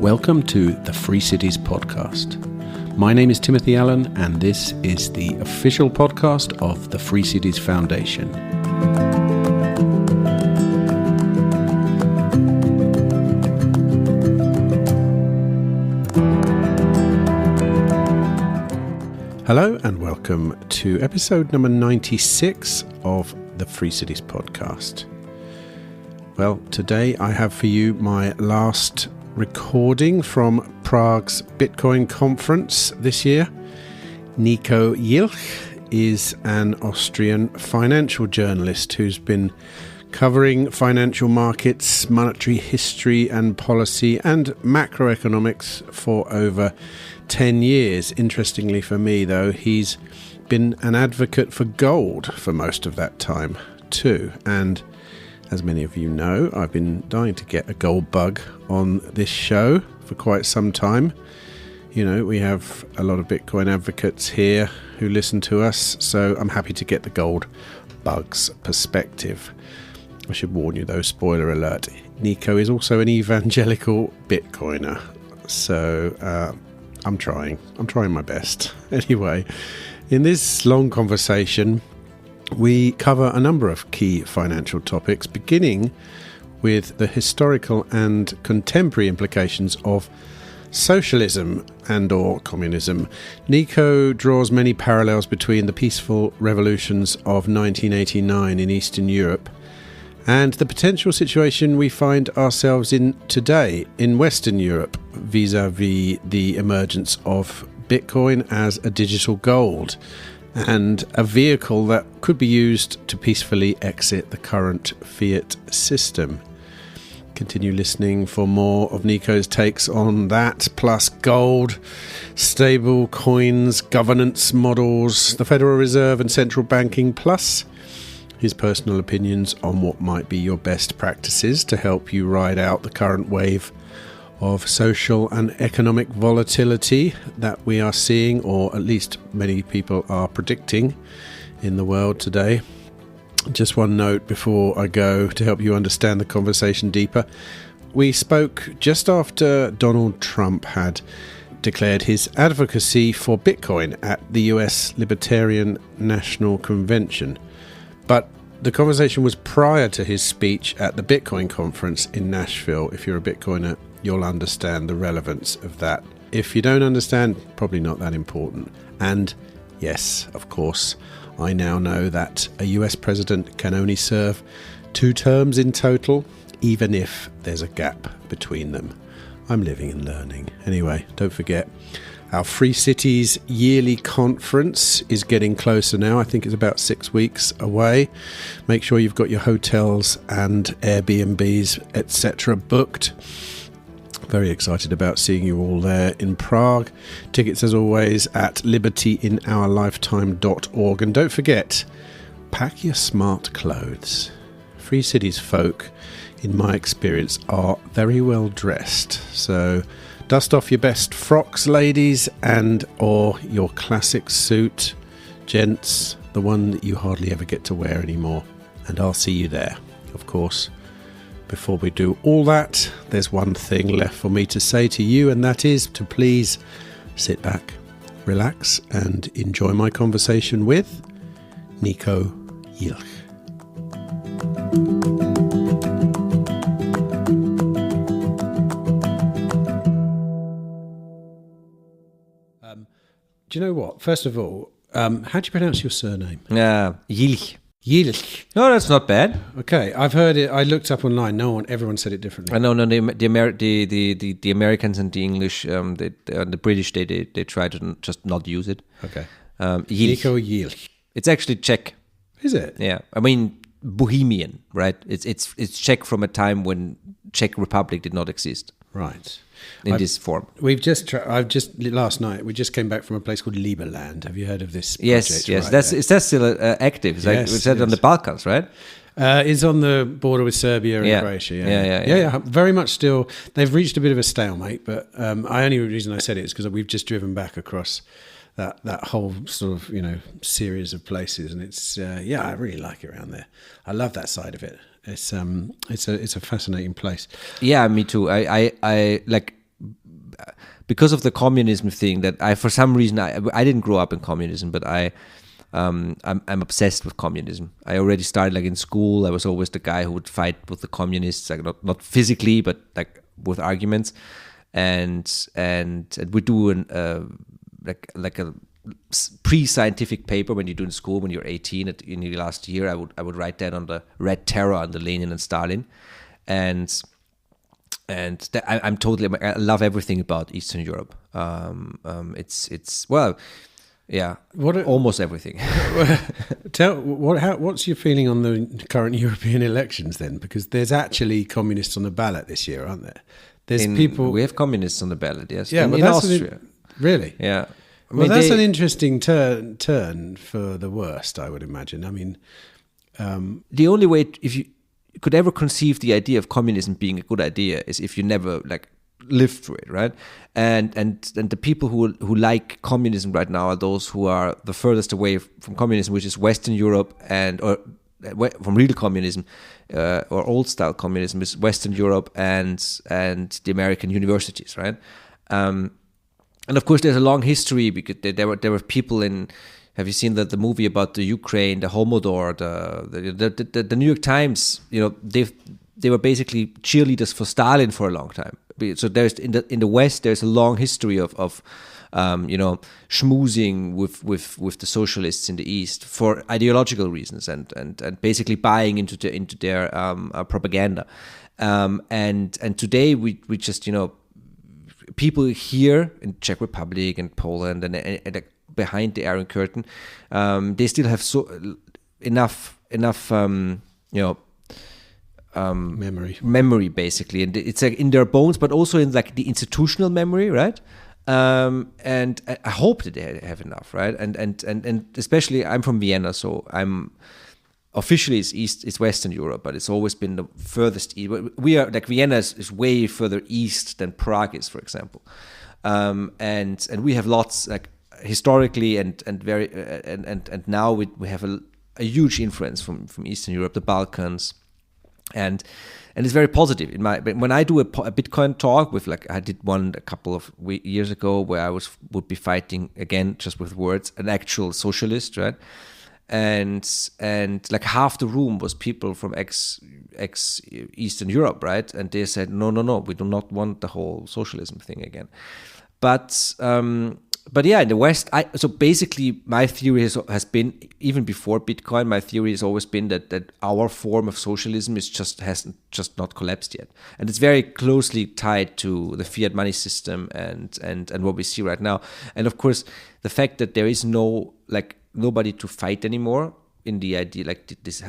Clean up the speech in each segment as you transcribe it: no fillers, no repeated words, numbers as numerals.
Welcome to the Free Cities podcast. My name is Timothy Allen, and this is the official podcast of the Free Cities Foundation. Hello, and welcome to episode number 96 of the Free Cities podcast. Well, today I have for you my last recording from Prague's Bitcoin conference this year. Niko Jilch is an Austrian financial journalist who's been covering financial markets, monetary history and policy, and macroeconomics for over 10 years. Interestingly for me, though, he's been an advocate for gold for most of that time too. And as many of you know, I've been dying to get a gold bug on this show for quite some time. You know, we have a lot of Bitcoin advocates here who listen to us, so I'm happy to get the gold bug's perspective. I should warn you though, spoiler alert, Niko is also an evangelical Bitcoiner. So I'm trying my best. Anyway, in this long conversation, we cover a number of key financial topics, beginning with the historical and contemporary implications of socialism and or communism. Niko draws many parallels between the peaceful revolutions of 1989 in Eastern Europe and the potential situation we find ourselves in today in Western Europe vis-à-vis the emergence of Bitcoin as a digital gold and a vehicle that could be used to peacefully exit the current fiat system. Continue listening for more of Niko's takes on that, plus gold, stable coins, governance models, the Federal Reserve and central banking, plus his personal opinions on what might be your best practices to help you ride out the current wave of social and economic volatility that we are seeing, or at least many people are predicting in the world today. Just one note before I go to help you understand the conversation deeper. We spoke just after Donald Trump had declared his advocacy for Bitcoin at the US Libertarian National Convention. But the conversation was prior to his speech at the Bitcoin conference in Nashville. If you're a Bitcoiner, you'll understand the relevance of that. If you don't understand, probably not that important. And yes, of course, I now know that a US president can only serve 2 terms in total, even if there's a gap between them. I'm living and learning. Anyway, don't forget, our Free Cities yearly conference is getting closer now. I think it's about 6 weeks away. Make sure you've got your hotels and Airbnbs, etc. booked. Very excited about seeing you all there in Prague. Tickets, as always, at libertyinourlifetime.org. And don't forget, pack your smart clothes. Free Cities folk, in my experience, are very well dressed. So dust off your best frocks, ladies, and or your classic suit, gents, the one that you hardly ever get to wear anymore. And I'll see you there, of course. Before we do all that, there's one thing left for me to say to you, and that is to please sit back, relax, and enjoy my conversation with Niko Jilch. Do you know what? First of all, how do you pronounce your surname? Jilch. Jilch. No, that's not bad. Okay, I've heard it. I looked up online. Everyone said it differently. I know. No, the Americans and the English, the British, they try to just not use it. Okay. Jilch. Niko Jilch. It's actually Czech. Is it? Yeah. I mean, Bohemian, right? It's Czech from a time when Czech Republic did not exist. Right. In this form. Last night we just came back from a place called Liberland. Have you heard of this project? Yes. Is that still active? It's like we said on the Balkans, right? It's on the border with Serbia and Croatia. Yeah. Very much still. They've reached a bit of a stalemate, but the only reason I said it is because we've just driven back across that whole sort of series of places, and it's I really like it around there. I love that side of it. It's a fascinating place. Yeah, me too. I like, because of the communism thing, that for some reason I didn't grow up in communism, but I'm obsessed with communism. I already started like in school. I was always the guy who would fight with the communists, like not physically, but like with arguments. And we do like a pre-scientific paper when you do in school when you're 18 in your last year. I would write that on the Red Terror under Lenin and Stalin, and I love everything about Eastern Europe. Almost everything. What's your feeling on the current European elections then? Because there's actually communists on the ballot this year, aren't there? We have communists on the ballot, yes. Yeah, in Austria. Really? Yeah. That's an interesting turn for the worst, I would imagine. I mean, the only way, if you could ever conceive the idea of communism being a good idea, is if you never like lived through it, right? And the people who like communism right now are those who are the furthest away from communism, which is Western Europe, or from real communism, or old style communism is Western Europe and the American universities, right? And of course, there's a long history, because there were people in. Have you seen the movie about the Ukraine, the Homodor, the New York Times? They were basically cheerleaders for Stalin for a long time. So there's in the West, there's a long history of schmoozing with the socialists in the East for ideological reasons and basically buying into their propaganda. And today we just people here in Czech Republic and Poland and behind the Iron Curtain, they still have enough memory basically, and it's like in their bones, but also in like the institutional memory, right? And I hope that they have enough, right? And especially I'm from Vienna, so I'm officially it's Western Europe, but it's always been the furthest east. We are like Vienna is way further east than Prague is, for example, and we have lots like historically and very and now we have a huge influence from Eastern Europe, the Balkans. And it's very positive. When I do a Bitcoin talk with, like, I did one a couple of years ago where I would be fighting again just with words, an actual socialist, right? And like half the room was people from ex Eastern Europe, right? And they said no, we do not want the whole socialism thing again. But yeah, in the West, so basically my theory has been, even before Bitcoin, my theory has always been that our form of socialism hasn't not collapsed yet. And it's very closely tied to the fiat money system and what we see right now. And of course, the fact that there is nobody to fight anymore in the idea, like this,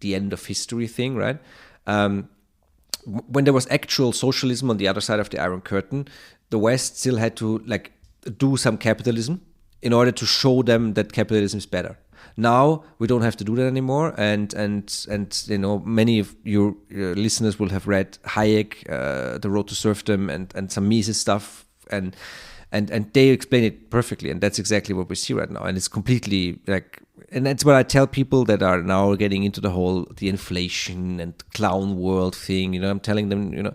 the end of history thing, right? When there was actual socialism on the other side of the Iron Curtain, the West still had to do some capitalism in order to show them that capitalism is better. Now we don't have to do that anymore, and many of your listeners will have read Hayek, The Road to Serfdom, and some Mises stuff, and they explain it perfectly, and that's exactly what we see right now. And it's completely and that's what I tell people that are now getting into the inflation and clown world thing. I'm telling them,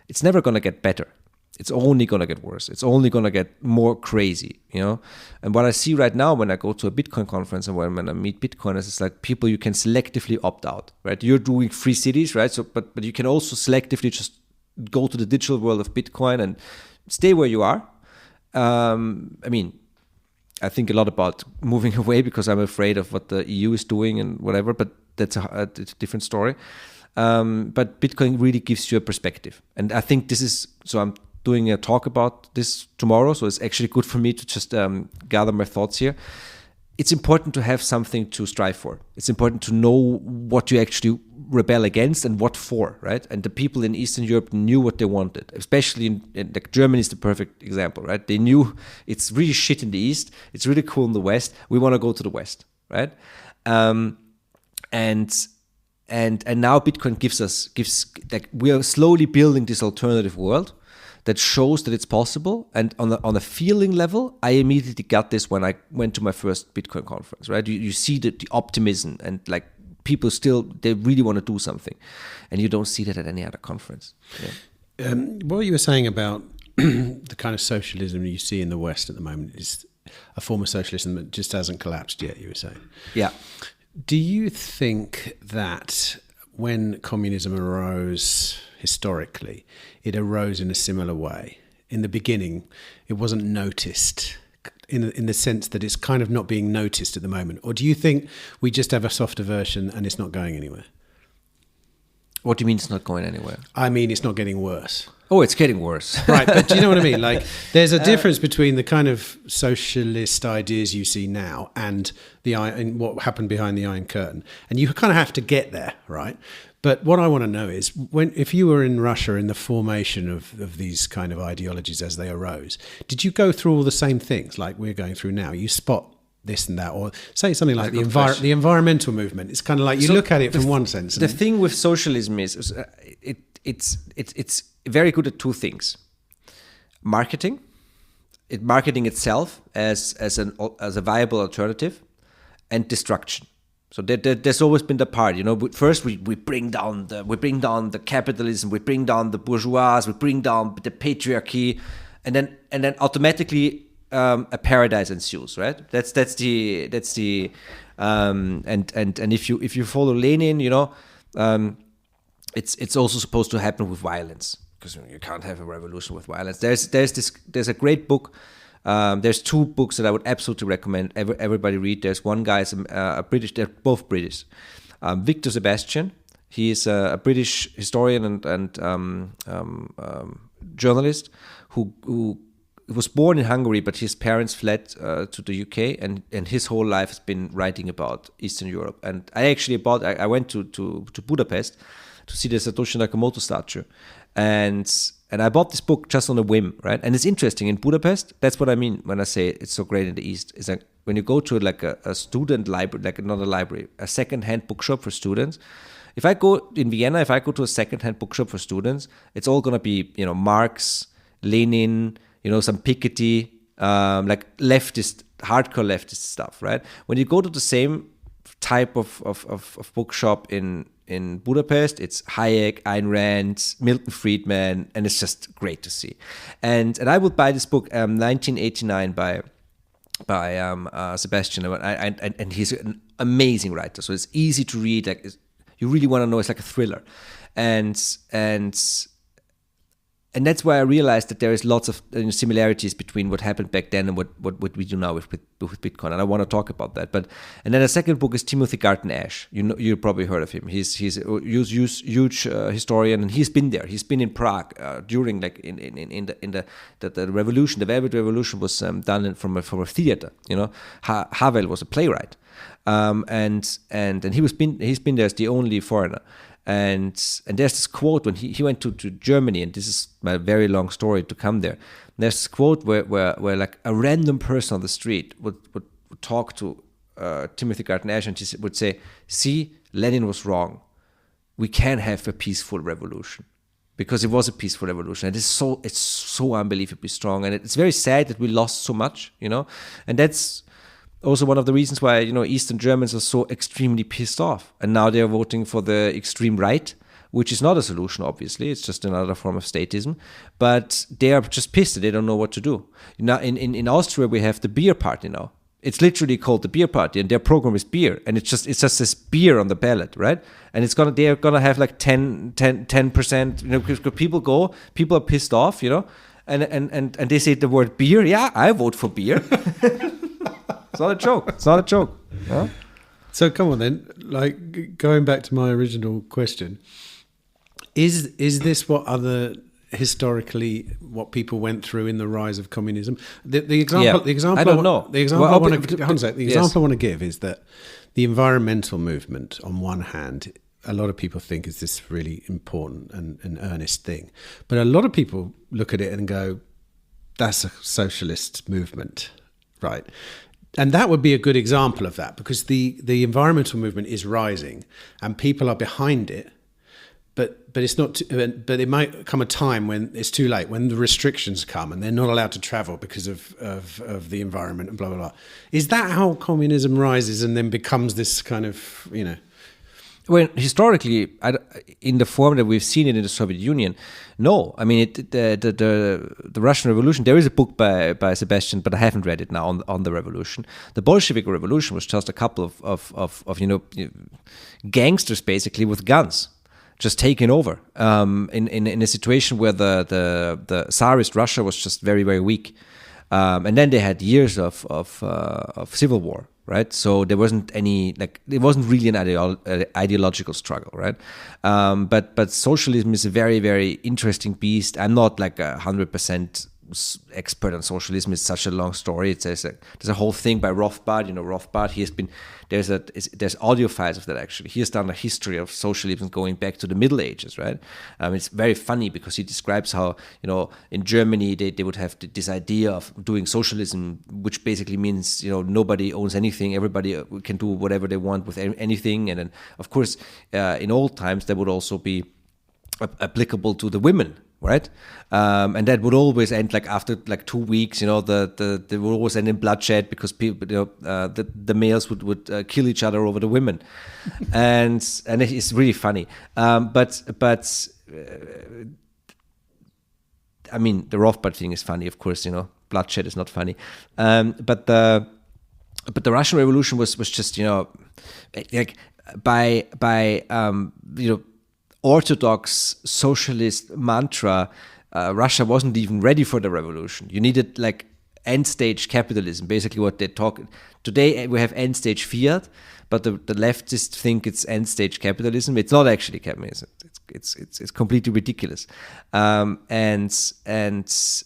it's never going to get better. It's only going to get worse. It's only going to get more crazy, And what I see right now when I go to a Bitcoin conference and when I meet Bitcoiners, it's like people you can selectively opt out, right? You're doing free cities, right? So, but you can also selectively just go to the digital world of Bitcoin and stay where you are. I think a lot about moving away because I'm afraid of what the EU is doing and whatever, but that's a different story. But Bitcoin really gives you a perspective. And I think so I'm doing a talk about this tomorrow, so it's actually good for me to just gather my thoughts here. It's important to have something to strive for. It's important to know what you actually rebel against and what for, right? And the people in Eastern Europe knew what they wanted, especially in Germany is the perfect example, right? They knew it's really shit in the East, it's really cool in the West, we want to go to the West, right? And now Bitcoin gives we are slowly building this alternative world that shows that it's possible. And on a feeling level, I immediately got this when I went to my first Bitcoin conference, right? You see the optimism and like people still, they really want to do something. And you don't see that at any other conference. Yeah. What you were saying about the kind of socialism you see in the West at the moment is a form of socialism that just hasn't collapsed yet, you were saying. Yeah. Do you think that when communism arose historically, it arose in a similar way? In the beginning, it wasn't noticed in the sense that it's kind of not being noticed at the moment? Or do you think we just have a softer version and it's not going anywhere? What do you mean it's not going anywhere? I mean, it's not getting worse. Oh, it's getting worse. Right, but do you know what I mean? Like, there's a difference between the kind of socialist ideas you see now and what happened behind the Iron Curtain. And you kind of have to get there, right? But what I want to know is, if you were in Russia in the formation of these kind of ideologies as they arose, did you go through all the same things like we're going through now? You spot this and that, or say something like the environmental movement. It's kind of like you look at it from one sense. The thing with socialism is it's very good at two things: marketing itself as a viable alternative, and destruction. So there's always been the part, you know. First we bring down the capitalism, we bring down the bourgeois, we bring down the patriarchy, and then automatically a paradise ensues, right? That's the and if you follow Lenin, you know, it's also supposed to happen with violence, because you can't have a revolution with violence. There's a great book. There's two books that I would absolutely recommend everybody read. There's one guy is a British. They're both British. Victor Sebastian. He is a British historian and journalist who was born in Hungary, but his parents fled to the UK, and his whole life has been writing about Eastern Europe. And I went to Budapest to see the Satoshi Nakamoto statue, and I bought this book just on a whim, right? And it's interesting, in Budapest, that's what I mean when I say it's so great in the East, is like when you go to like a student library, like not a library, a second-hand bookshop for students. If I go to a second-hand bookshop for students, it's all going to be, you know, Marx, Lenin, you know, some Piketty, like hardcore leftist stuff, right? When you go to the same type of bookshop in Budapest, it's Hayek, Ayn Rand, Milton Friedman, and it's just great to see. And I would buy this book, 1989 by Sebastian, and he's an amazing writer. So it's easy to read. Like, you really want to know. It's like a thriller, and that's why I realized that there is lots of similarities between what happened back then and what we do now with Bitcoin, and I want to talk about that. And then the second book is Timothy Garton Ash. You probably heard of him. He's a huge historian, and he's been there. He's been in Prague during like in the revolution. The Velvet Revolution was done from a theater. You know, Havel was a playwright, and he's been there as the only foreigner. And there's this quote when he went to Germany, and this is my very long story to come there. There's this quote where like a random person on the street would talk to Timothy Garton Ash, and he would say, "See, Lenin was wrong. We can have a peaceful revolution." Because it was a peaceful revolution, and it's so unbelievably strong, and it's very sad that we lost so much, you know, and that's also one of the reasons why, you know, Eastern Germans are so extremely pissed off, and now they're voting for the extreme right, which is not a solution, obviously. It's just another form of statism, but they are just pissed that they don't know what to do. Now, in Austria, we have the beer party now. It's literally called the beer party, and their program is beer, and it's just this beer on the ballot, right? And they're gonna have like 10%, you know, because people are pissed off, you know, and they say the word beer. Yeah, I vote for beer. It's not a joke. Huh? So come on then, like going back to my original question, is this what what people went through in the rise of communism? The example I don't know. The example I want to give is that the environmental movement, on one hand, a lot of people think is this really important and earnest thing, but a lot of people look at it and go, "That's a socialist movement," right? And that would be a good example of that, because the environmental movement is rising and people are behind it, but it's not. But it might come a time when it's too late, when the restrictions come and they're not allowed to travel because of the environment and blah blah blah. Is that how communism rises and then becomes this kind of, you know? Well, historically, in the form that we've seen it in the Soviet Union, no. I mean, the Russian Revolution. There is a book by Sebastian, but I haven't read it now on the revolution. The Bolshevik Revolution was just a couple of gangsters basically with guns, just taking over in a situation where the Tsarist Russia was just very, very weak, and then they had years of civil war. Right, so there wasn't any, like, it wasn't really an ideological struggle, right? But socialism is a very, very interesting beast. I'm not like 100% expert on socialism. It's such a long story. There's a whole thing by Rothbard. You know, Rothbard. He has been there's audio files of that actually. He has done a history of socialism going back to the Middle Ages, right? It's very funny because he describes how, you know, in Germany they would have this idea of doing socialism, which basically means, you know, nobody owns anything, everybody can do whatever they want with anything, and then of course in old times that would also be applicable to the women. Right, and that would always end like after like 2 weeks. You know, they would always end in bloodshed because people, you know, the males would kill each other over the women, and it's really funny. But I mean, the Rothbard thing is funny, of course. You know, bloodshed is not funny. But the Russian Revolution was just, you know, like by you know, orthodox socialist mantra, Russia wasn't even ready for the revolution. You needed like end stage capitalism, basically what they talk. Today we have end stage fiat, but the leftists think it's end stage capitalism. It's not actually capitalism. It's completely ridiculous, and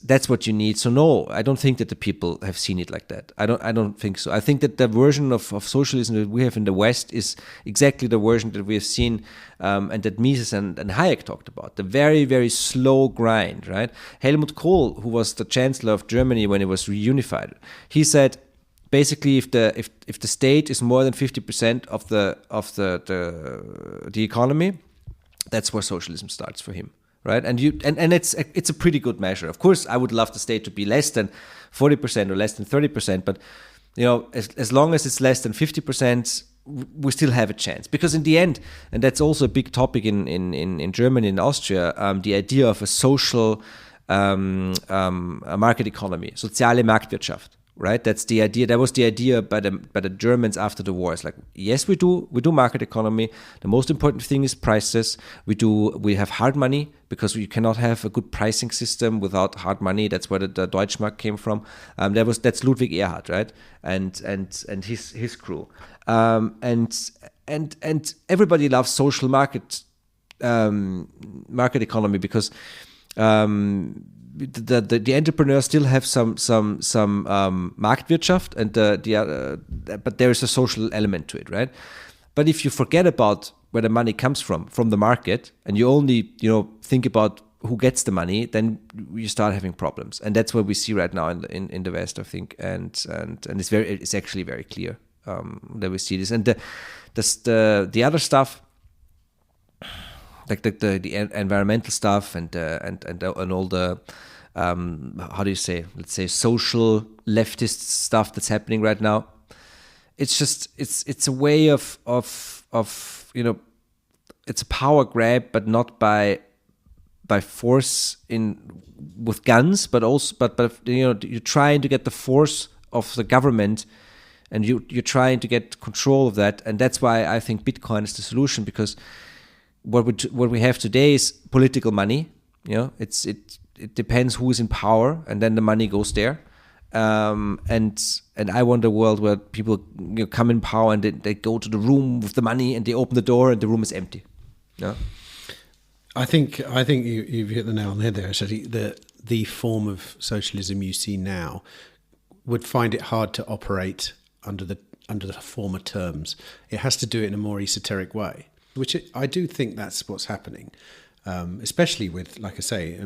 that's what you need. So no, I don't think that the people have seen it like that. I don't think so. I think that the version of socialism that we have in the West is exactly the version that we have seen, and that Mises and Hayek talked about. The very, very slow grind, right? Helmut Kohl, who was the chancellor of Germany when it was reunified, he said, basically, if the state is more than 50% of the economy, that's where socialism starts for him, right? And it's a pretty good measure. Of course, I would love the state to be less than 40% or less than 30%, but you know, as long as it's less than 50%, we still have a chance. Because in the end, and that's also a big topic in Germany and Austria, the idea of a social a market economy, soziale Marktwirtschaft. Right, that's the idea. That was the idea by the Germans after the war. It's like, yes, we do market economy. The most important thing is prices. We have hard money because you cannot have a good pricing system without hard money. That's where the Deutschmark came from. That's Ludwig Erhard, right? And his crew. And everybody loves social market economy because the entrepreneurs still have some Marktwirtschaft and but there is a social element to it, right? But if you forget about where the money comes from the market, and you only, you know, think about who gets the money, then you start having problems, and that's what we see right now in the West, I think, and it's actually very clear that we see this, and the other stuff. Like the environmental stuff and all the how do you say, let's say, social leftist stuff that's happening right now. It's just it's a way of you know, it's a power grab, but not by force with guns, but you know, you're trying to get the force of the government, and you're trying to get control of that, and that's why I think Bitcoin is the solution, because what we have today is political money. You know, it depends who is in power, and then the money goes there. And I want a world where people, you know, come in power and they go to the room with the money and they open the door and the room is empty. Yeah. I think you've hit the nail on the head there. So the form of socialism you see now would find it hard to operate under the former terms. It has to do it in a more esoteric way, which I do think that's what's happening, especially with, like I say,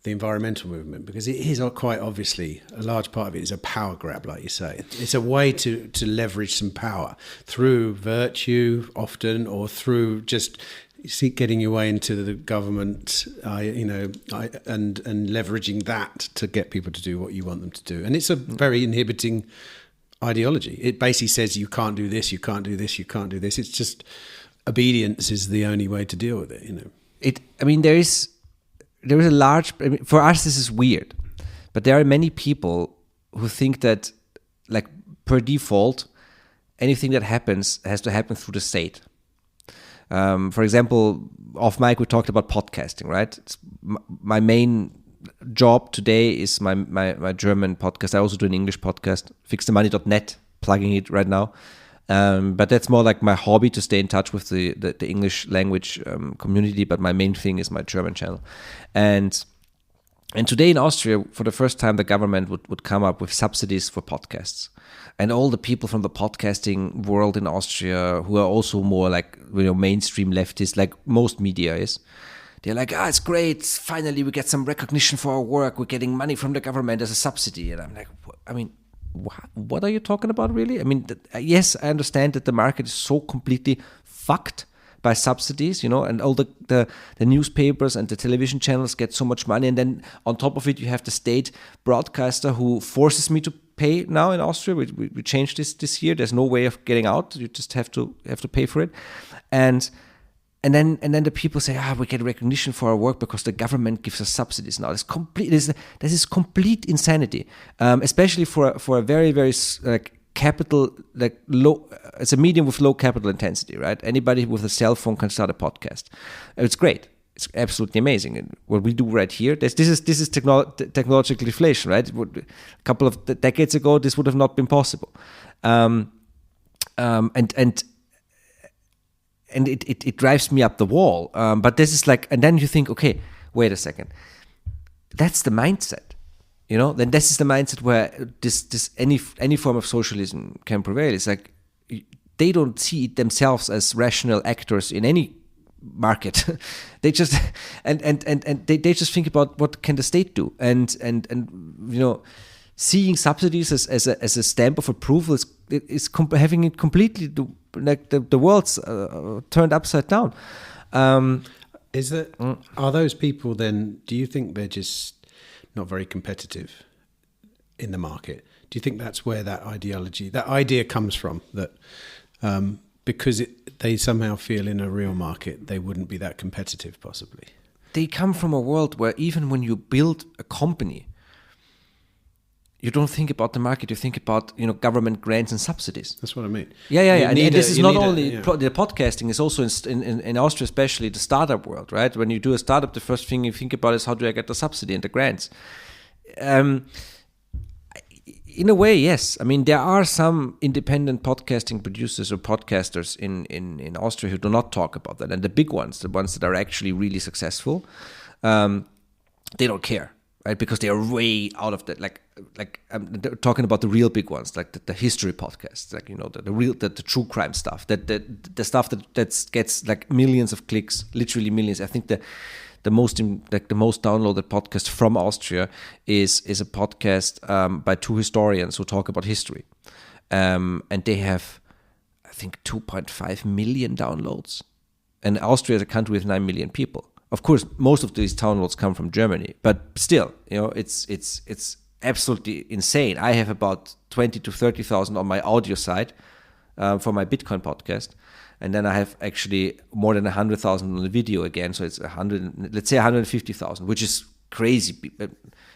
the environmental movement, because it is quite obviously a large part of it is a power grab, like you say. It's a way to leverage some power through virtue often, or through just getting your way into the government, and leveraging that to get people to do what you want them to do. And it's a very inhibiting ideology. It basically says you can't do this, you can't do this, you can't do this. It's just obedience is the only way to deal with it. There is a large. For us, this is weird, but there are many people who think that, like, per default, anything that happens has to happen through the state. For example, off mic, we talked about podcasting, right? My main job today is my German podcast. I also do an English podcast, fixthemoney.net, plugging it right now. But that's more like my hobby, to stay in touch with the English language community. But my main thing is my German channel. And today in Austria, for the first time, the government would come up with subsidies for podcasts. And all the people from the podcasting world in Austria, who are also more like, mainstream leftists, like most media is, they're like, it's great. Finally, we get some recognition for our work. We're getting money from the government as a subsidy. And I'm like, what are you talking about, really? Yes, I understand that the market is so completely fucked by subsidies, and all the newspapers and the television channels get so much money. And then on top of it, you have the state broadcaster who forces me to pay now in Austria. We changed this year. There's no way of getting out. You just have to pay for it. And then the people say, we get recognition for our work because the government gives us subsidies now. This is complete insanity, especially for a very, very capital, low. It's a medium with low capital intensity, right? Anybody with a cell phone can start a podcast. It's great. It's absolutely amazing. And what we do right here, this is technological deflation, right? A couple of decades ago, this would have not been possible. And it drives me up the wall. But this is like, and then you think, okay, wait a second. That's the mindset, Then this is the mindset where any form of socialism can prevail. It's like they don't see it themselves as rational actors in any market. They just and they just think about what can the state do, and seeing subsidies as a stamp of approval is having it completely the world's turned upside down. Are those people then? Do you think they're just not very competitive in the market? Do you think that's where that idea comes from? That because they somehow feel in a real market they wouldn't be that competitive, possibly. They come from a world where even when you build a company, you don't think about the market. You think about government grants and subsidies. That's what I mean. Yeah. And this is not only the podcasting is also in Austria, especially the startup world, right? When you do a startup, the first thing you think about is how do I get the subsidy and the grants. In a way, yes. There are some independent podcasting producers or podcasters in Austria who do not talk about that, and the big ones, the ones that are actually really successful, they don't care. Right, because they are way out of that. I'm talking about the real big ones, like the history podcasts, the true crime stuff, the stuff that gets like millions of clicks, literally millions. I think the most downloaded podcast from Austria is a podcast by two historians who talk about history, and they have, I think, 2.5 million downloads, and Austria is a country with 9 million people. Of course, most of these downloads come from Germany, but still, it's absolutely insane. I have about 20 to 30,000 on my audio side for my Bitcoin podcast, and then I have actually more than 100,000 on the video again. So it's 150,000, which is crazy.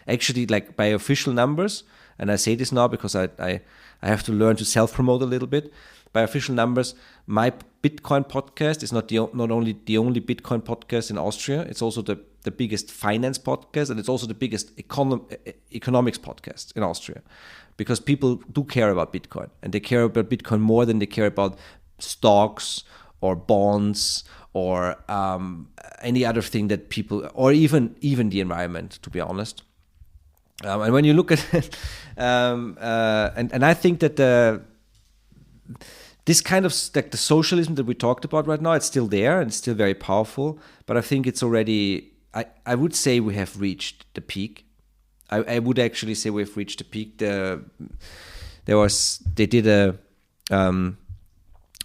Actually, like by official numbers, and I say this now because I have to learn to self-promote a little bit. By official numbers, my Bitcoin podcast is not only the only Bitcoin podcast in Austria, it's also the biggest finance podcast, and it's also the biggest economics podcast in Austria, because people do care about Bitcoin, and they care about Bitcoin more than they care about stocks or bonds or any other thing that people, or even the environment, to be honest. And when you look at it, and I think that this kind of like the socialism that we talked about right now, it's still there and it's still very powerful. But I think it's already, I would say we have reached the peak. I would actually say we've reached the peak. They did a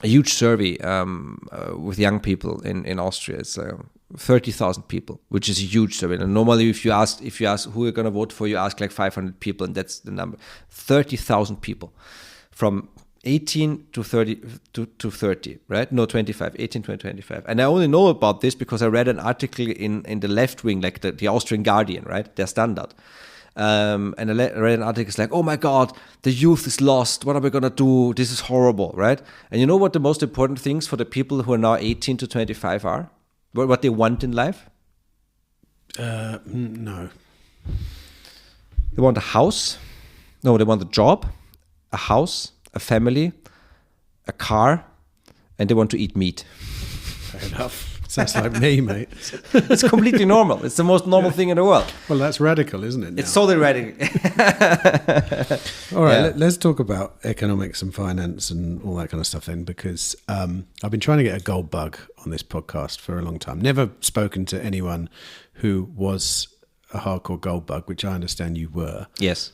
huge survey with young people in Austria. It's 30,000 people, which is a huge survey. And normally, if you ask who you're going to vote for, you ask like 500 people, and that's the number. 30,000 people from 18 to 30, right? No, 25, 18 to 25. And I only know about this because I read an article in the left wing, like the Austrian Guardian, right? Their Standard. And I read an article, it's like, oh my God, the youth is lost. What are we going to do? This is horrible, right? And you know what the most important things for the people who are now 18 to 25 are? What they want in life? No. They want a house. No, they want a job, a house, a family, a car, and they want to eat meat. Fair enough. Sounds like me, mate. It's completely normal. It's the most normal thing in the world. Well, that's radical, isn't it? Now? It's totally radical. All right, let's talk about economics and finance and all that kind of stuff then, because I've been trying to get a gold bug on this podcast for a long time. Never spoken to anyone who was a hardcore gold bug, which I understand you were. Yes.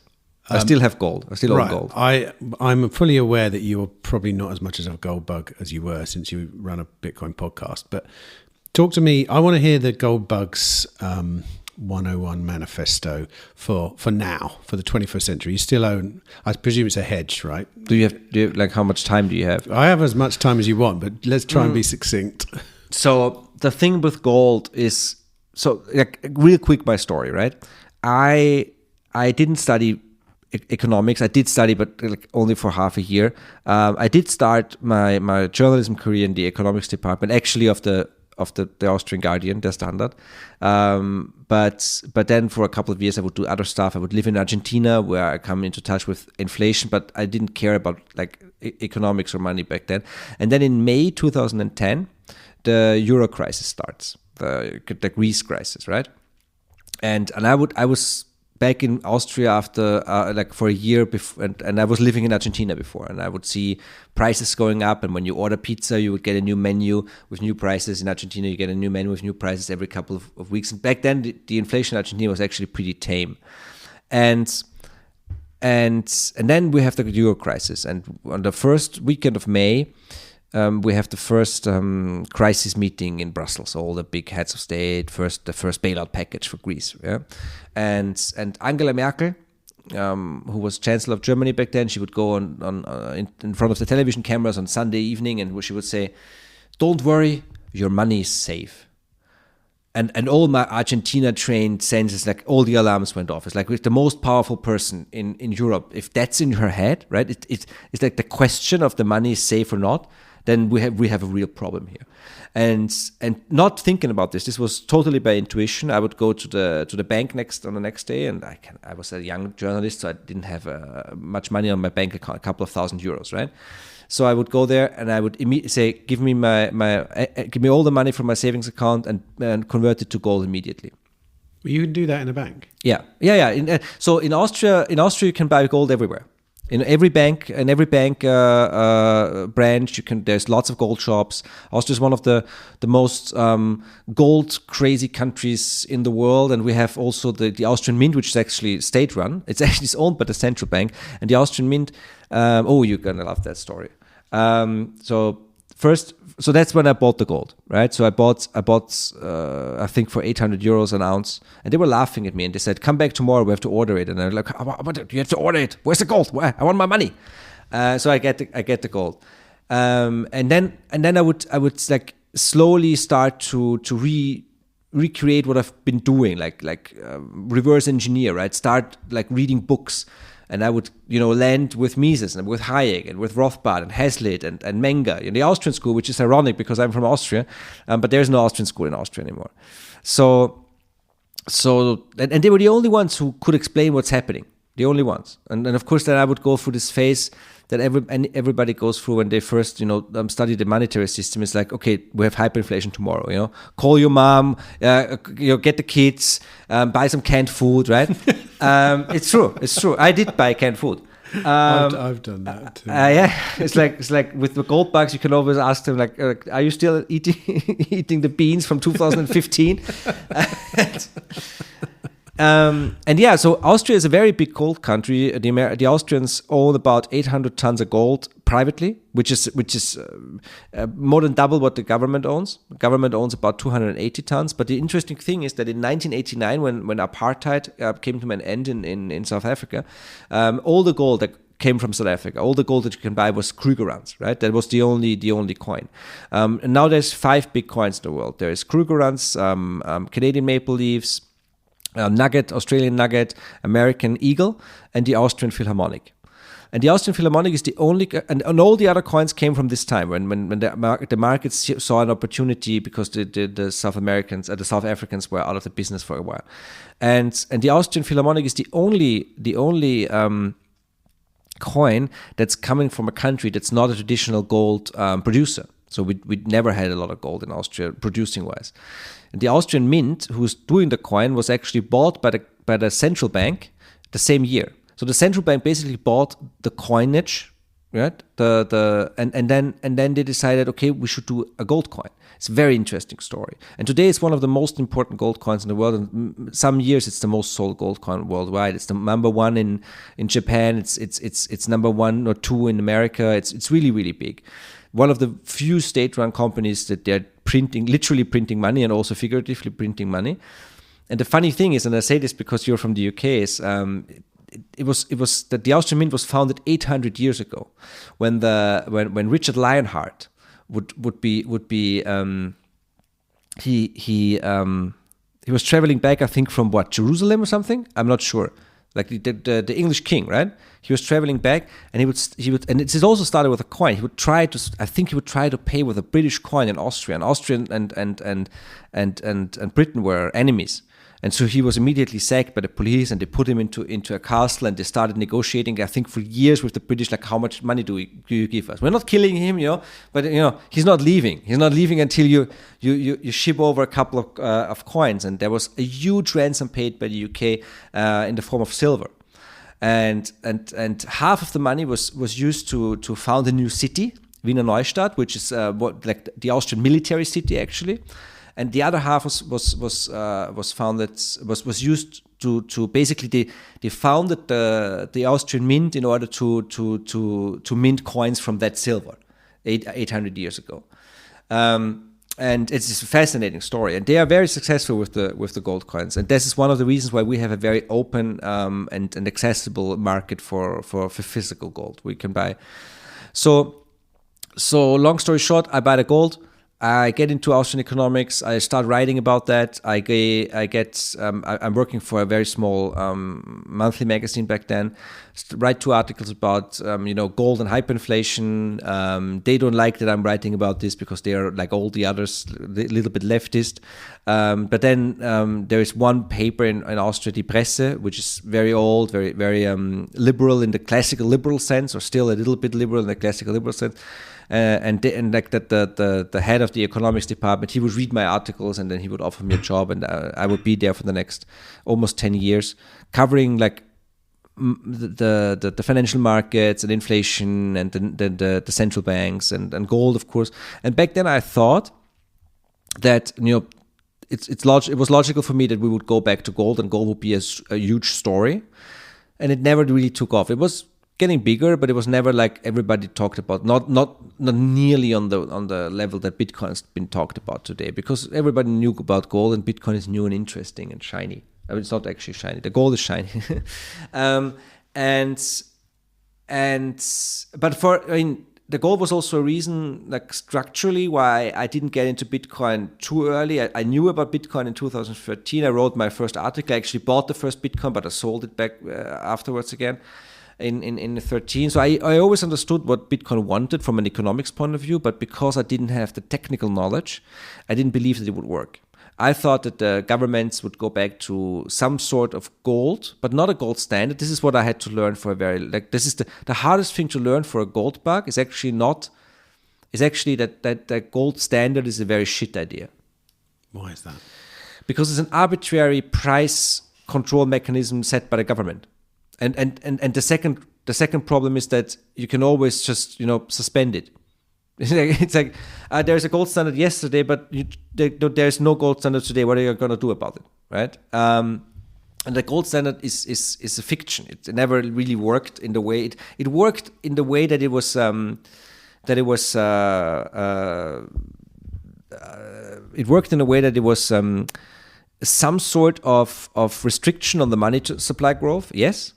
I still have gold. I still own gold. I'm fully aware that you're probably not as much as a gold bug as you were since you run a Bitcoin podcast. But talk to me. I want to hear the gold bugs 101 manifesto for now, for the 21st century. You still own, I presume it's a hedge, right? Do you have like, how much time do you have? I have as much time as you want, but let's try and be succinct. So the thing with gold is, so like real quick, my story, right? I didn't study economics. I did study, but like only for half a year. I did start my journalism career in the economics department, actually of the Austrian Guardian, their Standard. But then for a couple of years I would do other stuff. I would live in Argentina, where I come into touch with inflation, but I didn't care about like economics or money back then. And then in May 2010, the Euro crisis starts, the Greece crisis, right? And I was back in Austria after like for a year before, and I was living in Argentina before, and I would see prices going up. And when you order pizza, you would get a new menu with new prices. In Argentina, you get a new menu with new prices every couple of weeks. And back then, the inflation in Argentina was actually pretty tame. And then we have the Euro crisis, and on the first weekend of May, we have the first crisis meeting in Brussels. So all the big heads of state, the first bailout package for Greece. Yeah? And Angela Merkel, who was Chancellor of Germany back then, she would go in front of the television cameras on Sunday evening, and she would say, "Don't worry, your money is safe." And all my Argentina-trained senses, like all the alarms went off. It's like with the most powerful person in Europe, if that's in her head, right? It's like the question of the money is safe or not, then we have a real problem here. And not thinking about this was totally by intuition. I would go to the bank on the next day, and I was a young journalist, so I didn't have much money on my bank account, a couple of €1,000, right? So I would go there and I would immediately say, give me give me all the money from my savings account and convert it to gold immediately. Well, you can do that in a bank. Yeah. So in Austria, you can buy gold everywhere. In every bank, branch, there's lots of gold shops. Austria is one of the most gold crazy countries in the world, and we have also the Austrian Mint, which is actually state run. It's actually owned by the central bank, and the Austrian Mint. You're gonna love that story. So that's when I bought the gold, right? So I bought I think for €800 an ounce, and they were laughing at me and they said, "Come back tomorrow, we have to order it." And I'm like, "What? You have to order it? Where's the gold? Where? I want my money." So I get the gold, and then I would like slowly start to recreate what I've been doing, like reverse engineer, right? Start like reading books. And I would, land with Mises and with Hayek and with Rothbard and Hazlitt and Menger in the Austrian school, which is ironic because I'm from Austria, but there's no Austrian school in Austria anymore. So they were the only ones who could explain what's happening, the only ones. And of course, then I would go through this phase that everybody goes through when they first, study the monetary system. It's like, okay, we have hyperinflation tomorrow. Call your mom, get the kids, buy some canned food, right? It's true. I did buy canned food. I've done that too. Yeah, it's like with the gold bugs, you can always ask them, like, are you still eating the beans from 2015? So Austria is a very big gold country. The Austrians own about 800 tons of gold privately, which is more than double what the government owns. The government owns about 280 tons. But the interesting thing is that in 1989, when apartheid came to an end in South Africa, all the gold that came from South Africa, all the gold that you can buy was Krugerrands, right? That was the only coin. And now there's 5 big coins in the world. There is Krugerrands, Canadian maple leaves, Nugget, Australian Nugget, American Eagle, and the Austrian Philharmonic. And the Austrian Philharmonic is the only, and all the other coins came from this time when the markets saw an opportunity because the South Africans were out of the business for a while, and the Austrian Philharmonic is the only coin that's coming from a country that's not a traditional gold producer. So we never had a lot of gold in Austria producing wise. And the Austrian mint, who's doing the coin, was actually bought by the central bank the same year. So the central bank basically bought the coinage, right? And then they decided, okay, we should do a gold coin. It's a very interesting story. And today it's one of the most important gold coins in the world. And some years it's the most sold gold coin worldwide. It's the number one in Japan. It's number 1 or 2 in America. It's really, really big. One of the few state-run companies that they're literally printing money and also figuratively printing money. And the funny thing is, and I say this because you're from the UK, is it was that the Austrian Mint was founded 800 years ago, when Richard Lionheart he was traveling back, I think, from Jerusalem or something. I'm not sure. Like the English king, right? He was traveling back, and he would, and it also started with a coin. He would try to pay with a British coin in Austria. And Austria and Britain were enemies. And so he was immediately sacked by the police, and they put him into a castle, and they started negotiating, I think, for years with the British, like, how much money do you give us? We're not killing him, but he's not leaving. He's not leaving until you ship over a couple of coins. And there was a huge ransom paid by the UK in the form of silver, and half of the money was used to found a new city, Wiener Neustadt, which is like the Austrian military city actually. And the other half was used to basically they founded the Austrian Mint in order to mint coins from that silver 800 years ago, and it's a fascinating story. And they are very successful with the gold coins. And this is one of the reasons why we have a very open and accessible market for physical gold we can buy. So long story short, I buy the gold. I get into Austrian economics. I start writing about that. I'm working for a very small monthly magazine back then. Write 2 articles about gold and hyperinflation. They don't like that I'm writing about this because they are, like all the others, a little bit leftist. But then there is one paper in Austria, Die Presse, which is very old, very very liberal in the classical liberal sense, or still a little bit liberal in the classical liberal sense. And like that, the head of the economics department, he would read my articles, and then he would offer me a job, and I would be there for the next almost 10 years, covering like the financial markets and inflation and the central banks and gold, of course. And back then I thought that it was logical for me that we would go back to gold, and gold would be a huge story, and it never really took off. It was getting bigger, but it was never like everybody talked about, not nearly on the level that Bitcoin has been talked about today, because everybody knew about gold, and Bitcoin is new and interesting and shiny. I mean, it's not actually shiny. The gold is shiny. The gold was also a reason, like structurally, why I didn't get into Bitcoin too early. I knew about Bitcoin in 2013. I wrote my first article. I actually bought the first Bitcoin, but I sold it back afterwards again. In 13. So I always understood what Bitcoin wanted from an economics point of view, but because I didn't have the technical knowledge, I didn't believe that it would work. I thought that the governments would go back to some sort of gold, but not a gold standard. This is what I had to learn for this is the hardest thing to learn for a gold bug is actually that gold standard is a very shit idea. Why is that? Because it's an arbitrary price control mechanism set by the government. And the second problem is that you can always just suspend it. It's like there's a gold standard yesterday, but there's no gold standard today. What are you going to do about it, right? And the gold standard is a fiction. It never really worked in the way it worked in the way that it was it worked in a way that it was some sort of restriction on the money supply growth, yes,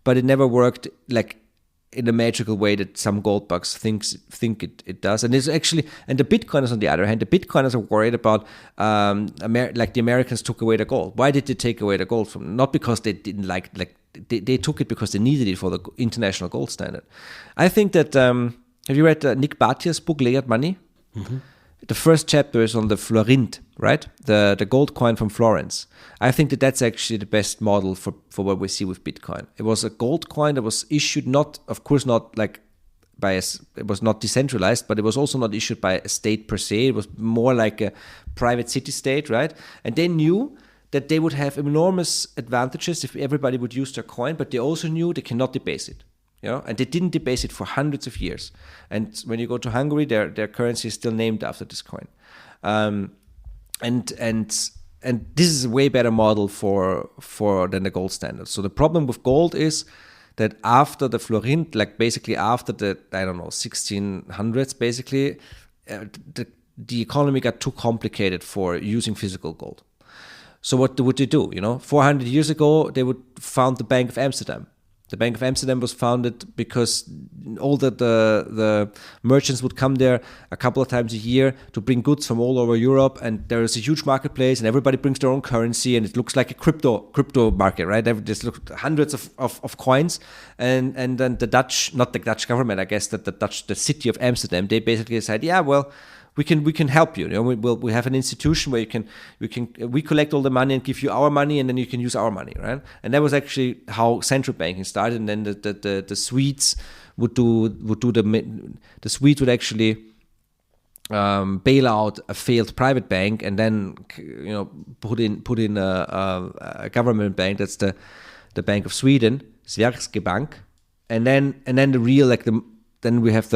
but it never worked like in a magical way that some gold bugs think it does. And it's actually, and the Bitcoiners on the other hand, the Bitcoiners are worried about like the Americans took away the gold. Why did they take away the gold from them? Not because they didn't like they took it because they needed it for the international gold standard. I think that have you read Nick Batia's book Layered Money? Mm-hmm. The first chapter is on the florint, right? The gold coin from Florence. I think that that's actually the best model for what we see with Bitcoin. It was a gold coin that was issued not like it was not decentralized, but it was also not issued by a state per se. It was more like a private city-state, right? And they knew that they would have enormous advantages if everybody would use their coin, but they also knew they cannot debase it. And they didn't debase it for hundreds of years. And when you go to Hungary, their currency is still named after this coin. And this is a way better model for than the gold standard. So the problem with gold is that after the florint, like basically after the 1600s, basically the economy got too complicated for using physical gold. So what would they do? 400 years ago they would found the Bank of Amsterdam. The Bank of Amsterdam was founded because all the merchants would come there a couple of times a year to bring goods from all over Europe, and there is a huge marketplace, and everybody brings their own currency, and it looks like a crypto market, right? There's hundreds of coins, and then the Dutch, not the Dutch government, I guess that the city of Amsterdam, they basically said, yeah, well, we can help you. We have an institution where we collect all the money and give you our money, and then you can use our money, right? And that was actually how central banking started. And then the Swedes would the Swedes would actually bail out a failed private bank, and then put in a government bank. That's the Bank of Sweden, Svenska Bank, and then the real then we have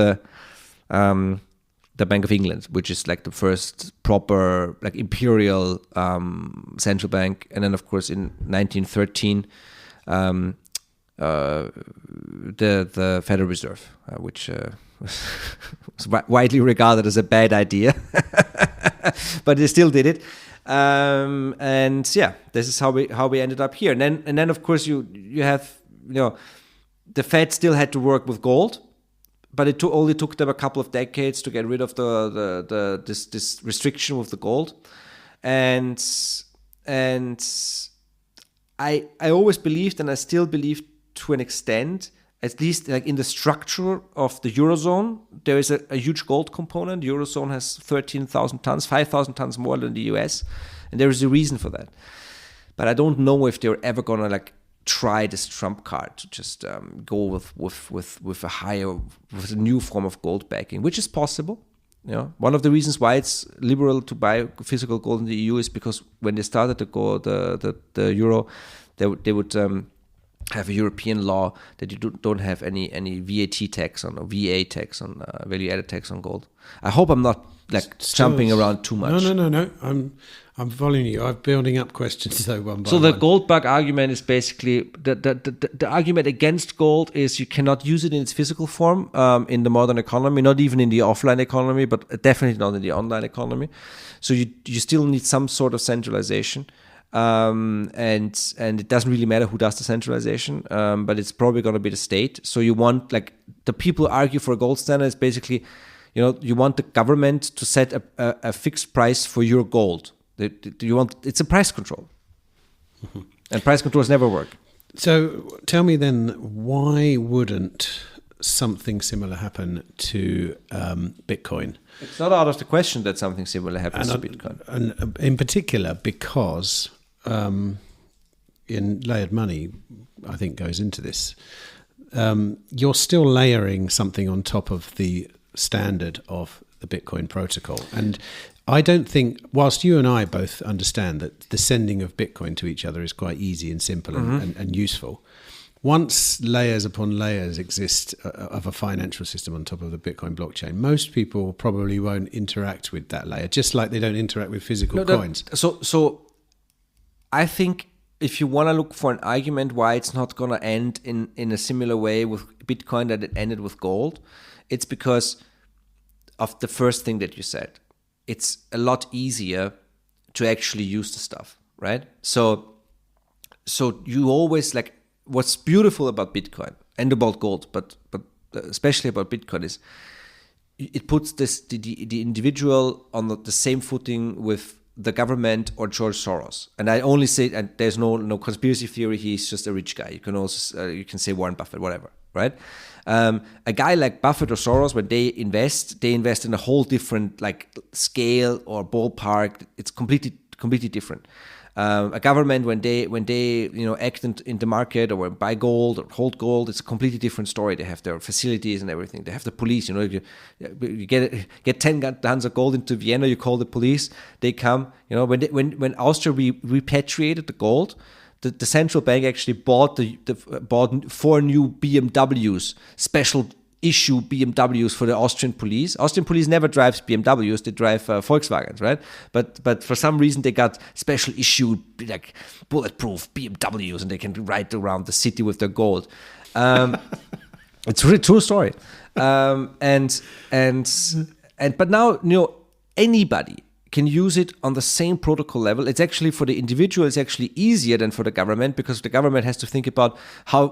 the Bank of England, which is like the first proper like imperial central bank. And then of course in 1913 the Federal Reserve, which was widely regarded as a bad idea, but they still did it. And yeah, this is how we ended up here. And then of course you have the Fed still had to work with gold, but it only took them a couple of decades to get rid of this restriction with the gold, and I always believed, and I still believe to an extent, at least like in the structure of the Eurozone, there is a huge gold component. The Eurozone has 13,000 tons, 5,000 tons more than the US, and there is a reason for that. But I don't know if they're ever gonna like try this Trump card to just go with a new form of gold backing, which is possible. One of the reasons why it's liberal to buy physical gold in the EU is because when they started to go the euro, they would have a European law that you don't have any VAT tax on, or VA tax on, value added tax on gold. I hope I'm not jumping around too much. No. I'm following you. I'm building up questions though one by one. So the one. gold bug argument is basically the argument against gold is you cannot use it in its physical form in the modern economy, not even in the offline economy, but definitely not in the online economy. So you still need some sort of centralization. And it doesn't really matter who does the centralization, but it's probably going to be the state. So you want, like, the people who argue for a gold standard is basically, you want the government to set a fixed price for your gold. It's a price control. Mm-hmm. And price controls never work. So tell me then, why wouldn't something similar happen to Bitcoin? It's not out of the question that something similar happens to Bitcoin. And in particular, because in layered money, I think, goes into this. You're still layering something on top of the standard of the Bitcoin protocol. And I don't think, whilst you and I both understand that the sending of Bitcoin to each other is quite easy and simple and useful, once layers upon layers exist of a financial system on top of the Bitcoin blockchain, most people probably won't interact with that layer, just like they don't interact with physical coins. So I think if you want to look for an argument why it's not going to end in a similar way with Bitcoin that it ended with gold, it's because of the first thing that you said. It's a lot easier to actually use the stuff, right? So you always, like, what's beautiful about Bitcoin and about gold, but especially about Bitcoin, is it puts the individual on the same footing with the government or George Soros. And I only say, and there's no conspiracy theory, he's just a rich guy. You can also you can say Warren Buffett, whatever, right? A guy like Buffett or Soros, when they invest in a whole different, like, scale or ballpark. It's completely different. A government, when they act in the market or buy gold or hold gold, it's a completely different story. They have their facilities and everything. They have the police. You get 10 tons of gold into Vienna, you call the police, they come. When Austria repatriated the gold, the central bank actually bought 4 new BMWs, special issue BMWs for the Austrian police. Austrian police never drives BMWs, they drive Volkswagens, right? But for some reason they got special issue, like, bulletproof BMWs, and they can ride around the city with their gold. It's a really true story. But now, anybody can use it on the same protocol level. It's actually, for the individual, it's actually easier than for the government, because the government has to think about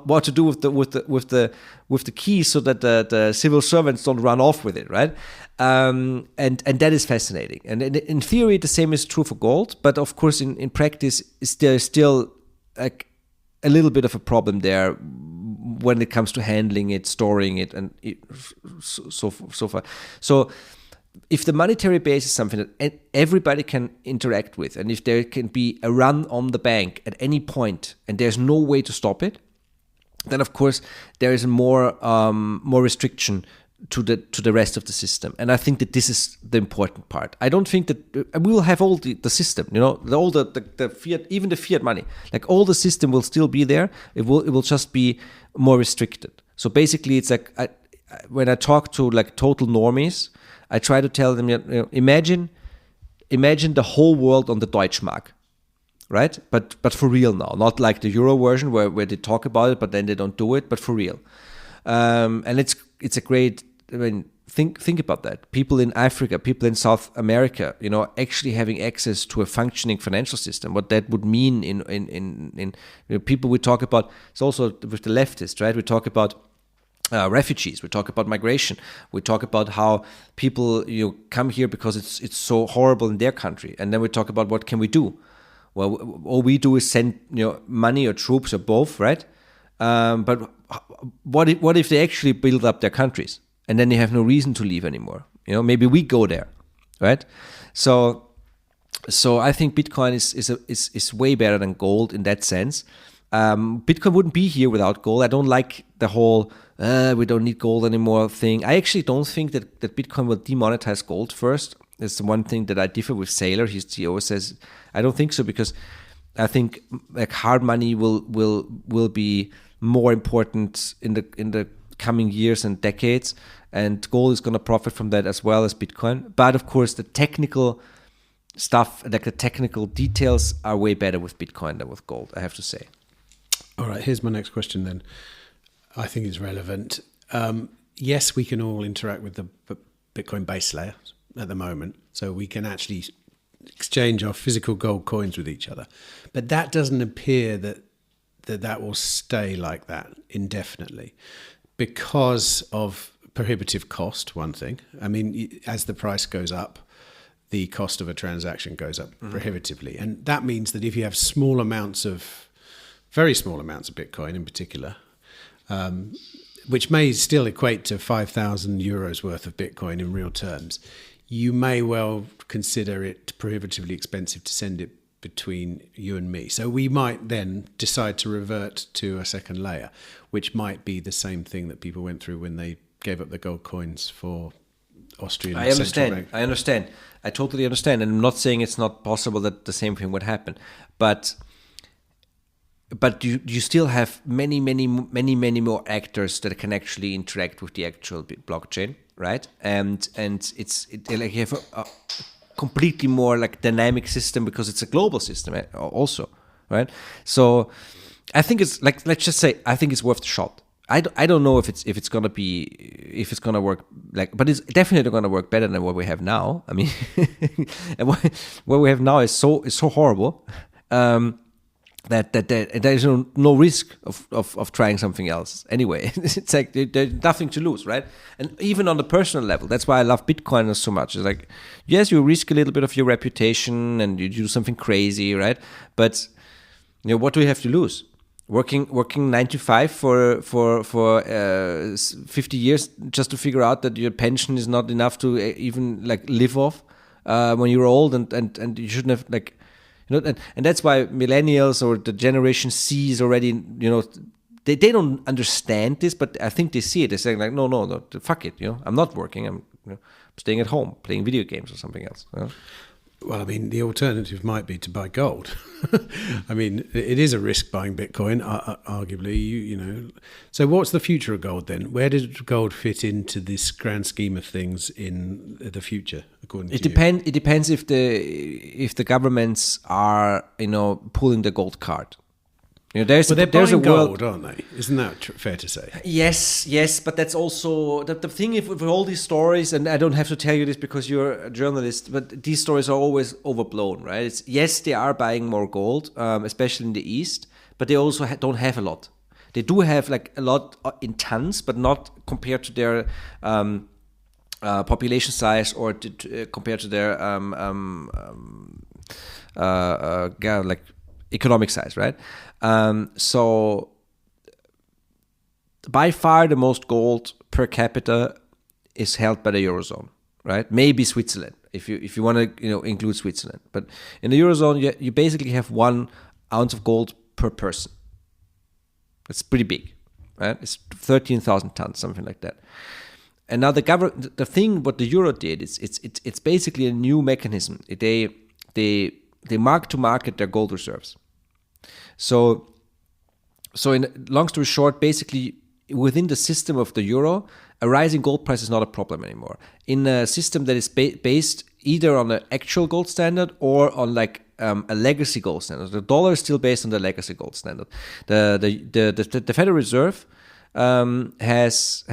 what to do with the keys so that the civil servants don't run off with it, right? And that is fascinating. And in theory, the same is true for gold, but of course, in practice, there's still a little bit of a problem there when it comes to handling it, storing it, and so far. So if the monetary base is something that everybody can interact with, and if there can be a run on the bank at any point and there's no way to stop it, then of course there is more restriction to the rest of the system. And I think that this is the important part. I don't think that we will have all the system, all the fiat, even the fiat money, like, all the system will still be there. It will just be more restricted. So basically, it's like, when I talk to, like, total normies, I try to tell them, imagine the whole world on the Deutschmark, right? But for real now, not like the Euro version where they talk about it, but then they don't do it, but for real. And it's a great, think about that. People in Africa, people in South America, actually having access to a functioning financial system. What that would mean in people we talk about. It's also with the leftists, right? We talk about refugees. We talk about migration. We talk about how people come here because it's so horrible in their country, and then we talk about what can we do. Well, all we do is send money or troops or both, right? But what if they actually build up their countries, and then they have no reason to leave anymore? Maybe we go there, right? So I think Bitcoin is way better than gold in that sense. Bitcoin wouldn't be here without gold. I don't like the whole we don't need gold anymore thing. I actually don't think that Bitcoin will demonetize gold first. It's the one thing that I differ with Saylor. He always says, I don't think so, because I think, like, hard money will be more important in the coming years and decades, and gold is going to profit from that as well as Bitcoin. But of course, the technical stuff, like the technical details, are way better with Bitcoin than with gold, I have to say. All right, here's my next question then. I think it's relevant. Yes, we can all interact with the Bitcoin base layer at the moment, so we can actually exchange our physical gold coins with each other. But that doesn't appear that will stay like that indefinitely, because of prohibitive cost, one thing. I mean, as the price goes up, the cost of a transaction goes up prohibitively. And that means that if you have very small amounts of Bitcoin in particular, which may still equate to 5,000 euros worth of Bitcoin in real terms, you may well consider it prohibitively expensive to send it between you and me. So we might then decide to revert to a second layer, which might be the same thing that people went through when they gave up the gold coins for Austrian central bank. I understand. I totally understand. And I'm not saying it's not possible that the same thing would happen. But you still have many more actors that can actually interact with the actual blockchain, right? And like you have a completely more like dynamic system, because it's a global system also, right? So I think it's like, let's just say, I think it's worth the shot. I don't know if it's gonna work like, but it's definitely gonna work better than what we have now. I mean, and what we have now is so horrible that there is no risk of trying something else anyway. It's like there's nothing to lose, right? And even on the personal level, that's why I love Bitcoin so much. It's like, yes, you risk a little bit of your reputation and you do something crazy, right? But what do you have to lose? Working 9 to 5 for 50 years just to figure out that your pension is not enough to even like live off when you're old, and you shouldn't have like, and that's why millennials or the Generation C is already, they don't understand this, but I think they see it. They're saying like, no, fuck it, I'm not working. I'm staying at home playing video games or something else. Well, I mean, the alternative might be to buy gold. I mean, it is a risk buying Bitcoin, arguably. So what's the future of gold then? Where does gold fit into this grand scheme of things in the future, according to you? It depends if the governments are, pulling the gold card. They're buying gold, aren't they? Isn't that fair to say? Yes, but that's also the thing. If with all these stories, and I don't have to tell you this because you're a journalist, but these stories are always overblown, right? Yes, they are buying more gold, especially in the East, but they also don't have a lot. They do have like a lot in tons, but not compared to their population size or compared to their like economic size, right? So by far the most gold per capita is held by the Eurozone, right? Maybe Switzerland, if you want to include Switzerland. But in the Eurozone, you basically have 1 ounce of gold per person. That's pretty big, right? It's 13,000 tons, something like that. And now the thing what the Euro did is it's basically a new mechanism. They mark to market their gold reserves. So in long story short, basically within the system of the euro, a rising gold price is not a problem anymore. In a system that is based either on an actual gold standard or on like a legacy gold standard, the dollar is still based on the legacy gold standard. The Federal Reserve has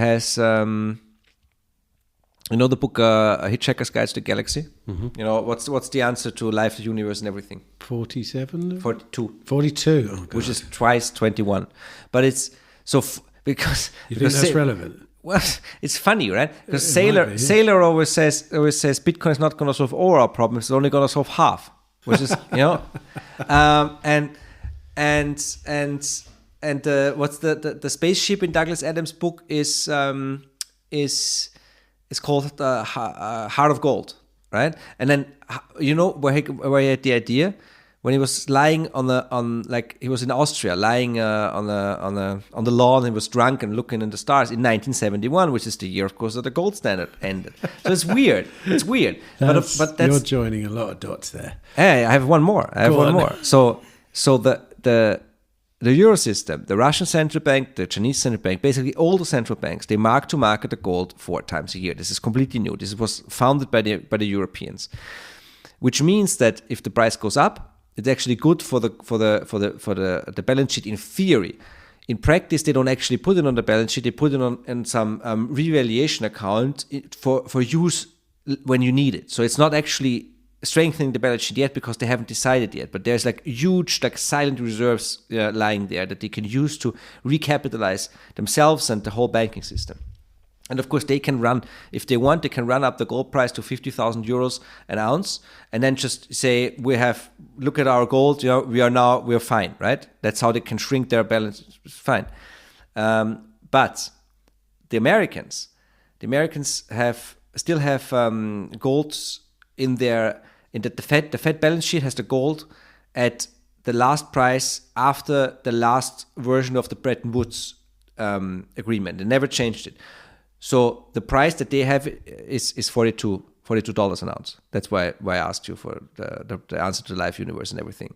the book A Hitchhiker's Guide to the Galaxy? Mm-hmm. What's the answer to life, the universe, and everything? 47? 42. 42, oh God. Which is twice 21. But it's so because you think that's relevant? Well, it's funny, right? Because Sailor always says Bitcoin is not going to solve all our problems; it's only going to solve half, which is what's the spaceship in Douglas Adams' book is it's called Heart of Gold, right? And then where he had the idea when he was lying he was in Austria, lying on the lawn. He was drunk and looking in the stars in 1971, which is the year, of course, that the gold standard ended. So it's weird. It's weird. But that's, you're joining a lot of dots there. Hey, I have one more. So the euro system, the Russian central bank, the Chinese central bank, basically all the central banks, they mark to market the gold 4 times a year. This is completely new. This was founded by the Europeans, which means that if the price goes up, it's actually good for the balance sheet in theory. In practice, they don't actually put it on the balance sheet. They put it on some revaluation account for use when you need it. So it's not actually strengthening the balance sheet yet because they haven't decided yet. But there's like huge silent reserves lying there that they can use to recapitalize themselves and the whole banking system. And of course, they can run, if they want, they can run up the gold price to 50,000 euros an ounce, and then just say, look at our gold, we're fine, right? That's how they can shrink their balance, fine. But the Americans still have gold in the Fed balance sheet has the gold at the last price after the last version of the Bretton Woods agreement. They never changed it. So the price that they have is $42 an ounce. That's why I asked you for the answer to life, universe, and everything.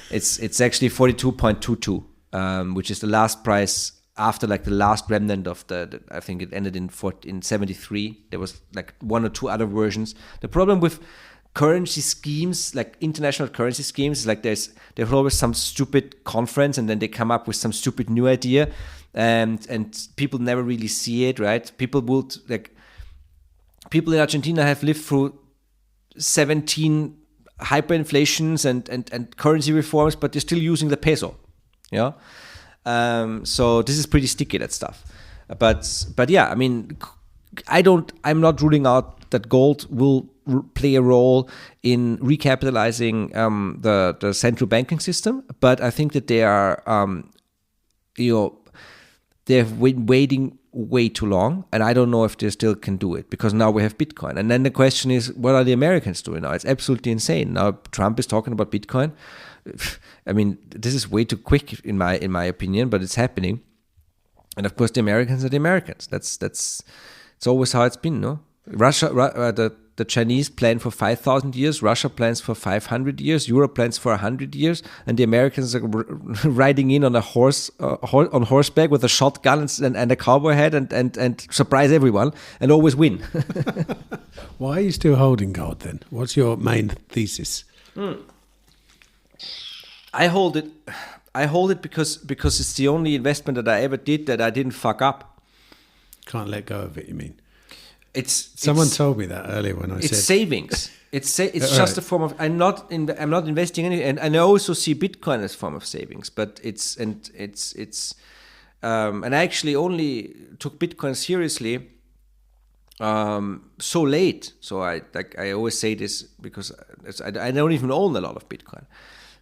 It's actually 42.22, which is the last price after like the last remnant of the I think it ended in 73. There was like 1 or 2 other versions. The problem with currency schemes, like international currency schemes, like there's always some stupid conference and then they come up with some stupid new idea, and people never really see it, right? People in Argentina have lived through 17 hyperinflations and currency reforms, but they're still using the peso. Yeah. So this is pretty sticky, that stuff. But yeah, I mean, I'm not ruling out that gold will play a role in recapitalizing the central banking system, but I think that they are, they've been waiting way too long, and I don't know if they still can do it, because now we have Bitcoin. And then the question is, what are the Americans doing now? It's absolutely insane. Now Trump is talking about Bitcoin. I mean, this is way too quick in my opinion, but it's happening. And of course, the Americans are the Americans. It's always how it's been, no? The Chinese plan for 5,000 years, Russia plans for 500 years, Europe plans for 100 years, and the Americans are riding in on a on horseback with a shotgun and a cowboy hat and surprise everyone and always win. Why are you still holding gold then? What's your main thesis? I hold it because it's the only investment that I ever did that I didn't fuck up. Can't let go of it, you mean? Someone told me that earlier when I said it's savings. It's just a form of. I'm not investing in it, and I also see Bitcoin as a form of savings. But and I actually only took Bitcoin seriously so late. So I always say this because I don't even own a lot of Bitcoin,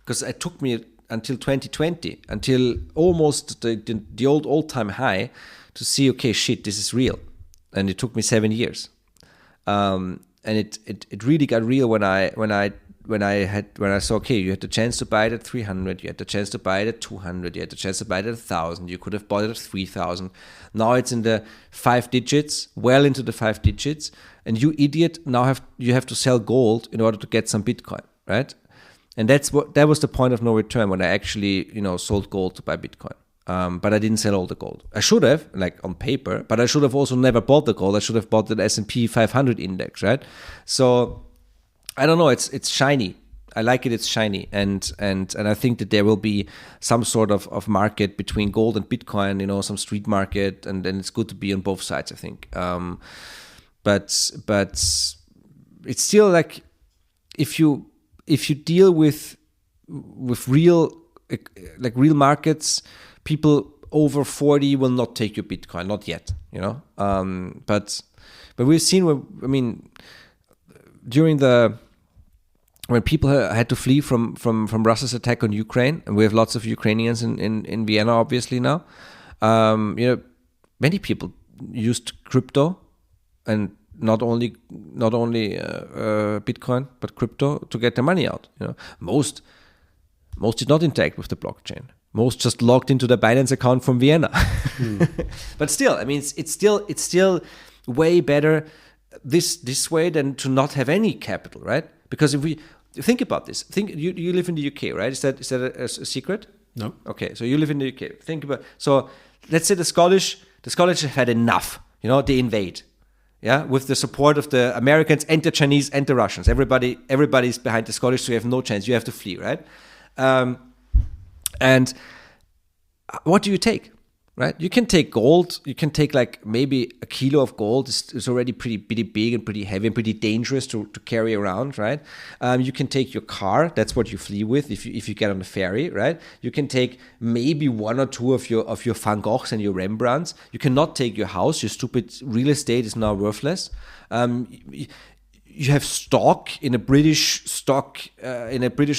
because it took me until 2020, until almost the old time high, to see, okay, shit, this is real. And it took me 7 years, and it really got real when I saw, okay, you had the chance to buy it at 300, you had the chance to buy it at 200, you had the chance to buy it at 1,000, you could have bought it at 3,000. Now it's in the 5 digits, well into the 5 digits, and you idiot you have to sell gold in order to get some Bitcoin, right? And that was the point of no return when I actually sold gold to buy Bitcoin. But I didn't sell all the gold. I should have, like on paper, but I should have also never bought the gold. I should have bought the S&P 500 index, right? So I don't know. It's shiny. I like it. It's shiny, and I think that there will be some sort of market between gold and Bitcoin. Some street market, and then it's good to be on both sides, I think. But it's still like if you deal with real markets. People over 40 will not take your Bitcoin, not yet, But we've seen when people had to flee from Russia's attack on Ukraine, and we have lots of Ukrainians in Vienna, obviously now. Many people used crypto, and not only Bitcoin but crypto to get their money out. Most did not interact with the blockchain. Most just logged into the Binance account from Vienna. But still, I mean, it's still way better this way than to not have any capital, right? Because if we think about this, you live in the UK, right? Is that a secret? No. Okay, so you live in the UK. So let's say the Scottish have had enough. They invade. Yeah, with the support of the Americans and the Chinese and the Russians. Everybody's behind the Scottish, so you have no chance. You have to flee, right? And what do you take, right? You can take gold. You can take like maybe a kilo of gold. It's already pretty big and pretty heavy and pretty dangerous to carry around, right? You can take your car. That's what you flee with if you get on the ferry, right? You can take maybe one or two of your Van Goghs and your Rembrandts. You cannot take your house. Your stupid real estate is now worthless. You have stock in a British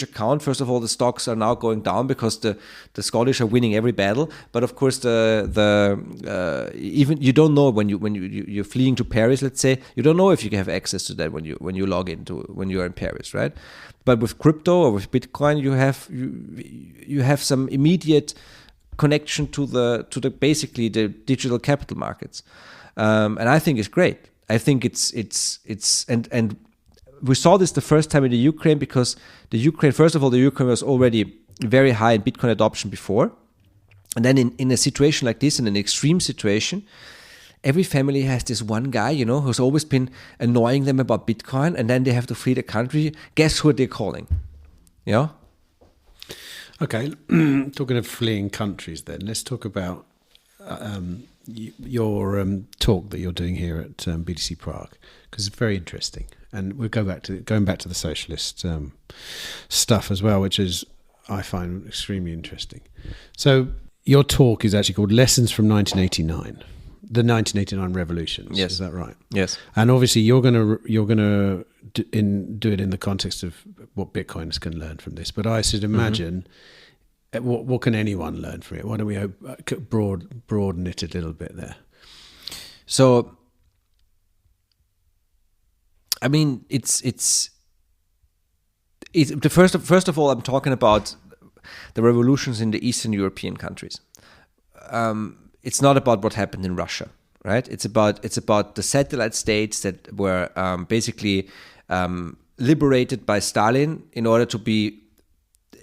account. First of all, the stocks are now going down because the Scottish are winning every battle. But of course, even you don't know when you're fleeing to Paris. Let's say you don't know if you can have access to that when you log into when you are in Paris, right? But with crypto or with Bitcoin, you have some immediate connection to the basically the digital capital markets, and I think it's great. I think it's and we saw this the first time in the Ukraine because the Ukraine was already very high in Bitcoin adoption before, and then in a situation like this, in an extreme situation, every family has this one guy, who's always been annoying them about Bitcoin, and then they have to flee the country. Guess who they're calling? Yeah. Okay, talking of fleeing countries, then let's talk about your talk that you're doing here at BTC Prague, because it's very interesting, and we'll going back to the socialist stuff as well, which is I find extremely interesting. So your talk is actually called "Lessons from 1989." The 1989 revolutions. Yes. Is that right? Yes. And obviously you're gonna do it in the context of what Bitcoiners can learn from this. But I should imagine, what can anyone learn from it? Why don't we broaden it a little bit there? So, I mean, it's the first of all, I'm talking about the revolutions in the Eastern European countries. It's not about what happened in Russia, right? It's about the satellite states that were basically liberated by Stalin in order to be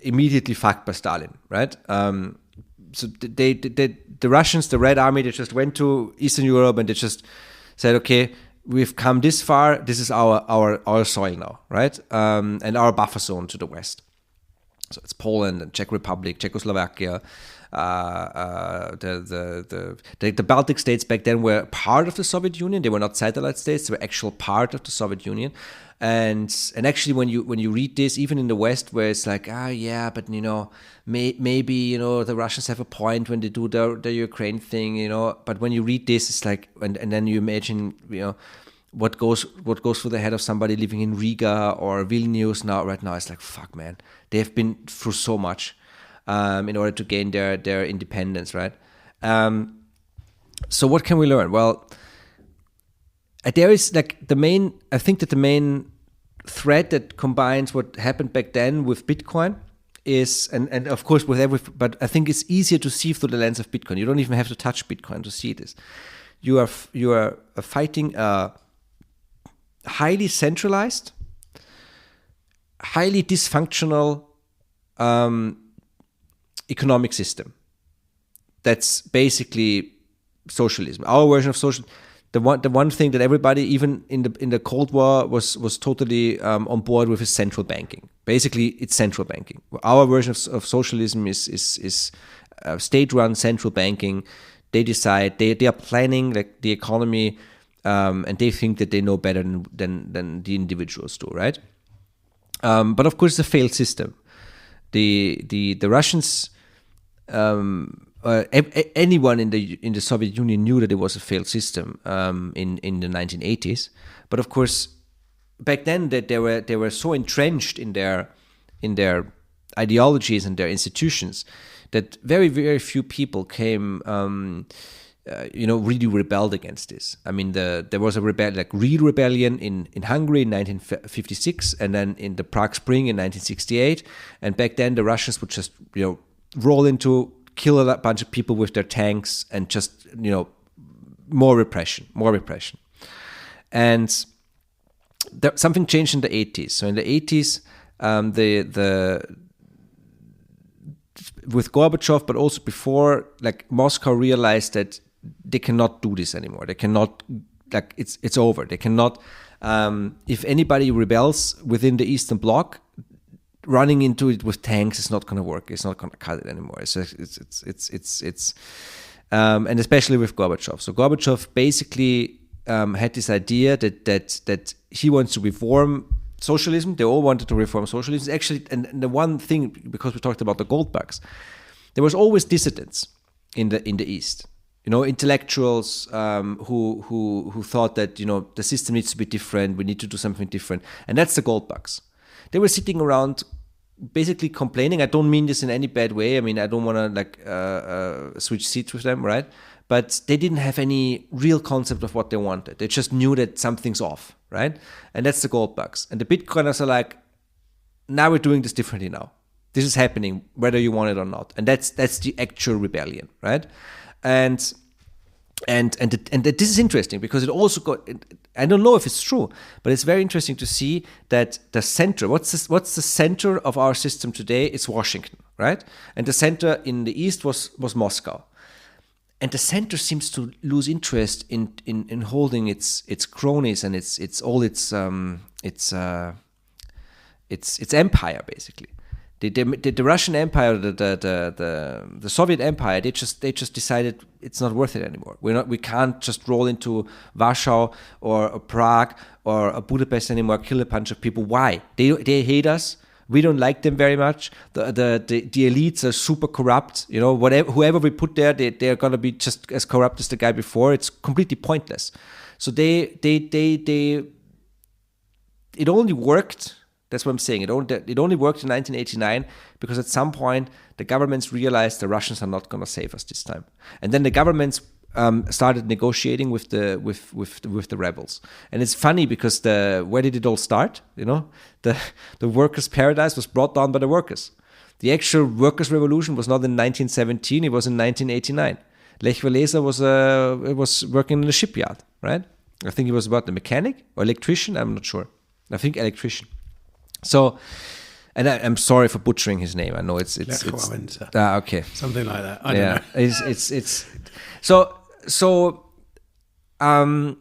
immediately fucked by Stalin, right? So the Russians, the Red Army, they just went to Eastern Europe and they just said, okay, we've come this far. This is our soil now, right? And our buffer zone to the west. So it's Poland and Czech Republic, Czechoslovakia. The Baltic states back then were part of the Soviet Union. They were not satellite states; they were actual part of the Soviet Union. And actually, when you read this, even in the West, where it's like, but maybe the Russians have a point when they do the Ukraine thing, But when you read this, it's like, and then you imagine, what goes through the head of somebody living in Riga or Vilnius right now. It's like, fuck, man, they have been through so much. In order to gain their independence, right? So what can we learn? Well, there is I think that the main thread that combines what happened back then with Bitcoin is, and of course but I think it's easier to see through the lens of Bitcoin. You don't even have to touch Bitcoin to see this. You are fighting a highly centralized, highly dysfunctional economic system. That's basically socialism. Our version of socialism. The one thing that everybody, even in the Cold War, was totally on board with is central banking. Basically, it's central banking. Our version of socialism is state-run central banking. They decide. They are planning like the economy, and they think that they know better than the individuals do, right? But of course, it's a failed system. The Russians. Anyone in the Soviet Union knew that it was a failed system in the 1980s, but of course back then that they were so entrenched in their ideologies and their institutions that very, very few people came really rebelled against this. I mean, there was a real rebellion in Hungary in 1956, and then in the Prague Spring in 1968, and back then the Russians would just roll into, kill a bunch of people with their tanks, and just more repression. And something changed in the 80s. So in the 80s, with Gorbachev, but also before, Moscow realized that they cannot do this anymore. They cannot, it's over. They cannot. If anybody rebels within the Eastern Bloc, running into it with tanks is not going to work. It's not going to cut it anymore. And especially with Gorbachev. So Gorbachev basically had this idea that he wants to reform socialism. They all wanted to reform socialism. Actually, and the one thing, because we talked about the gold bugs, there was always dissidents in the East. Intellectuals who thought that the system needs to be different. We need to do something different, and that's the gold bugs. They were sitting around basically complaining. I don't mean this in any bad way. I mean, I don't want to switch seats with them, right? But they didn't have any real concept of what they wanted. They just knew that something's off, right? And that's the gold bugs. And the Bitcoiners are like, now we're doing this differently now. This is happening whether you want it or not. And that's the actual rebellion, right? And this is interesting because it also got, I don't know if it's true, but it's very interesting to see that the center, what's the center of our system today? It's Washington, right? And the center in the East was Moscow. And the center seems to lose interest in holding its cronies and its empire, basically. The Russian Empire, the Soviet Empire, they just decided it's not worth it anymore. We can't just roll into Warsaw or Prague or Budapest anymore, kill a bunch of people. Why? They hate us. We don't like them very much. The elites are super corrupt. You know, whoever we put there, they're gonna be just as corrupt as the guy before. It's completely pointless. So it only worked. That's what I'm saying. It only worked in 1989 because at some point the governments realized the Russians are not gonna save us this time, and then the governments started negotiating with the rebels. And it's funny because where did it all start? You know, the workers' paradise was brought down by the workers. The actual workers' revolution was not in 1917; it was in 1989. Lech Walesa was working in the shipyard, right? I think he was the mechanic or electrician. I'm not sure. I think electrician. So. And I'm sorry for butchering his name. I know it's okay, something like that. I don't know. It's so and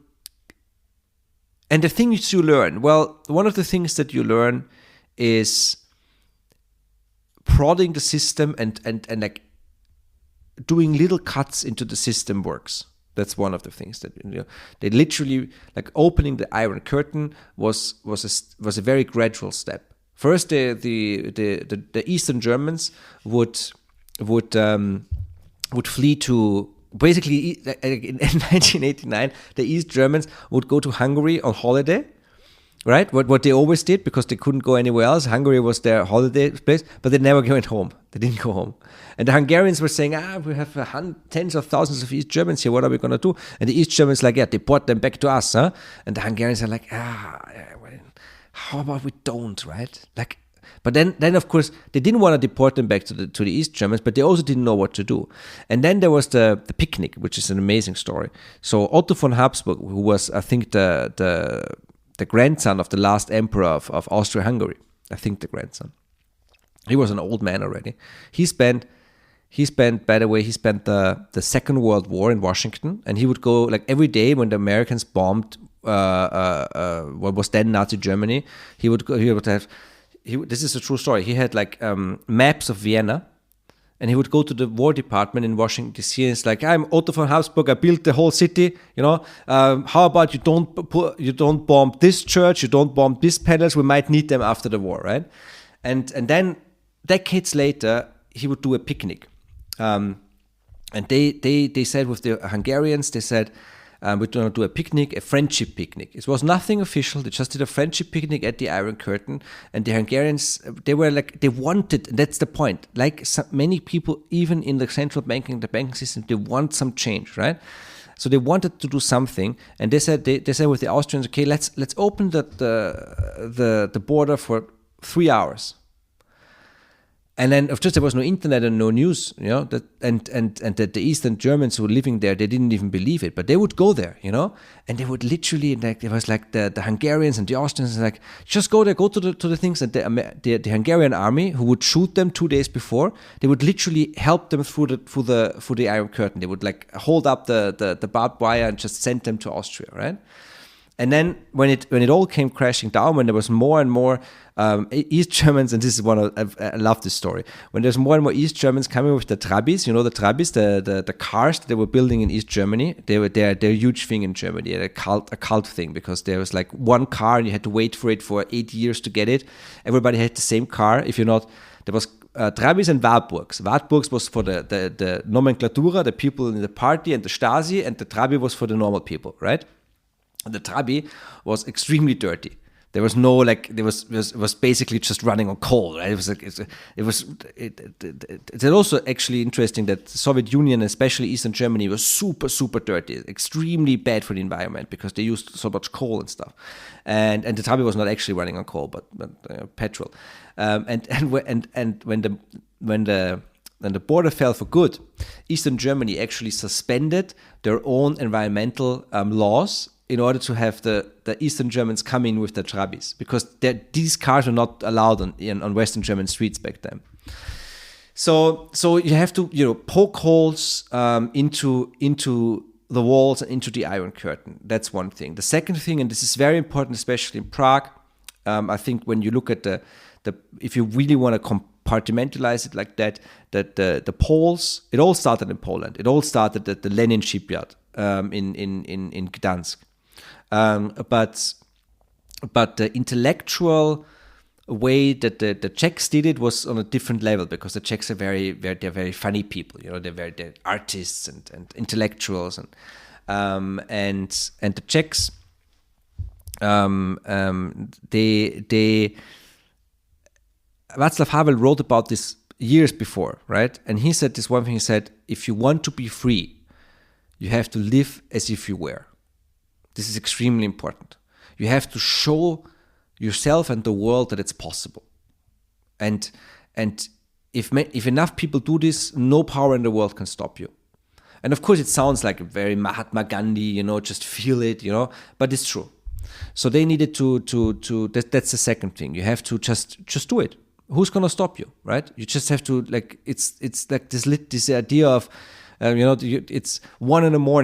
the things you learn. Well, one of the things that you learn is prodding the system and like doing little cuts into the system works. That's one of the things that, you know, they literally, like, opening the Iron Curtain was a very gradual step. First, the Eastern Germans would flee to, basically in 1989. The East Germans would go to Hungary on holiday, right? What they always did, because they couldn't go anywhere else. Hungary was their holiday place, but they never went home. They didn't go home. And the Hungarians were saying, we have tens of thousands of East Germans here. What are we going to do? And the East Germans like, deport them back to us, huh? And the Hungarians are like, how about we don't, right? Like, but then of course they didn't want to deport them back to the East Germans, but they also didn't know what to do. And then there was the picnic, which is an amazing story. So Otto von Habsburg, who was, I think, the grandson of the last emperor of Austria-Hungary, I think the grandson. He was an old man already. He spent the Second World War in Washington, and he would go, like, every day when the Americans bombed what was then Nazi Germany. This is a true story. He had like maps of Vienna, and he would go to the War Department in Washington D.C. and it's like, I'm Otto von Habsburg. I built the whole city. You know, how about you don't bomb this church? You don't bomb these panels. We might need them after the war, right? And then decades later, he would do a picnic, and they said with the Hungarians, they said, we're going to do a picnic, a friendship picnic. It was nothing official. They just did a friendship picnic at the Iron Curtain. And the Hungarians, they were like, they wanted, that's the point. Like many people, even in the central banking, the banking system, they want some change, right? So they wanted to do something. And they said with the Austrians, okay, let's open the border for 3 hours. And then, of course, there was no internet and no news, you know, and the Eastern Germans who were living there, they didn't even believe it, but they would go there, you know, and they would literally, like, it was like the Hungarians and the Austrians, like, just go there, go to the things, and the Hungarian army, who would shoot them 2 days before, they would literally help them through the Iron Curtain. They would, like, hold up the barbed wire and just send them to Austria, right? And then when it all came crashing down, when there was more and more East Germans, and this is I love this story, when there's more and more East Germans coming with the Trabis, you know, the Trabis, the cars that they were building in East Germany, they're a huge thing in Germany, a cult thing, because there was like one car and you had to wait for it for 8 years to get it. Everybody had the same car. If you're not, there was Trabis and Wartburgs. Wartburgs was for the nomenclatura, the people in the party and the Stasi, and the Trabi was for the normal people, right? The Trabi was extremely dirty. There was no, like, it was basically just running on coal, right? It's also actually interesting that the Soviet Union, especially Eastern Germany, was super, super dirty, extremely bad for the environment because they used so much coal and stuff. And the Trabi was not actually running on coal, but petrol. And when the border fell for good, Eastern Germany actually suspended their own environmental laws in order to have the Eastern Germans come in with the Trabis, because these cars were not allowed on Western German streets back then. So you have to, poke holes into the walls and into the Iron Curtain. That's one thing. The second thing, and this is very important, especially in Prague, I think when you look at if you really want to compartmentalize it like that, the Poles, it all started in Poland. It all started at the Lenin shipyard in Gdansk. But the intellectual way that the Czechs did it was on a different level, because the Czechs are they're very funny people. They're artists and intellectuals, and the Czechs they Václav Havel wrote about this years before, right? And he said this one thing. He said, if you want to be free, you have to live as if you were. This is extremely important. You have to show yourself and the world that it's possible. And if enough people do this, no power in the world can stop you. And of course, it sounds like a very Mahatma Gandhi, just feel it, but it's true. So they needed to that's the second thing. You have to just do it. Who's going to stop you, right? You just have to, like, it's like this idea of, it's 1 a.m.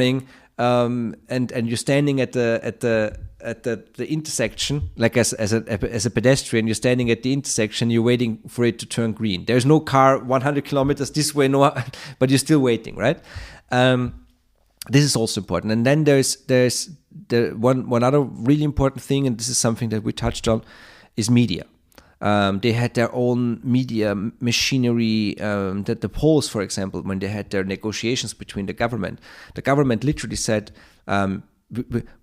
And you're standing at the intersection, like as a pedestrian, you're standing at the intersection, you're waiting for it to turn green. There's no car 100 kilometers this way, no, but you're still waiting, right? This is also important. And then there's the one other really important thing, and this is something that we touched on, is media. They had their own media machinery. That the Poles, for example, when they had their negotiations between the government literally said,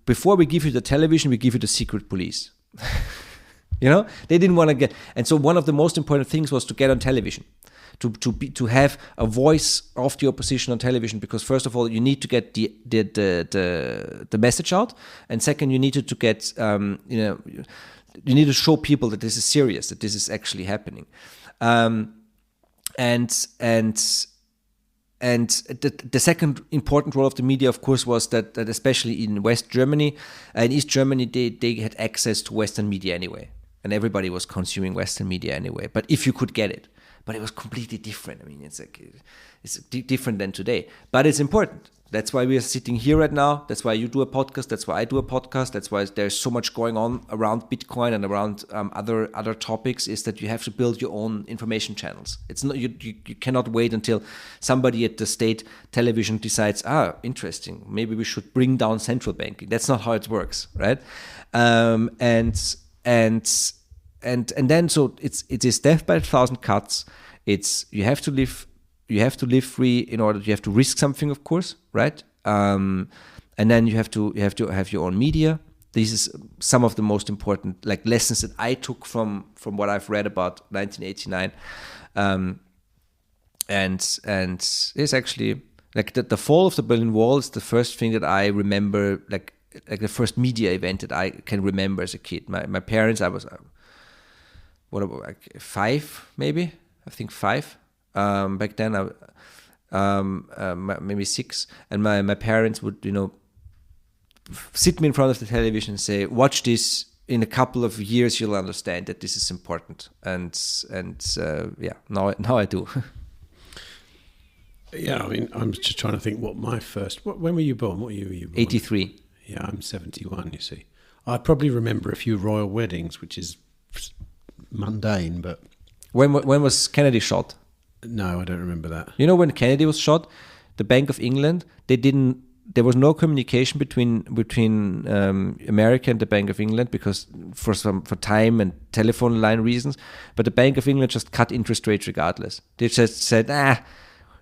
before we give you the television, we give you the secret police. They didn't want to get. And so one of the most important things was to get on television, to have a voice of the opposition on television, because first of all, you need to get the message out, and second, you needed to get you need to show people that this is serious, that this is actually happening. And the second important role of the media, of course, was that especially in West Germany and East Germany, they had access to Western media anyway. And everybody was consuming Western media anyway. But if you could get it. But it was completely different. I mean, it's different than today. But it's important. That's why we are sitting here right now. That's why you do a podcast. That's why I do a podcast. That's why there's so much going on around Bitcoin and around other topics, is that you have to build your own information channels. It's not you cannot wait until somebody at the state television decides, interesting, maybe we should bring down central banking. That's not how it works, right? And then so it is death by 1,000 cuts. It's you have to live free in order. You have to risk something, of course, right? And then you have to have your own media. This is some of the most important lessons that I took from what I've read about 1989. And it's actually the fall of the Berlin Wall is the first thing that I remember, like the first media event that I can remember as a kid. My parents, I was five, maybe, I think 5. Back then, maybe 6, and my parents would, sit me in front of the television and say, "Watch this. In a couple of years, you'll understand that this is important." And now I do. Yeah, I mean, I'm just trying to think what my first. When were you born? What year were you born? 83. Yeah, I'm 71. You see, I probably remember a few royal weddings, which is mundane, but when was Kennedy shot? No, I don't remember that. When Kennedy was shot, the Bank of England, there was no communication between America and the Bank of England, because for time and telephone line reasons, but the Bank of England just cut interest rates regardless. They just said,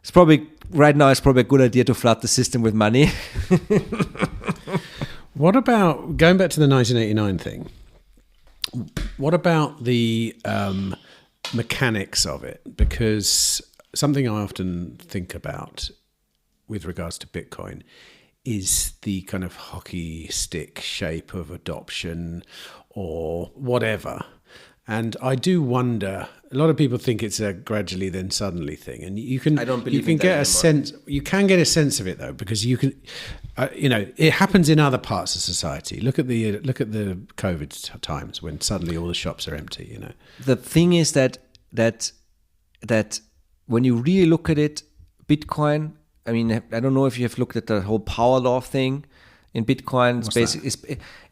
it's probably a good idea to flood the system with money. What about, going back to the 1989 thing, what about the mechanics of it? Because something I often think about with regards to Bitcoin is the kind of hockey stick shape of adoption or whatever. And I do wonder, a lot of people think it's a gradually then suddenly thing, and you can get a sense. You can get a sense of it though, because you can, it happens in other parts of society. Look at the COVID times when suddenly all the shops are empty. The thing is that when you really look at it, Bitcoin, I mean, I don't know if you have looked at the whole power law thing in Bitcoin.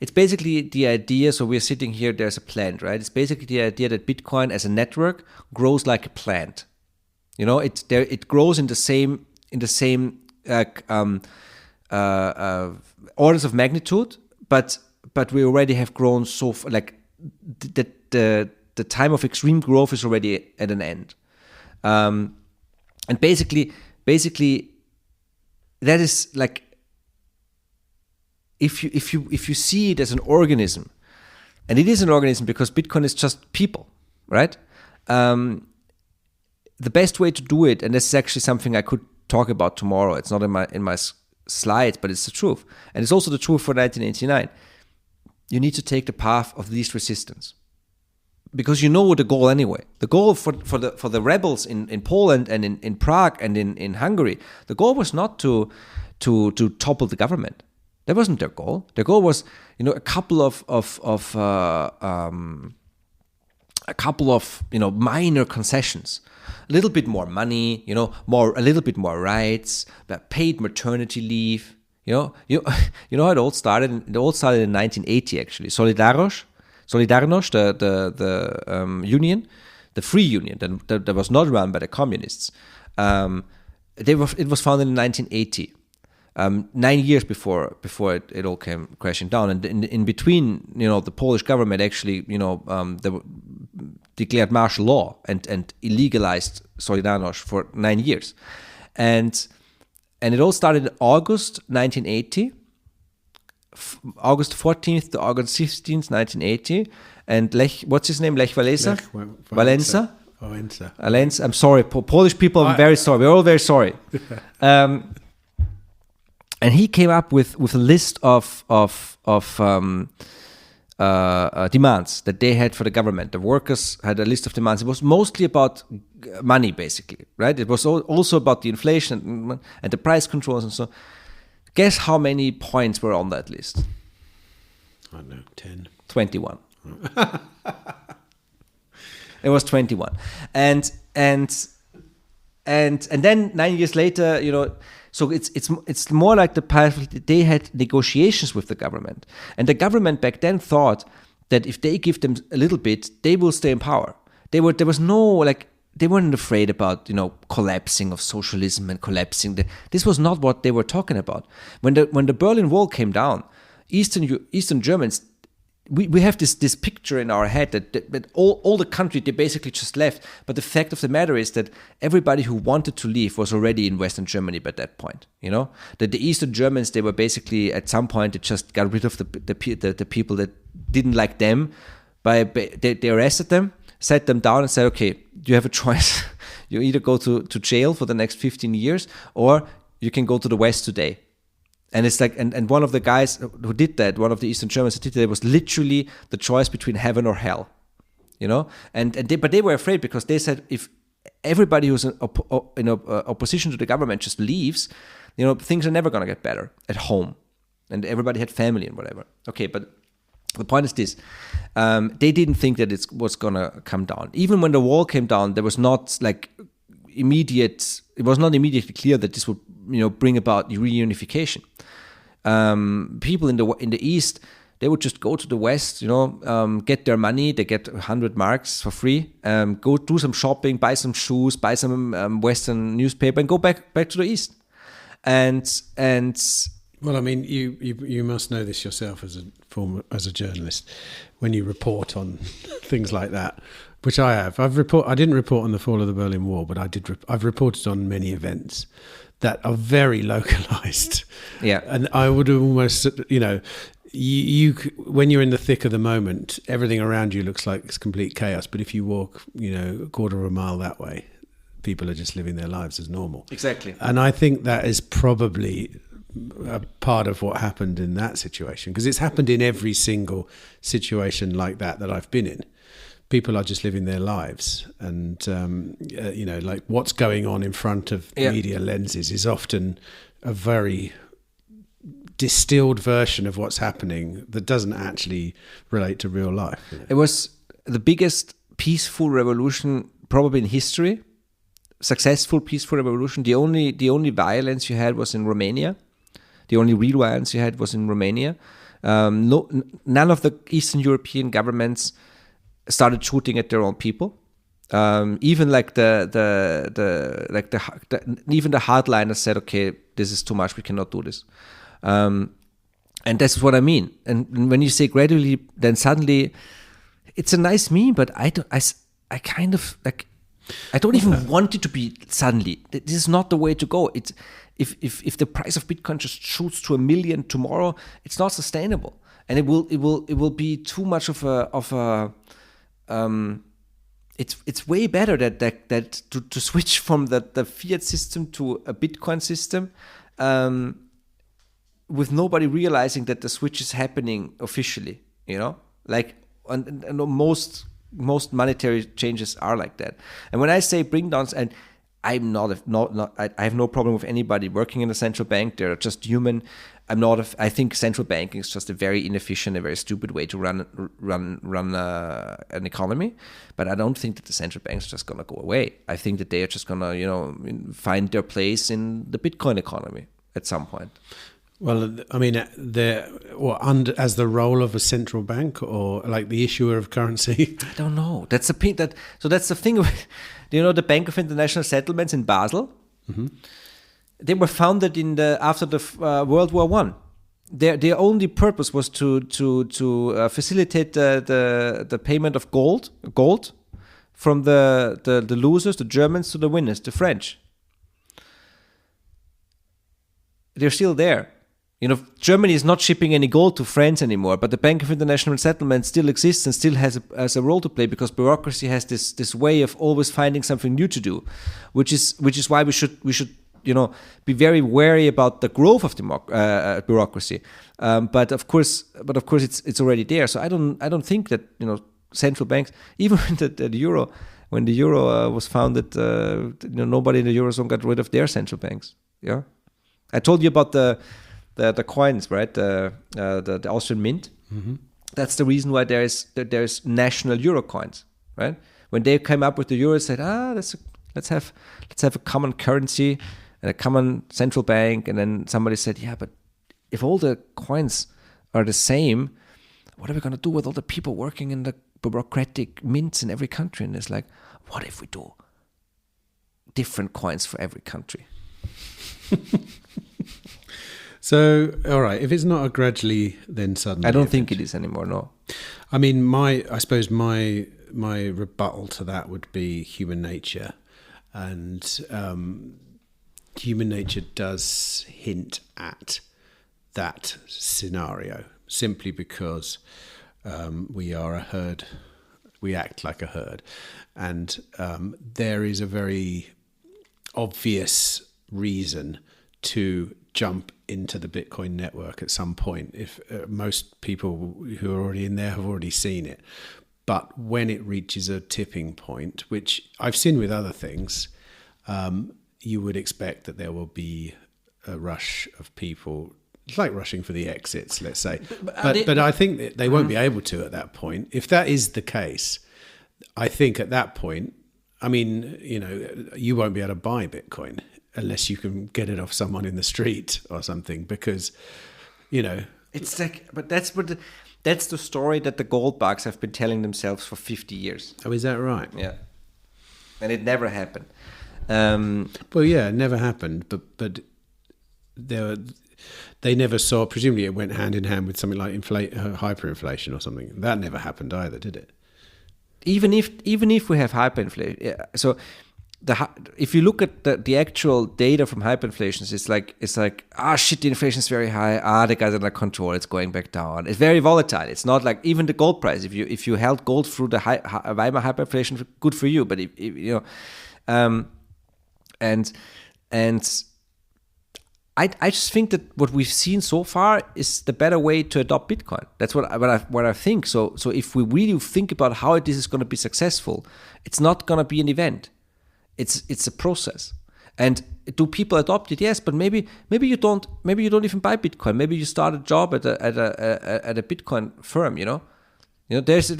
It's basically the idea, so we're sitting here, there's a plant, right? It's basically the idea that Bitcoin as a network grows like a plant. You know, it grows in the same orders of magnitude, but we already have grown so far, like the time of extreme growth is already at an end. And basically that is like, if you see it as an organism, and it is an organism because Bitcoin is just people, right? The best way to do it, and this is actually something I could talk about tomorrow. It's not in my slides, but it's the truth, and it's also the truth for 1989. You need to take the path of least resistance, because you know the goal anyway. The goal for the rebels in Poland and in Prague and in Hungary, the goal was not to topple the government. That wasn't their goal. Their goal was, a couple of minor concessions, a little bit more money, a little bit more rights, paid maternity leave. You know how it all started. It all started in 1980 actually. Solidarność, the union, the free union that was not run by the communists. It was founded in 1980. 9 years before it all came crashing down, and in between, the Polish government actually, they declared martial law and illegalized Solidarność for 9 years, and it all started in August 1980, August 14th to August 16th, 1980, and what's his name? Lech Walesa? Valenza. I'm sorry, Polish people. I'm very sorry. We're all very sorry. And he came up with a list of demands that they had for the government. The workers had a list of demands. It was mostly about money, basically, right? It was also about the inflation and the price controls and so. Guess how many points were on that list? I don't know, 10. 21. It was 21, and then 9 years later, so it's more like the path. They had negotiations with the government, and the government back then thought that if they give them a little bit, they will stay in power. They weren't afraid about collapsing of socialism and collapsing. This was not what they were talking about. When the Berlin Wall came down, Eastern Germans. We have this picture in our head that all the country, they basically just left. But the fact of the matter is that everybody who wanted to leave was already in Western Germany by that point. That the Eastern Germans, they were basically at some point they just got rid of the people that didn't like them. They arrested them, sat them down, and said, "Okay, you have a choice. You either go to jail for the next 15 years, or you can go to the West today." And it's like, and one of the guys who did that, one of the Eastern Germans who did that, was literally the choice between heaven or hell, but they were afraid because they said if everybody who's in opposition to the government just leaves, things are never going to get better at home, and everybody had family and whatever. Okay, but the point is this: they didn't think that it was going to come down. Even when the wall came down, there was not immediate. It was not immediately clear that this would bring about reunification. People in the East, they would just go to the West, get their money. They get 100 marks for free. Go do some shopping, buy some shoes, buy some Western newspaper, and go back to the East. And well, I mean, you must know this yourself as a journalist. When you report on things like that, which I have, I didn't report on the fall of the Berlin Wall, but I've reported on many events that are very localized. Yeah. And I would almost, you when you're in the thick of the moment, everything around you looks like it's complete chaos. But if you walk, a quarter of a mile that way, people are just living their lives as normal. Exactly. And I think that is probably a part of what happened in that situation, because it's happened in every single situation like that I've been in. People are just living their lives, and like what's going on in front of media lenses is often a very distilled version of what's happening that doesn't actually relate to real life. It was the biggest peaceful revolution probably in history, successful peaceful revolution. The only violence you had was in Romania. The only real violence you had was in Romania. None of the Eastern European governments started shooting at their own people. Even like even the hardliners said, okay, this is too much. We cannot do this. And that's what I mean. And when you say gradually, then suddenly, it's a nice meme, but I kind of like. I don't even want it to be suddenly. This is not the way to go. It's if the price of Bitcoin just shoots to 1 million tomorrow, it's not sustainable, and it will be too much of a. It's way better that to switch from the fiat system to a Bitcoin system, with nobody realizing that the switch is happening officially. Like and most monetary changes are like that. And when I say bring downs, and I have no problem with anybody working in a central bank. They're just human. I think central banking is just a very inefficient, a very stupid way to run an economy. But I don't think that the central banks are just gonna go away. I think that they are just gonna find their place in the Bitcoin economy at some point. Well, I mean, as the role of a central bank, or like the issuer of currency? I don't know. That's the thing. That's the thing. The Bank of International Settlements in Basel. Mm-hmm. They were founded after the World War I. Their only purpose was to facilitate the payment of gold from the losers, the Germans, to the winners, the French. They're still there. Germany is not shipping any gold to France anymore, but the Bank of International Settlements still exists and still has a role to play, because bureaucracy has this way of always finding something new to do, which is why we should be very wary about the growth of bureaucracy. But of course it's already there. So I don't think that central banks, even when the euro was founded, nobody in the Eurozone got rid of their central banks. Yeah, I told you about the coins, right? The Austrian mint. Mm-hmm. That's the reason why there's national euro coins, right? When they came up with the euro, said, let's have a common currency and a common central bank. And then somebody said, yeah, but if all the coins are the same, what are we going to do with all the people working in the bureaucratic mints in every country? And it's like, what if we do different coins for every country? So, all right, if it's not a gradually, then suddenly. I don't think it is anymore, no. I mean, I suppose my rebuttal to that would be human nature. And human nature does hint at that scenario, simply because we are a herd, we act like a herd. And there is a very obvious reason to jump into the Bitcoin network at some point. If most people who are already in there have already seen it. But when it reaches a tipping point, which I've seen with other things, you would expect that there will be a rush of people. It's like rushing for the exits, let's say. But I think that they won't be able to at that point. If that is the case, I think at that point, I mean, you won't be able to buy Bitcoin unless you can get it off someone in the street or something, because, it's like, but that's the story that the gold bugs have been telling themselves for 50 years. Oh, is that right? Yeah, and it never happened. Well, yeah, it never happened, but they never saw. Presumably, it went hand in hand with something like hyperinflation or something. That never happened either, did it? Even if we have hyperinflation, yeah, so. If you look at the actual data from hyperinflation, it's like shit, the inflation is very high. The guy's under control. It's going back down. It's very volatile. It's not like even the gold price. If you held gold through the Weimar hyperinflation, good for you. But I just think that what we've seen so far is the better way to adopt Bitcoin. That's what I think. So if we really think about how this is going to be successful, it's not going to be an event. It's a process. And do people adopt it? Yes, but maybe you don't. Maybe you don't even buy Bitcoin. Maybe you start a job at a Bitcoin firm. There's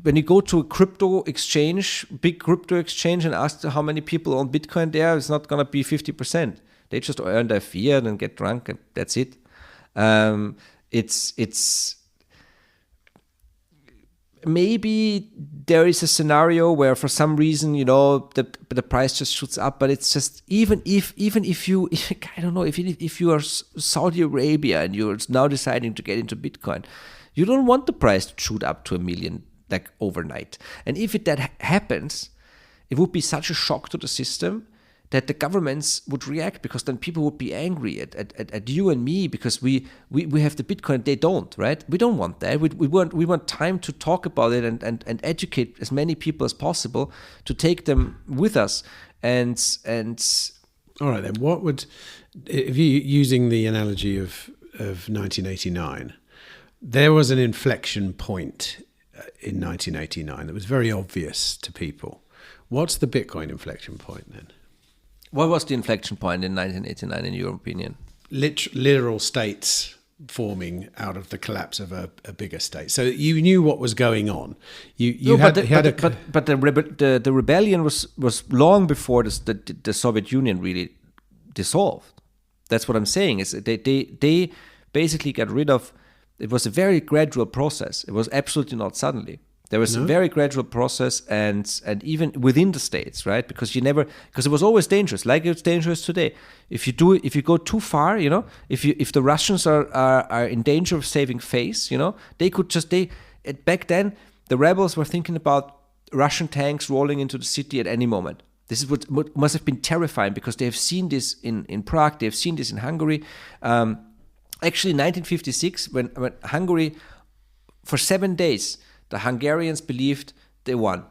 when you go to a crypto exchange, big crypto exchange, and ask how many people own Bitcoin there, it's not going to be 50%. They just earn their fiat and get drunk, and that's it. It's maybe there is a scenario where for some reason, the price just shoots up, but it's just even if you I don't know, if you are Saudi Arabia and you're now deciding to get into Bitcoin, you don't want the price to shoot up to $1 million like overnight. And if that happens, it would be such a shock to the system that the governments would react, because then people would be angry at you and me because we have the Bitcoin, they don't, right? We don't want that. We want time to talk about it and educate as many people as possible to take them with us. And all right, then what would, if you using the analogy of 1989, there was an inflection point in 1989 that was very obvious to people. What's the Bitcoin inflection point then? What was the inflection point in 1989, in your opinion? Literal states forming out of the collapse of a bigger state. So you knew what was going on. But the rebellion was long before the Soviet Union really dissolved. That's what I'm saying. Is they basically got rid of. It was a very gradual process. It was absolutely not suddenly. There was a very gradual process, and even within the states, right? Because it was always dangerous, like it's dangerous today. If you go too far, if the Russians are in danger of saving face, they could back then the rebels were thinking about Russian tanks rolling into the city at any moment. This is what must have been terrifying, because they have seen this in Prague, they have seen this in Hungary. Actually, in 1956, when Hungary, for 7 days, the Hungarians believed they won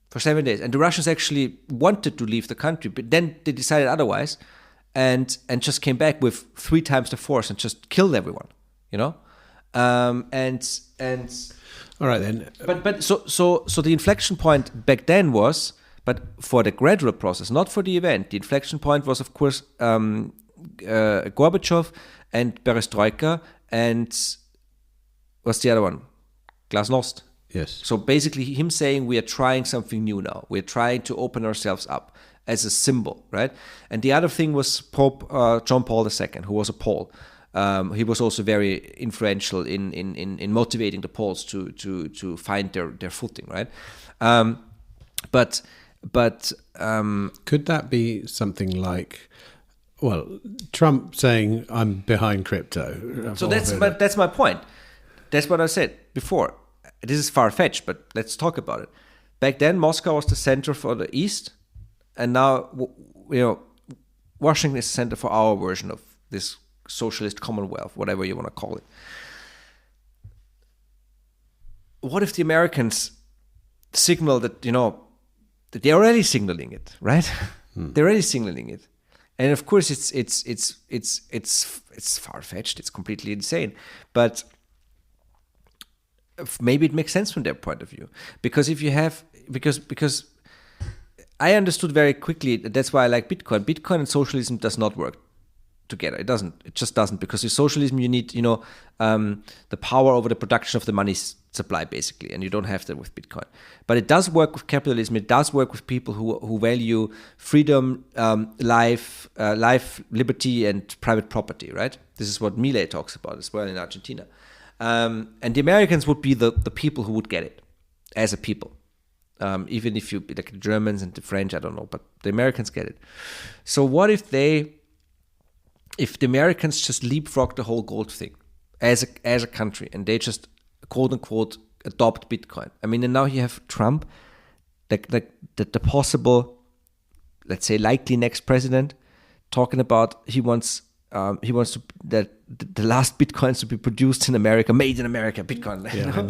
for 7 days. And the Russians actually wanted to leave the country, but then they decided otherwise and just came back with 3 times the force and just killed everyone, and all right then. But so the inflection point back then was, but for the gradual process, not for the event. The inflection point was, of course, Gorbachev and Perestroika, and what's the other one? Glasnost. Yes. So basically him saying we are trying something new now. We're trying to open ourselves up as a symbol, right? And the other thing was Pope John Paul II, who was a Pole. He was also very influential in motivating the Poles to find their footing, right? But could that be something like, well, Trump saying I'm behind crypto? So that's my point. That's what I said before. This is far-fetched, but let's talk about it. Back then, Moscow was the center for the East, and now, Washington is the center for our version of this socialist commonwealth, whatever you want to call it. What if the Americans signal that, that they're already signaling it, right? They're already signaling it. And of course, it's far-fetched. It's completely insane. But maybe it makes sense from their point of view, because if you have, because I understood very quickly that's why I like Bitcoin. Bitcoin and socialism does not work together. It just doesn't, because with socialism you need the power over the production of the money supply, basically, and you don't have that with Bitcoin. But it does work with capitalism. It does work with people who value freedom, life, liberty, and private property, right? This is what Milei talks about as well in Argentina. And the Americans would be the people who would get it as a people. Even if you, like the Germans and the French, I don't know, but the Americans get it. So what if the Americans just leapfrog the whole gold thing as a country, and they just quote unquote adopt Bitcoin? I mean, and now you have Trump, the possible, let's say, likely next president, talking about he wants to that the last Bitcoins to be produced in America, made in America, Bitcoin.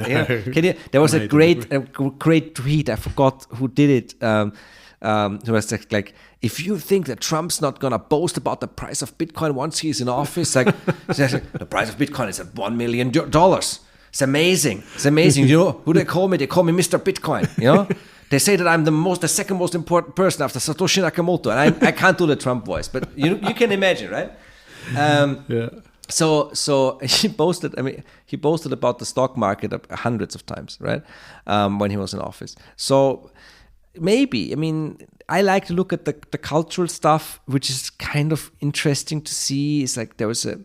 Yeah, there was a great tweet. I forgot who did it. It was like, if you think that Trump's not gonna boast about the price of Bitcoin once he's in office, like the price of Bitcoin is at $1 million. It's amazing. It's amazing. You know who they call me? They call me Mr. Bitcoin. They say that I'm the second most important person after Satoshi Nakamoto, and I can't do the Trump voice, but you can imagine, right? So he boasted. I mean, he boasted about the stock market hundreds of times, right? When he was in office. So maybe, I mean, I like to look at the cultural stuff, which is kind of interesting to see. It's like there was a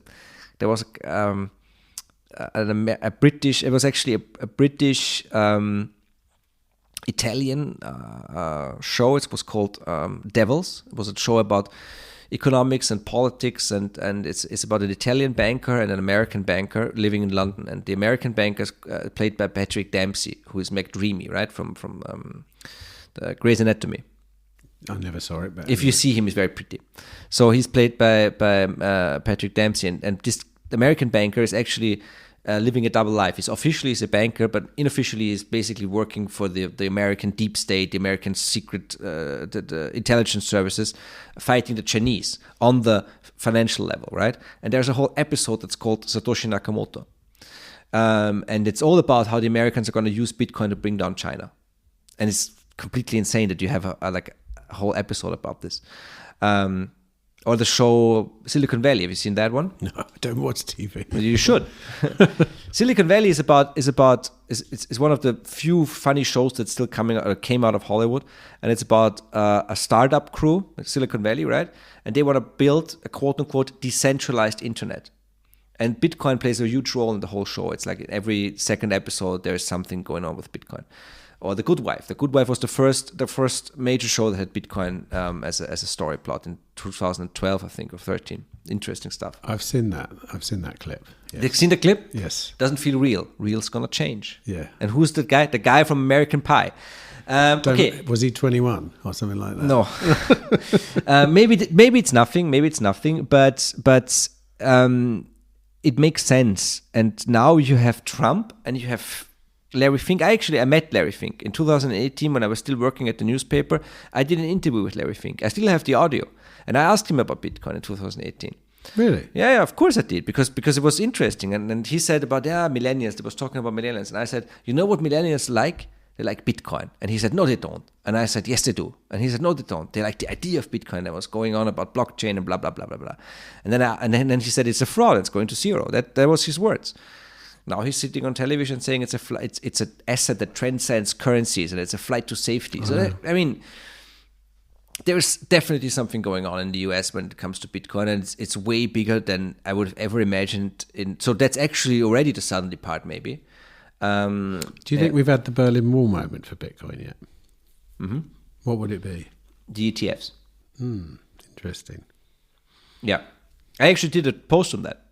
British. It was actually a British Italian show. It was called Devils. It was a show about economics and politics, and it's about an Italian banker and an American banker living in London. And the American banker is played by Patrick Dempsey, who is McDreamy, right, from the Grey's Anatomy. I never saw it, but if you see him, he's very pretty. So he's played by Patrick Dempsey, and this American banker is actually living a double life. He's officially a banker, but unofficially he's basically working for the American deep state, the American secret the intelligence services, fighting the Chinese on the financial level, right? And there's a whole episode that's called Satoshi Nakamoto. And it's all about how the Americans are going to use Bitcoin to bring down China. And it's completely insane that you have a whole episode about this. Or the show Silicon Valley. Have you seen that one? No, I don't watch TV. You should. Silicon Valley is one of the few funny shows that still came out of Hollywood, and it's about a startup crew, like Silicon Valley, right? And they want to build a quote unquote decentralized internet. And Bitcoin plays a huge role in the whole show. It's like in every second episode there is something going on with Bitcoin. Or The Good Wife. The Good Wife was the first major show that had Bitcoin as a story plot in 2012, I think, or 13. Interesting stuff. I've seen that clip. Yes. You've seen the clip? Yes. Doesn't feel real. Real's gonna change. Yeah. And who's the guy? The guy from American Pie. Okay. Was he 21 or something like that? No. Maybe it's nothing. But it makes sense. And now you have Trump and you have Larry Fink. I met Larry Fink in 2018 when I was still working at the newspaper. I did an interview with Larry Fink. I still have the audio. And I asked him about Bitcoin in 2018. Really? Yeah, of course I did, because it was interesting. And he said about, millennials. They was talking about millennials. And I said, you know what millennials like? They like Bitcoin. And he said, no, they don't. And I said, yes, they do. And he said, no, they don't. They like the idea of Bitcoin that was going on about blockchain and blah, blah, blah, blah, blah. And then he said, it's a fraud. It's going to zero. That was his words. Now he's sitting on television saying it's an asset that transcends currencies and it's a flight to safety. So I mean, there's definitely something going on in the US when it comes to Bitcoin, and it's way bigger than I would have ever imagined. So that's actually already the southerly part, maybe. Do you think we've had the Berlin Wall moment for Bitcoin yet? Mm-hmm. What would it be? The ETFs. Interesting. Yeah, I actually did a post on that.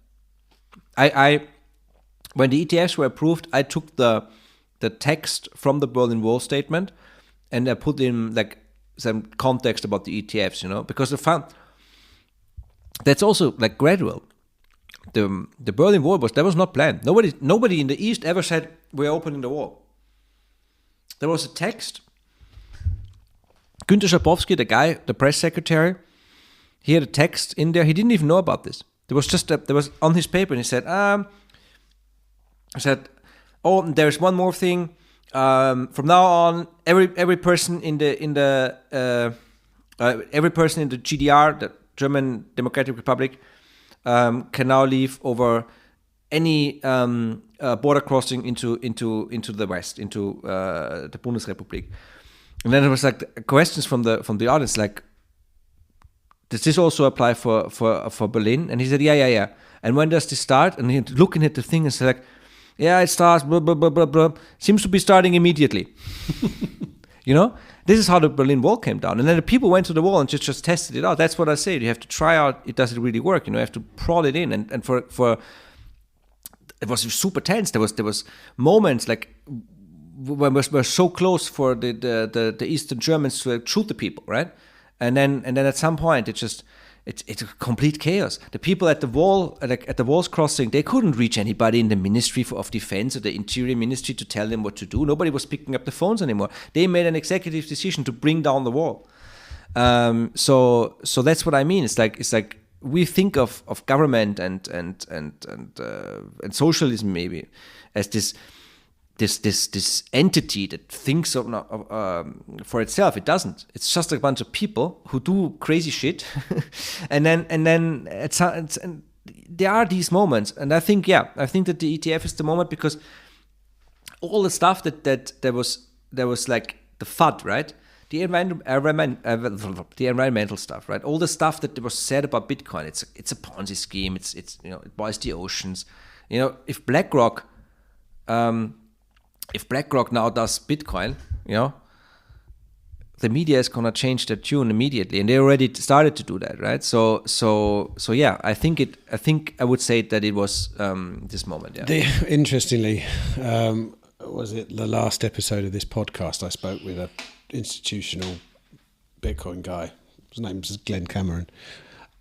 When the ETFs were approved, I took the text from the Berlin Wall statement and I put in like some context about the ETFs, because I found that's also like gradual. The Berlin Wall that was not planned. Nobody in the East ever said we're opening the wall. There was a text. Günter Schabowski, the press secretary, he had a text in there. He didn't even know about this. There was on his paper, and he said, there's one more thing. From now on, every person in the GDR, the German Democratic Republic, can now leave over any border crossing into the West, into the Bundesrepublik. And then there was like questions from the audience, like, does this also apply for Berlin? And he said, yeah. And when does this start? And he looking at the thing and said, like, yeah, it starts, blah, blah, blah, blah, blah. Seems to be starting immediately. This is how the Berlin Wall came down. And then the people went to the wall and just tested it out. That's what I said. You have to try out, does it really work? You have to prod it in. And for it was super tense. There was moments like when we were so close for the Eastern Germans to shoot the people, right? And then at some point it's a complete chaos. The people at the wall, at the walls crossing, they couldn't reach anybody in the Ministry of Defense or the Interior Ministry to tell them what to do. Nobody was picking up the phones anymore. They made an executive decision to bring down the wall. So that's what I mean. It's like we think of government and socialism maybe as this entity that thinks for itself. It doesn't. It's just a bunch of people who do crazy shit, and then there are these moments, and I think that the ETF is the moment, because all the stuff that was like the FUD, right? The environmental stuff, right? All the stuff that was said about Bitcoin, it's a Ponzi scheme. It's it boils the oceans. If BlackRock now does Bitcoin, the media is gonna change their tune immediately, and they already started to do that, right? So yeah, I think I would say that it was this moment. Yeah. Interestingly, was it the last episode of this podcast? I spoke with a institutional Bitcoin guy. His name is Glenn Cameron,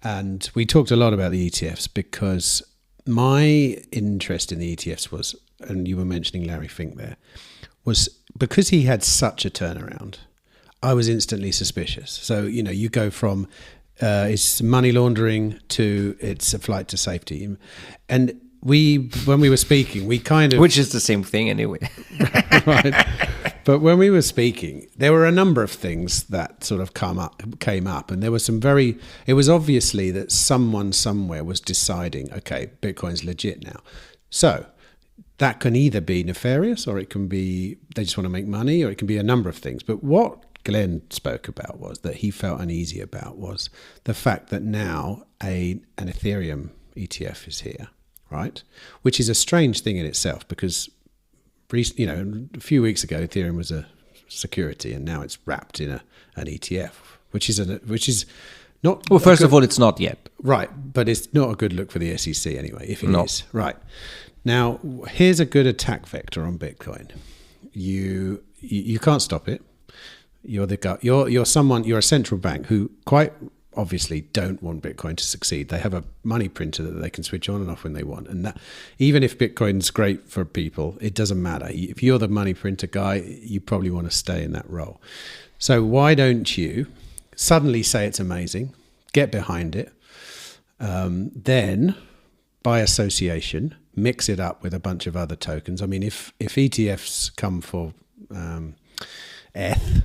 and we talked a lot about the ETFs, because my interest in the ETFs was, and you were mentioning Larry Fink there, was because he had such a turnaround. I was instantly suspicious. So you go from it's money laundering to it's a flight to safety, and when we were speaking, we kind of, which is the same thing anyway. Right. But when we were speaking, there were a number of things that sort of came up, and there was it was obviously that someone somewhere was deciding, okay, Bitcoin's legit now. So that can either be nefarious, or it can be they just want to make money, or it can be a number of things. But what Glenn spoke about was that he felt uneasy about was the fact that now an Ethereum ETF is here, right? Which is a strange thing in itself, because a few weeks ago Ethereum was a security, and now it's wrapped in an ETF, which is not. Well, first of all, it's not yet, right? But it's not a good look for the SEC anyway, if it is, right? Now, here's a good attack vector on Bitcoin. You can't stop it. You're the guy. You're a central bank who quite obviously don't want Bitcoin to succeed. They have a money printer that they can switch on and off when they want, and that even if Bitcoin's great for people, it doesn't matter. If you're the money printer guy, you probably want to stay in that role. So why don't you suddenly say it's amazing, get behind it, then by association mix it up with a bunch of other tokens. I mean, if ETFs come for ETH,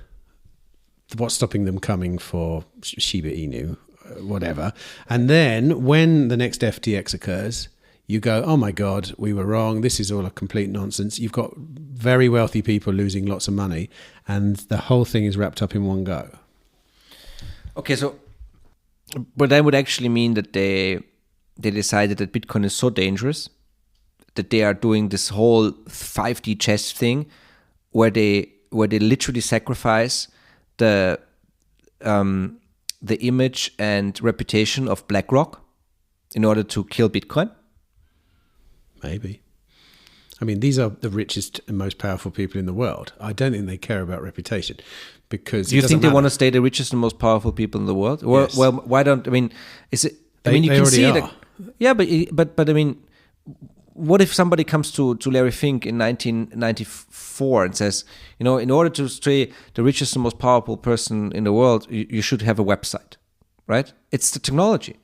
what's stopping them coming for Shiba Inu, whatever? And then when the next FTX occurs, you go, oh my God, we were wrong. This is all a complete nonsense. You've got very wealthy people losing lots of money, and the whole thing is wrapped up in one go. Okay, but that would actually mean that they decided that Bitcoin is so dangerous that they are doing this whole 5D chess thing where they literally sacrifice the image and reputation of BlackRock in order to kill Bitcoin? Maybe. I mean, these are the richest and most powerful people in the world. I don't think they care about reputation, because do you think they want to stay the richest and most powerful people in the world? Well, yes. Well, why don't? I mean, is it? You can see that. Yeah, but I mean, what if somebody comes to Larry Fink in 1994 and says, in order to stay the richest and most powerful person in the world, you should have a website, right? It's the technology.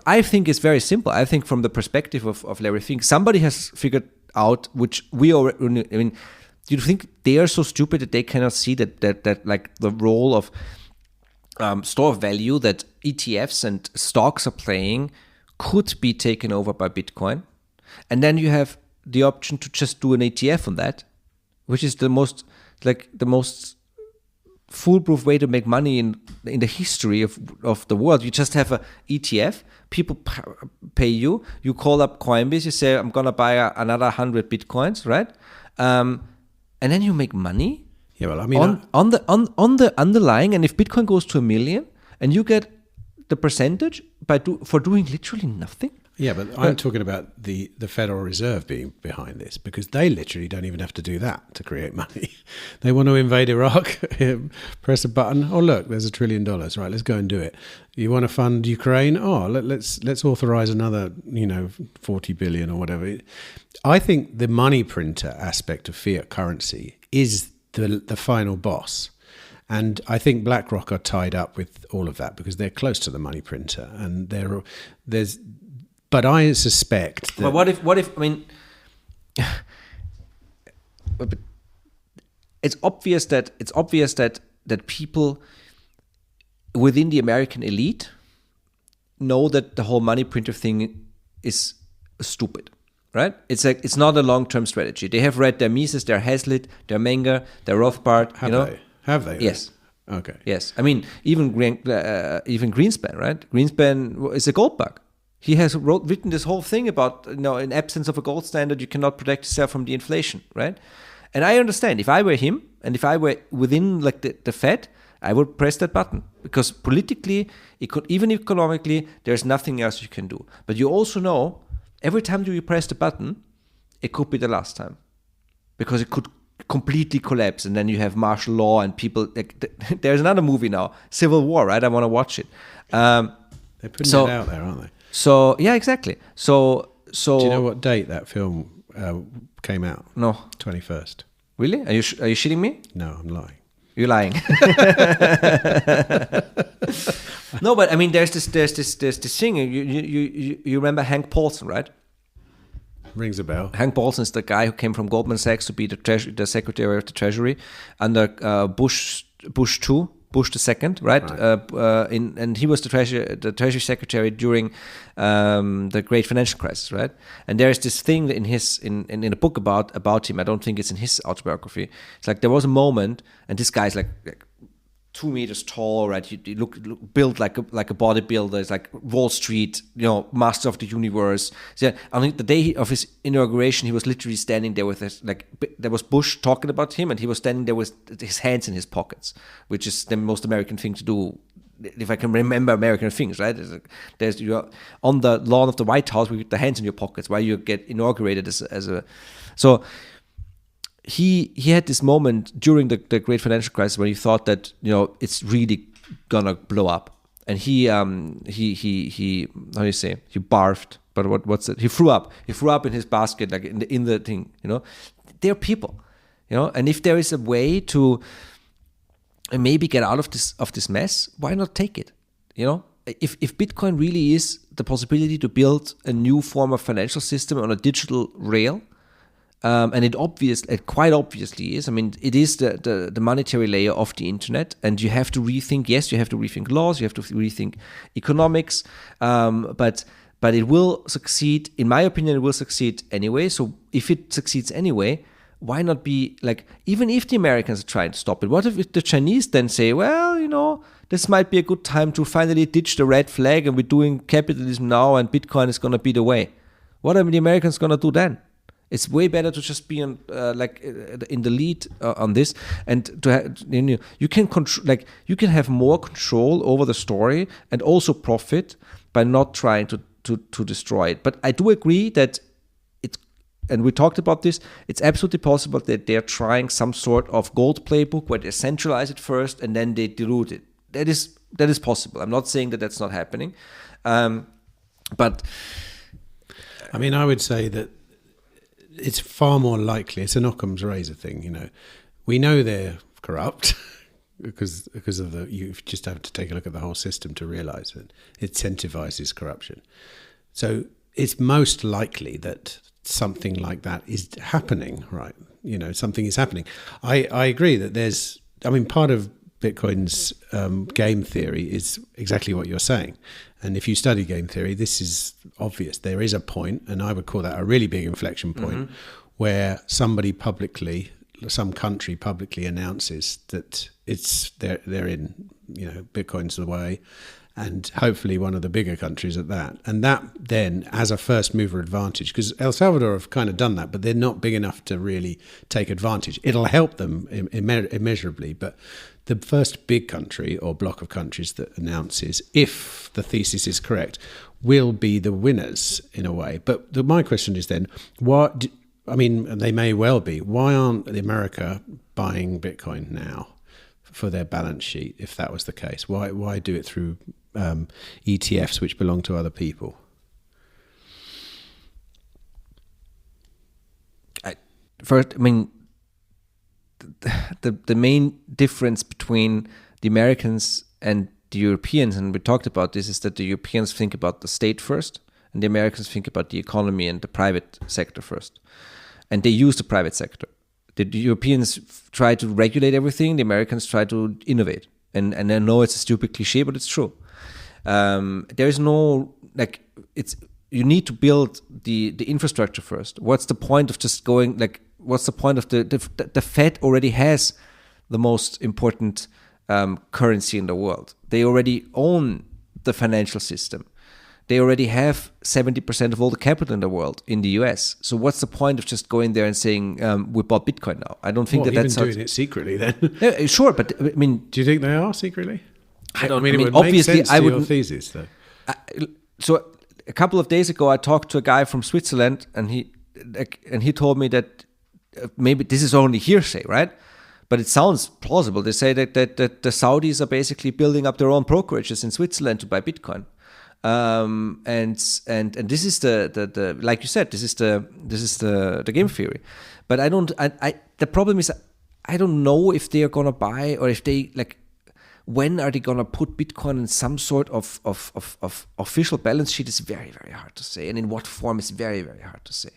I think it's very simple. I think from the perspective of Larry Fink, somebody has figured out, which we already, I mean, do you think they are so stupid that they cannot see that like the role of store of value that ETFs and stocks are playing could be taken over by Bitcoin? And then you have the option to just do an ETF on that, which is the most foolproof way to make money in the history of the world. You just have a ETF, people pay you, you call up Coinbase, you say, I'm going to buy another 100 Bitcoins, right? And then you make money. Yeah, well, I mean, on the underlying, and if Bitcoin goes to 1 million and you get the percentage for doing literally nothing. Yeah, but I'm talking about the Federal Reserve being behind this, because they literally don't even have to do that to create money. They want to invade Iraq, press a button. Oh, look, there's $1 trillion. Right, let's go and do it. You want to fund Ukraine? Oh, let's authorize another, 40 billion or whatever. I think the money printer aspect of fiat currency is the final boss. And I think BlackRock are tied up with all of that because they're close to the money printer, and there's. But I suspect that. But what if I mean, it's obvious that people within the American elite know that the whole money printer thing is stupid, right? It's not a long-term strategy. They have read their Mises, their Hazlitt, their Menger, their Rothbard. Have they? Yes. Okay. Yes. I mean, even Greenspan, right? Greenspan is a gold bug. He has written this whole thing about, in absence of a gold standard, you cannot protect yourself from the inflation, right? And I understand, if I were him, and if I were within the Fed, I would press that button, because politically, even economically, there's nothing else you can do. But you also know, every time you press the button, it could be the last time, because it could completely collapse, and then you have martial law and people. There's another movie now, Civil War, right? I want to watch it. They're putting it out there, aren't they? So yeah, exactly. So do you know what date that film came out? No. 21st. Really? Are you shitting me? No, I'm lying. You're lying. No, but I mean, there's this thing. You remember Hank Paulson, right? Rings a bell. Hank Paulson is the guy who came from Goldman Sachs to be the Secretary of the Treasury under Bush II. Bush II, right? And he was the Treasury Secretary during the Great Financial Crisis, right? And there is this thing in a book about him. I don't think it's in his autobiography. It's like there was a moment, and this guy's like 2 meters tall, right? He look built like a bodybuilder. It's like Wall Street, master of the universe. So I think the day of his inauguration, he was literally standing there with there was Bush talking about him, and he was standing there with his hands in his pockets, which is the most American thing to do, if I can remember American things, right? You're on the lawn of the White House with the hands in your pockets while you get inaugurated so. He had this moment during the Great Financial Crisis where he thought that it's really gonna blow up, and he how do you say, he barfed, but what's it? He threw up in his basket, like in the thing. They're people, and if there is a way to maybe get out of this mess, why not take it? If Bitcoin really is the possibility to build a new form of financial system on a digital rail. And it quite obviously is. I mean, it is the monetary layer of the internet, and you have to rethink. Yes, you have to rethink laws. You have to rethink economics. But it will succeed. In my opinion, it will succeed anyway. So if it succeeds anyway, why not be like? Even if the Americans are trying to stop it, what if the Chinese then say, well, this might be a good time to finally ditch the red flag, and we're doing capitalism now, and Bitcoin is going to be the way. What are the Americans going to do then? It's way better to just be in the lead on this, and to you can you can have more control over the story and also profit by not trying to destroy it. But I do agree that and we talked about this. It's absolutely possible that they're trying some sort of gold playbook where they centralize it first and then they dilute it. That is possible. I'm not saying that that's not happening, but I mean, I would say that. It's far more likely. It's an Occam's razor thing, We know they're corrupt because of you just have to take a look at the whole system to realise that it incentivizes corruption. So it's most likely that something like that is happening, right? Something is happening. I agree that part of Bitcoin's game theory is exactly what you're saying. And if you study game theory, this is obvious. There is a point, and I would call that a really big inflection point, where some country publicly announces that they're in, Bitcoin's the way, and hopefully one of the bigger countries at that. And that then, as a first mover advantage, because El Salvador have kind of done that, but they're not big enough to really take advantage. It'll help them immeasurably, but the first big country or block of countries that announces, if the thesis is correct, will be the winners in a way. But my question is then, they may well be. Why aren't America buying Bitcoin now for their balance sheet, if that was the case? Why do it through ETFs which belong to other people? The main difference between the Americans and the Europeans, and we talked about this, is that the Europeans think about the state first, and the Americans think about the economy and the private sector first. And they use the private sector. The Europeans try to regulate everything, the Americans try to innovate. And I know it's a stupid cliche, but it's true. There is no you need to build the infrastructure first. What's the point of just going what's the point of the Fed already has the most important currency in the world. They already own the financial system. They already have 70% of all the capital in the world in the US. So what's the point of just going there and saying we bought Bitcoin now? I don't think that's doing it secretly then. Yeah, sure, but I mean, do you think they are secretly? I don't. It would obviously, make sense to your thesis, though. So a couple of days ago, I talked to a guy from Switzerland, and he told me that maybe this is only hearsay, right? But it sounds plausible. They say that the Saudis are basically building up their own brokerages in Switzerland to buy Bitcoin. And this is the like you said, this is the game theory. But the problem is I don't know if they are gonna buy, or if they when are they gonna put Bitcoin in some sort of official balance sheet is very, very hard to say, and in what form is very, very hard to say.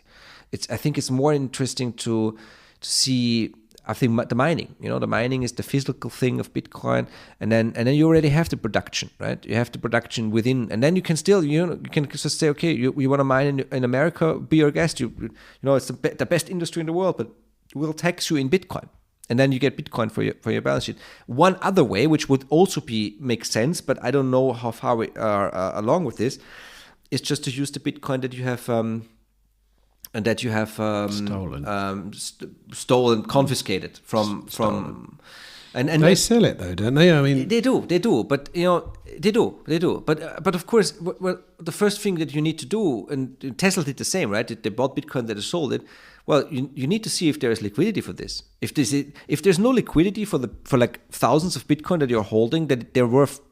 I think it's more interesting to see. I think the mining, the mining is the physical thing of Bitcoin, and then you already have the production, right? You have the production within, and then you can still, you can just say, okay, you want to mine in America, be our guest. It's the best industry in the world, but we'll tax you in Bitcoin, and then you get Bitcoin for your balance sheet. One other way, which would also make sense, but I don't know how far we are along with this, is just to use the Bitcoin that you have. And that you have stolen, confiscated from, and they sell it though, don't they? I mean, they do, but they do. But of course, well, the first thing that you need to do, and Tesla did the same, right? They bought Bitcoin, they sold it. Well, you need to see if there is liquidity for this. If there's no liquidity for thousands of Bitcoin that you're holding, that they're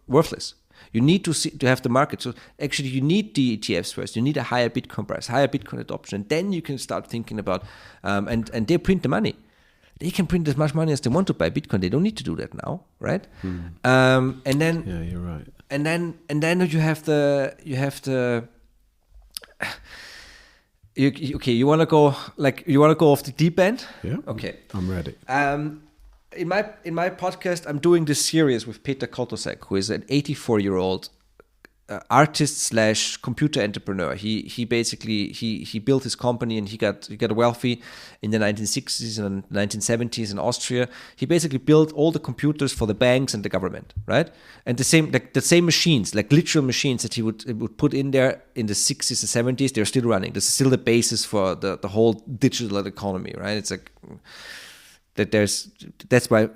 worthless. You need to have the market. So actually, you need the ETFs first. You need a higher Bitcoin price, higher Bitcoin adoption. And then you can start thinking about, and they print the money. They can print as much money as they want to buy Bitcoin. They don't need to do that now, right? And then yeah, you're right. And then you have the you want to go off the deep end? Yeah. Okay. I'm ready. In my podcast, I'm doing this series with Peter Kotosek, who is an 84-year-old artist / computer entrepreneur. He basically he built his company, and he got wealthy in the 1960s and 1970s in Austria. He basically built all the computers for the banks and the government, right? And the same machines, literal machines that he would put in there in the 60s and 70s, they're still running. This is still the basis for the whole digital economy, right? It's that's why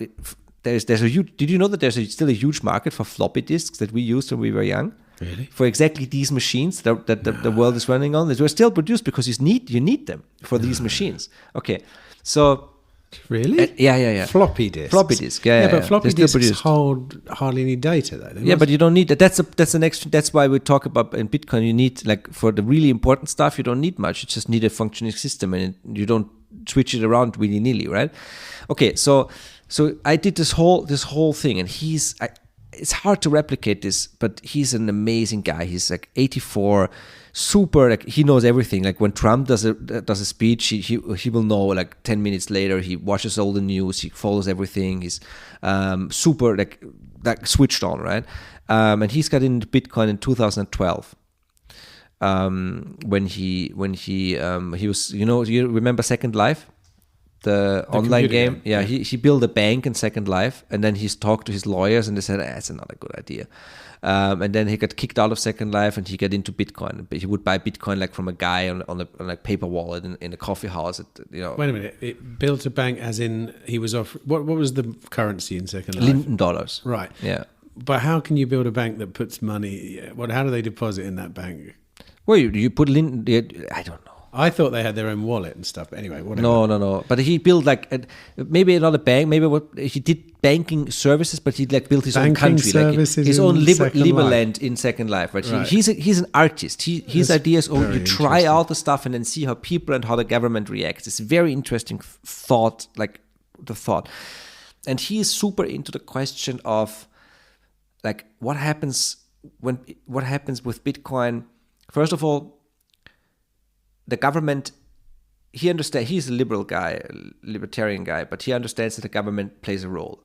there's a huge. Did you know that there's still a huge market for floppy disks that we used when we were young? Really? For exactly these machines that the world is running on, they were still produced because you need them for these machines. Okay, so really, yeah, floppy disk, yeah, but floppy disks hold hardly any data though. Yeah, but you don't need that. That's the next. That's why we talk about in Bitcoin. You need for the really important stuff, you don't need much. You just need a functioning system, and you don't switch it around willy-nilly, right? Okay, so I did this whole thing, and it's hard to replicate this, but he's an amazing guy. He's 84, super, he knows everything. When Trump does a speech, he will know 10 minutes later. He watches all the news, he follows everything. He's super switched on, right? And he's got into Bitcoin in 2012. When he was, you remember Second Life, the online game? Yeah, he built a bank in Second Life, and then he's talked to his lawyers, and they said that's not a good idea. And then he got kicked out of Second Life, and he got into Bitcoin. But he would buy Bitcoin from a guy on a paper wallet in a coffee house. Wait a minute, it built a bank as in he was off. What was the currency in Second Life? Linden dollars. Right. Yeah. But how can you build a bank that puts money? How do they deposit in that bank? Well, you put I don't know. I thought they had their own wallet and stuff. But anyway, whatever. No. But he built maybe another bank. Maybe he did banking services, but he built his own country, his own Liberland in Second Life. Right? Right. He's an artist. His ideas. You try out the stuff and then see how people and how the government reacts. It's a very interesting thought. The thought, and he is super into the question of what happens with Bitcoin. First of all, the government, he's a libertarian guy, but he understands that the government plays a role.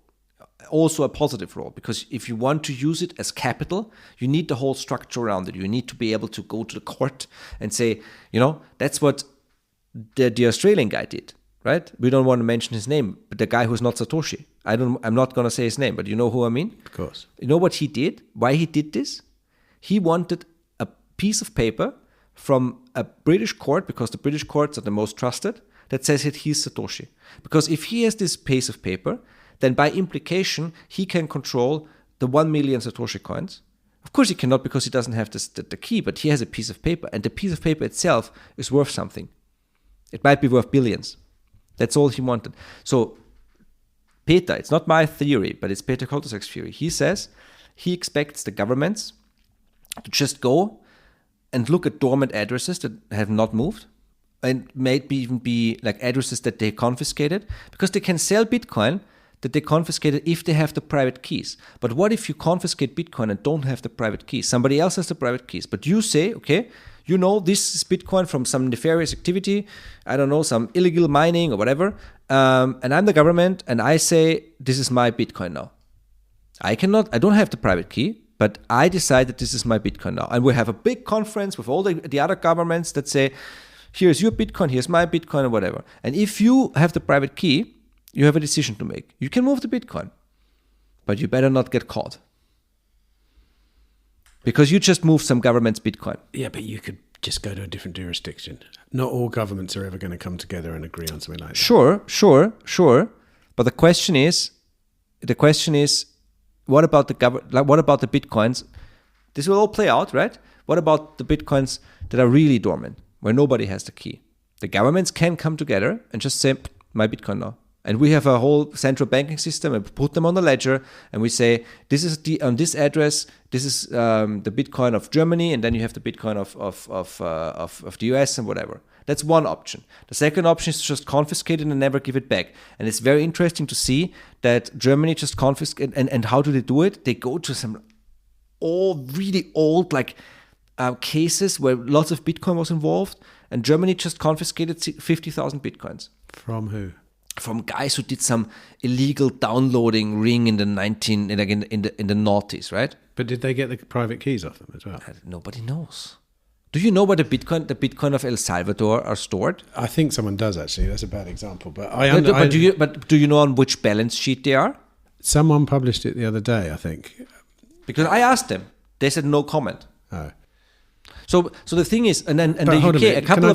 also a positive role, because if you want to use it as capital, you need the whole structure around it. You need to be able to go to the court and say, that's what the Australian guy did, right? We don't want to mention his name, but the guy who's not Satoshi. I'm not going to say his name, but you know who I mean? Of course. You know what he did? Why he did this? He wanted a piece of paper from a British court, because the British courts are the most trusted, that says that he's Satoshi. Because if he has this piece of paper, then by implication, he can control the 1 million Satoshi coins. Of course he cannot, because he doesn't have the key, but he has a piece of paper, and the piece of paper itself is worth something. It might be worth billions. That's all he wanted. So Peter, it's not my theory, but it's Peter Koltosek's theory. He says he expects the governments to just go and look at dormant addresses that have not moved, and maybe even be like addresses that they confiscated, because they can sell Bitcoin that they confiscated if they have the private keys. But what if you confiscate Bitcoin and don't have the private keys? Somebody else has the private keys, but you say, okay, this is Bitcoin from some nefarious activity, I don't know, some illegal mining or whatever, and I'm the government, and I say, this is my Bitcoin now. I don't have the private key, but I decide that this is my Bitcoin now. And we have a big conference with all the other governments that say, here's your Bitcoin, here's my Bitcoin, or whatever. And if you have the private key, you have a decision to make. You can move the Bitcoin, but you better not get caught, because you just moved some government's Bitcoin. Yeah, but you could just go to a different jurisdiction. Not all governments are ever going to come together and agree on something like that. Sure. But the question is, what about the Bitcoins? This will all play out, right? What about the Bitcoins that are really dormant, where nobody has the key? The governments can come together and just say, my Bitcoin now. And we have a whole central banking system, and put them on the ledger, and we say, this is on this address, this is the Bitcoin of Germany, and then you have the Bitcoin of the US and whatever. That's one option. The second option is to just confiscate it and never give it back. And it's very interesting to see that Germany just confiscate, and how do they do it? They go to some really old cases where lots of Bitcoin was involved, and Germany just confiscated 50,000 Bitcoins. From who? From guys who did some illegal downloading ring in the noughties, right? But did they get the private keys off them as well? Nobody knows. Do you know where the Bitcoin of El Salvador are stored? I think someone does, actually. That's a bad example, but do you know on which balance sheet they are? Someone published it the other day, I think. Because I asked them, they said no comment. Oh. So the thing is, and the UK, a couple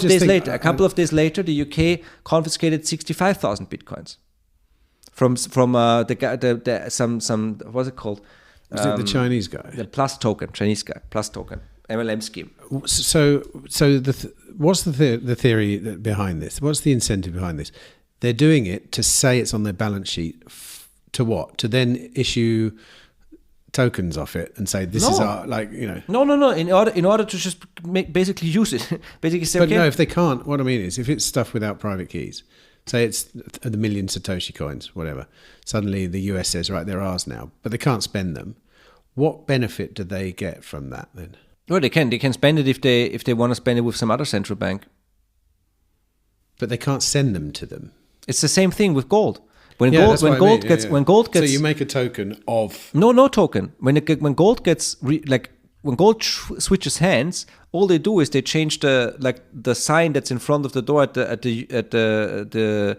of days later, the UK confiscated 65,000 Bitcoins from some what's it called? Was it the Chinese guy? The Chinese guy, plus token, MLM scheme. So what's the theory behind this? What's the incentive behind this? They're doing it to say it's on their balance sheet. To what? To then issue tokens off it and say this is our No. In order to just basically use it, basically say. But no, if they can't, what I mean is, if it's stuff without private keys, say it's the million Satoshi coins, whatever. Suddenly the US says, right, they're ours now, but they can't spend them. What benefit do they get from that then? Well, they can spend it if they want to spend it with some other central bank. But they can't send them to them. It's the same thing with gold. When gold gets, so you make a token of no token. When gold gets when gold switches hands, all they do is they change the sign that's in front of the door at the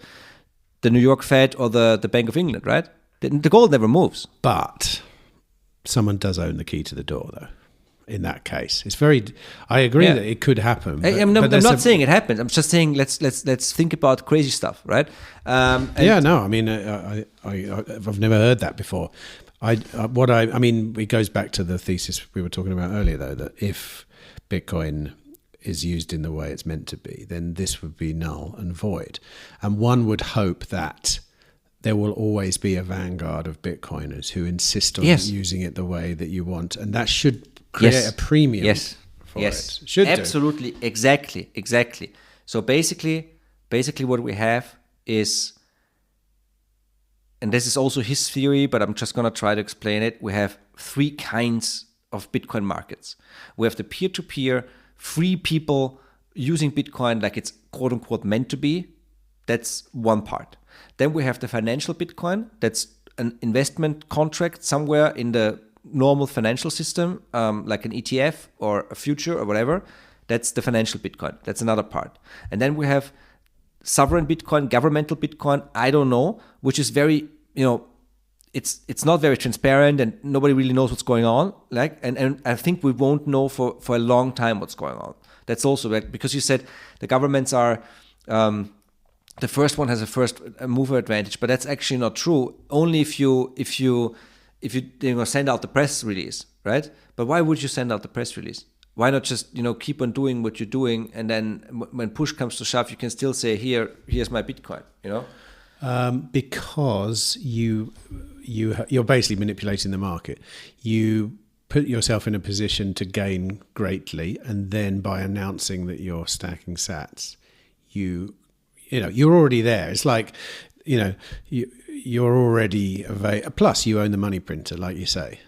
New York Fed or the Bank of England, right? The gold never moves. But someone does own the key to the door, though. In that case, I agree that it could happen. I'm not saying it happens. I'm just saying let's think about crazy stuff, right? I mean, I've never heard that before. It goes back to the thesis we were talking about earlier, though, that if Bitcoin is used in the way it's meant to be, then this would be null and void. And one would hope that there will always be a vanguard of Bitcoiners who insist on using it the way that you want, and that should create a premium for it. Should absolutely do. Exactly. So basically what we have is, and this is also his theory, but I'm just going to try to explain it. We have three kinds of Bitcoin markets. We have the peer-to-peer, free people using Bitcoin like it's quote-unquote meant to be. That's one part. Then we have the financial Bitcoin. That's an investment contract somewhere in the normal financial system, like an ETF or a future or whatever. That's the financial Bitcoin. That's another part. And then we have sovereign Bitcoin, governmental Bitcoin, I don't know, which is very, it's not very transparent and nobody really knows what's going on. And I think we won't know for a long time what's going on. That's also because you said the governments are, the first one has a first mover advantage, but that's actually not true. Only if you send out the press release, right? But why would you send out the press release? Why not just keep on doing what you're doing, and then when push comes to shove, you can still say here's my Bitcoin, Because you're basically manipulating the market. You put yourself in a position to gain greatly, and then by announcing that you're stacking sats, you're already there. It's like you're already plus you own the money printer, like you say.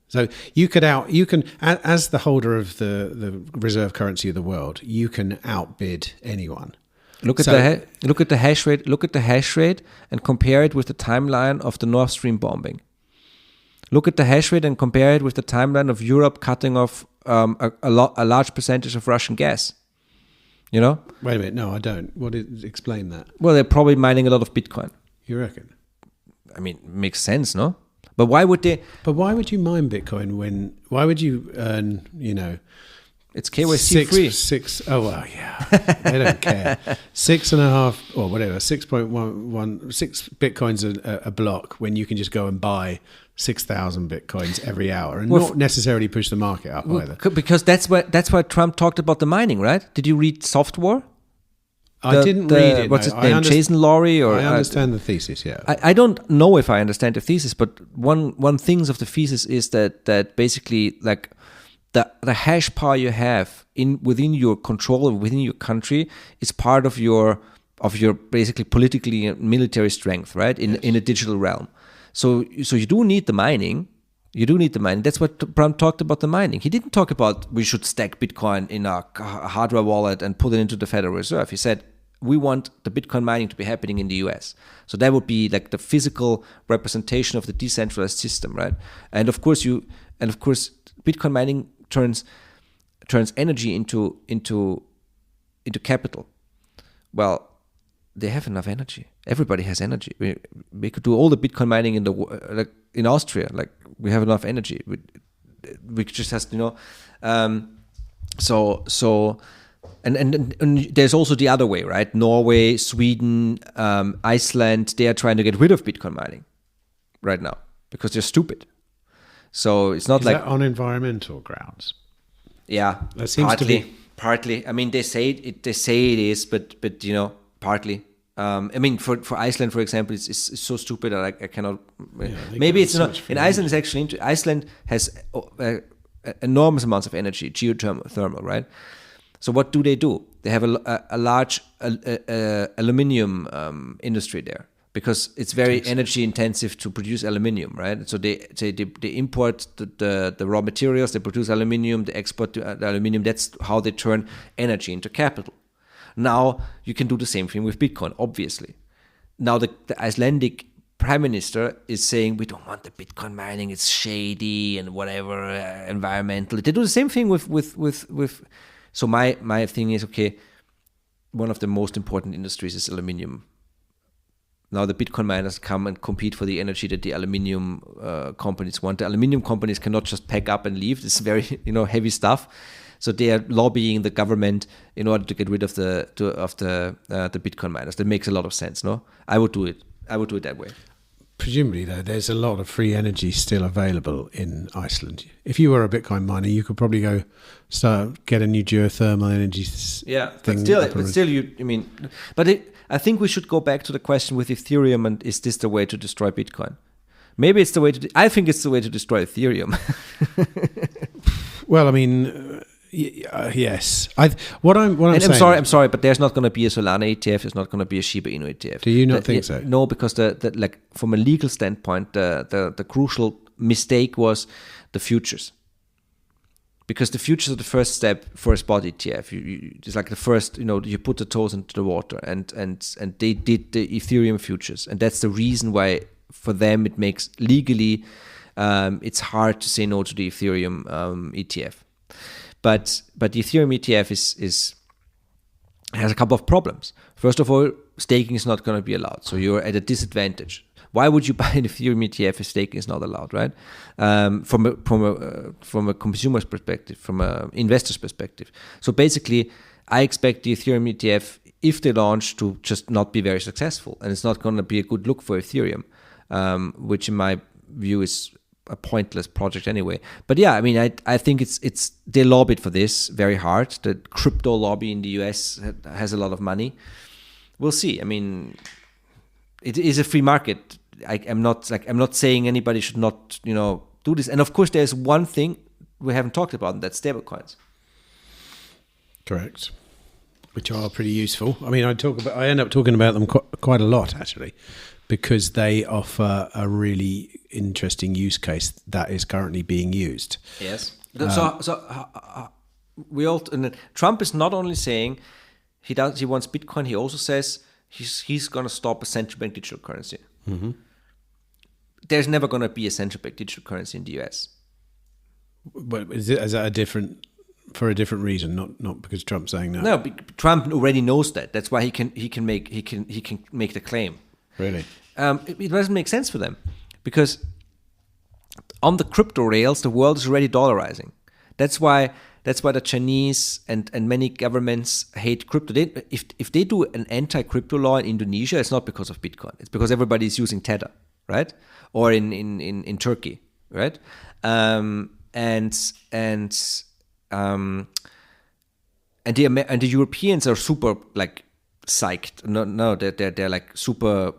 So you can, as the holder of the reserve currency of the world, you can outbid anyone. Look at the hash rate. Look at the hash rate and compare it with the timeline of the Nord Stream bombing. Look at the hash rate and compare it with the timeline of Europe cutting off a large percentage of Russian gas. Wait a minute. No, I don't. Explain that. Well, they're probably mining a lot of Bitcoin. You reckon? I mean, makes sense, no? But why would they? But why would you mine Bitcoin why would you earn, it's KYC free. Oh, well, yeah. They don't care. 6.5 or whatever, 6 Bitcoins a block when you can just go and buy 6,000 Bitcoins every hour and not necessarily push the market up either. Because that's why Trump talked about the mining, right? Did you read Software? I didn't read it. What's his name? Jason Laurie? I understand the thesis, yeah. I don't know if I understand the thesis, but one thing of the thesis is that basically like the hash power you have within your control, within your country, is part of your basically politically and military strength, right? In a digital realm. So you do need the mining. That's what Trump talked about, the mining. He didn't talk about we should stack Bitcoin in a hardware wallet and put it into the Federal Reserve. He said we want the Bitcoin mining to be happening in the US. So that would be like the physical representation of the decentralized system, right? And of course Bitcoin mining turns energy into capital. Well, they have enough energy. Everybody has energy. We could do all the Bitcoin mining in Austria. Like we have enough energy. We just has and there's also the other way, right? Norway, Sweden, Iceland. They are trying to get rid of Bitcoin mining right now because they're stupid. So it's not that on environmental grounds. Yeah, that seems partly. I mean, they say it is, but partly. I mean, for Iceland, for example, it's so stupid that I cannot. Yeah, maybe it's not. In Iceland, it's actually Iceland has enormous amounts of energy, geothermal, right? So what do? They have a large aluminium industry there because it's very energy intensive to produce aluminium, right? So they import the raw materials, they produce aluminium, they export the aluminium. That's how they turn energy into capital. Now you can do the same thing with Bitcoin, obviously. Now the Icelandic prime minister is saying we don't want the Bitcoin mining; it's shady and whatever, environmental. They do the same thing with. So my thing is, okay, one of the most important industries is aluminium. Now the Bitcoin miners come and compete for the energy that the aluminium companies want. The aluminium companies cannot just pack up and leave. It's very heavy stuff. So they are lobbying the government in order to get rid of the Bitcoin miners. That makes a lot of sense, no? I would do it that way. Presumably, though, there's a lot of free energy still available in Iceland. If you were a Bitcoin miner, you could probably go get a new geothermal energy thing. I think we should go back to the question with Ethereum, and is this the way to destroy Bitcoin? Maybe it's the way I think it's the way to destroy Ethereum. Well, I mean, yes. I'm sorry, but there's not going to be a Solana ETF. There's not going to be a Shiba Inu ETF. Do you not think so? No, because from a legal standpoint, the crucial mistake was the futures. Because the futures are the first step for a spot ETF. It's like the first, you put the toes into the water, and they did the Ethereum futures, and that's the reason why for them it makes legally it's hard to say no to the Ethereum ETF. But the Ethereum ETF has a couple of problems. First of all, staking is not going to be allowed, so you're at a disadvantage. Why would you buy an Ethereum ETF if staking is not allowed, right? From a consumer's perspective, from an investor's perspective. So basically, I expect the Ethereum ETF, if they launch, to just not be very successful, and it's not going to be a good look for Ethereum, which in my view is a pointless project anyway. But yeah, I mean, I think it's they lobbied for this very hard. The crypto lobby in the US has a lot of money. We'll see. I mean, it is a free market. I'm not saying anybody should not, do this. And of course, there's one thing we haven't talked about, and that's stablecoins. Correct. Which are pretty useful. I mean, I end up talking about them quite a lot actually, because they offer a really interesting use case that is currently being used. Yes. Trump is not only saying he wants Bitcoin. He also says he's going to stop a central bank digital currency. Mm-hmm. There's never going to be a central bank digital currency in the US. But is that for a different reason, not because Trump's saying that? No, Trump already knows that. That's why he can make the claim. Really? It doesn't make sense for them, because on the crypto rails, the world is already dollarizing. That's why the Chinese and many governments hate crypto. If they do an anti-crypto law in Indonesia, it's not because of Bitcoin. It's because everybody is using Tether, right? Or in Turkey, right? And the Europeans are super like psyched. No, they're like super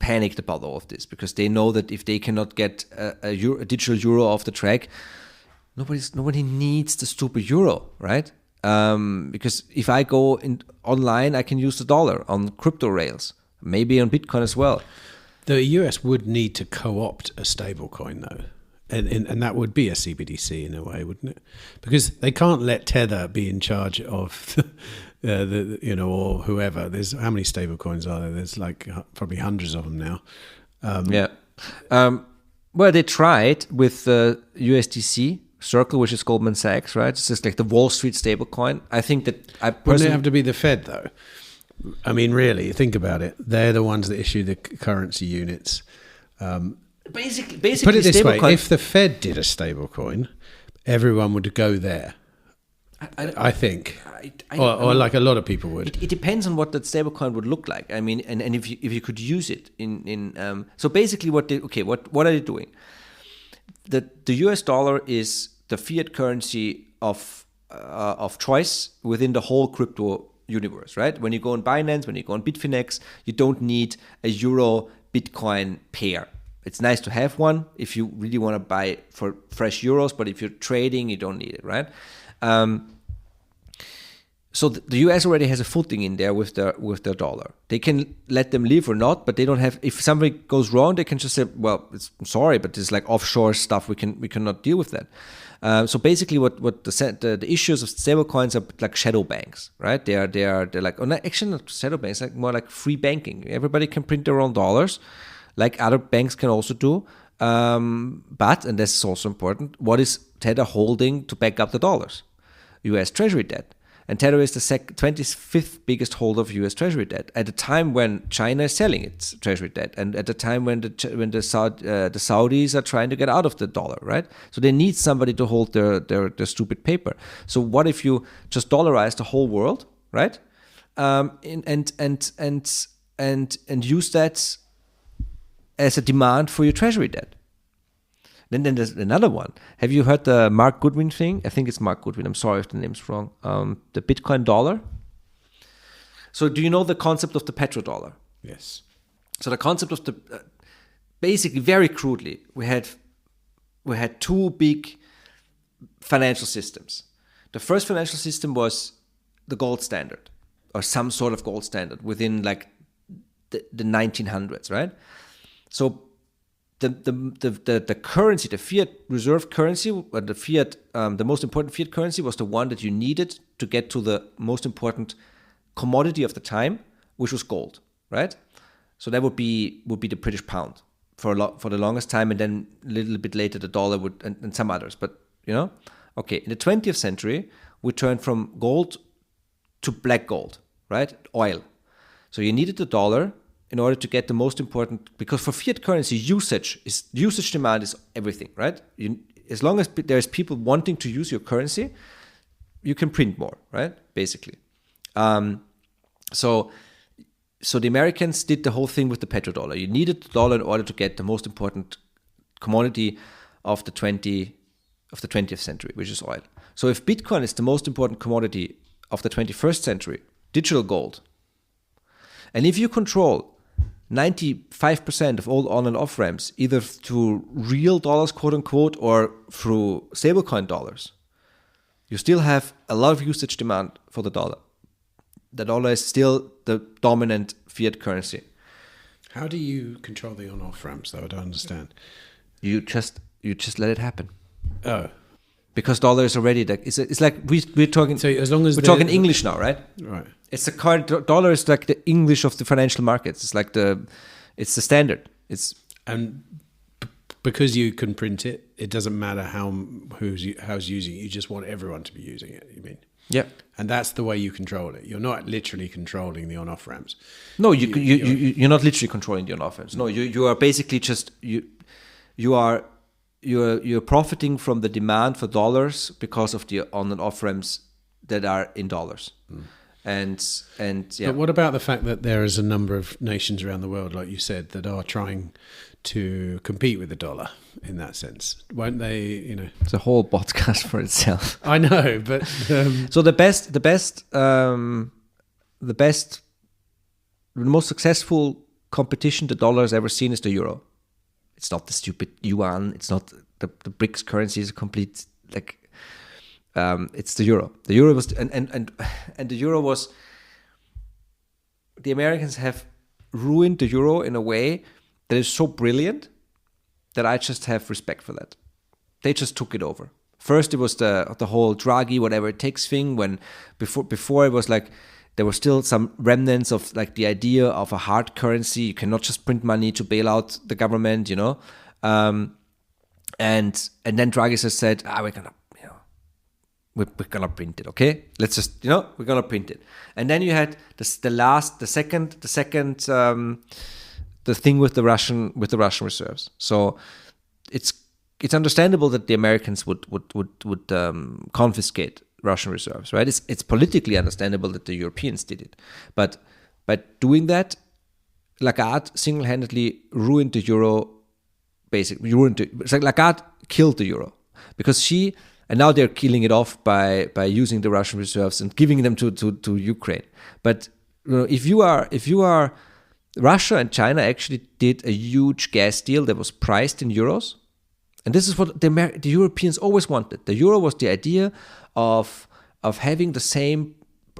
panicked about all of this, because they know that if they cannot get a digital euro off the track, nobody needs the stupid euro, right? Because if I go online, I can use the dollar on crypto rails, maybe on Bitcoin as well. The US would need to co-opt a stablecoin though. And that would be a CBDC in a way, wouldn't it? Because they can't let Tether be in charge of or whoever. There's how many stablecoins are there? There's like probably hundreds of them now. Well, they tried with USDC Circle, which is Goldman Sachs, right? It's just like the Wall Street stablecoin. I think that wouldn't it have to be the Fed though? I mean, really, think about it. They're the ones that issue the currency units. Basically, put it this way: if the Fed did a stablecoin, everyone would go there. I think, or like a lot of people would. It depends on what that stablecoin would look like. I mean, and if you could use it in so basically, what are they doing? The US dollar is the fiat currency of choice within the whole crypto universe, right? When you go on Binance, when you go on Bitfinex, you don't need a euro Bitcoin pair. It's nice to have one if you really want to buy for fresh euros, but if you're trading, you don't need it, right? So the US already has a footing in there with their dollar. They can let them live or not, but they don't have. If something goes wrong, they can just say, "Well, I'm sorry, but it's like offshore stuff. We cannot deal with that." So basically, what the issues of stablecoins are like shadow banks, right? They're like, actually not shadow banks, like more like free banking. Everybody can print their own dollars, like other banks can also do. But, and this is also important, what is Tether holding to back up the dollars? US Treasury debt. And Tether is the 25th biggest holder of US Treasury debt at a time when China is selling its Treasury debt, and at the time when the Saudis are trying to get out of the dollar, right? So they need somebody to hold their stupid paper. So what if you just dollarize the whole world, right? And use that as a demand for your Treasury debt. Then there's another one. Have you heard the Mark Goodwin thing? I think it's Mark Goodwin. I'm sorry if the name's wrong. The Bitcoin dollar. So do you know the concept of the petrodollar? Yes. So the concept of the basically, very crudely, we had two big financial systems. The first financial system was the gold standard, or some sort of gold standard within like the 1900s, right? So the currency, the fiat reserve currency, or the fiat, the most important fiat currency was the one that you needed to get to the most important commodity of the time, which was gold, right? So that would be the British pound. for the longest time, and then a little bit later the dollar would, and some others. But okay, in the 20th century we turned from gold to black gold, right? Oil. So you needed the dollar in order to get the most important, because for fiat currency, usage demand is everything, right? As long as there's people wanting to use your currency, you can print more, right? Basically. So the Americans did the whole thing with the petrodollar. You needed the dollar in order to get the most important commodity of the 20th century, which is oil. So if Bitcoin is the most important commodity of the 21st century, digital gold, and if you control 95% of all on and off ramps, either through real dollars, quote unquote, or through stablecoin dollars, you still have a lot of usage demand for the dollar. The dollar is still the dominant fiat currency. How do you control the on-off ramps, though? I don't understand. You just let it happen. Oh, because dollar is already like it's like we're talking. So as long as we're talking English now, right? Right. It's the card. Dollar is like the English of the financial markets. It's like it's the standard. Because you can print it, it doesn't matter how's using it. You just want everyone to be using it. You mean? Yeah. And that's the way you control it. You're not literally controlling the on-off ramps. No, you're not literally controlling the on-off ramps. No, you are basically just you're profiting from the demand for dollars because of the on and off ramps that are in dollars. And yeah. But what about the fact that there is a number of nations around the world, like you said, that are trying to compete with the dollar in that sense? Won't they, It's a whole podcast for itself. I know, but so the most successful competition the dollar has ever seen is the euro. It's not the stupid yuan. It's not the BRICS currency is a complete it's the euro. The euro was and the euro was. The Americans have ruined the euro in a way that is so brilliant that I just have respect for that. They just took it over. First, it was the whole Draghi whatever it takes thing. When before it was like there were still some remnants of like the idea of a hard currency. You cannot just print money to bail out the government, and then Draghi just said, we're gonna print it, okay? Let's just, we're gonna print it. And then you had the thing with the Russian reserves. So it's understandable that the Americans would confiscate Russian reserves, right? It's politically understandable that the Europeans did it, but by doing that, Lagarde single-handedly ruined the euro. Basically, it's like Lagarde killed the euro because and now they're killing it off by using the Russian reserves and giving them to Ukraine. But if you are Russia and China actually did a huge gas deal that was priced in euros, and this is what the Europeans always wanted. The euro was the idea of having the same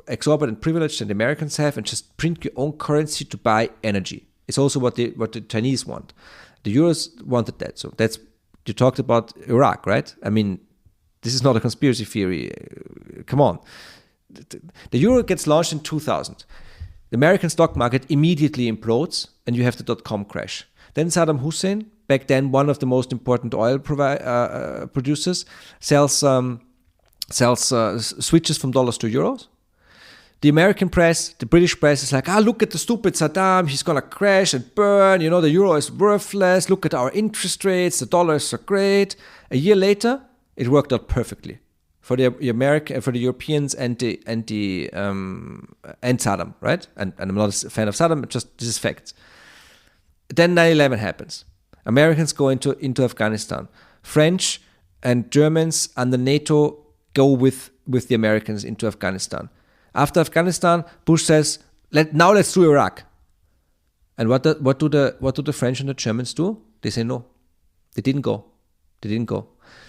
exorbitant privilege that the Americans have and just print your own currency to buy energy. It's also what the Chinese want. The Euros wanted that. So you talked about Iraq, right? I mean, this is not a conspiracy theory. Come on. The euro gets launched in 2000. The American stock market immediately implodes and you have the .com crash. Then Saddam Hussein, back then one of the most important oil producers, switches from dollars to euros. The American press, the British press is like, look at the stupid Saddam, he's going to crash and burn, the euro is worthless, look at our interest rates, the dollar is so great. A year later, it worked out perfectly for the Europeans and Saddam, right? And I'm not a fan of Saddam, just this is facts. Then 9/11 happens. Americans go into Afghanistan. French and Germans under NATO go with the Americans into Afghanistan. After Afghanistan, Bush says, let's do Iraq. And what do the French and the Germans do? They say no. They didn't go.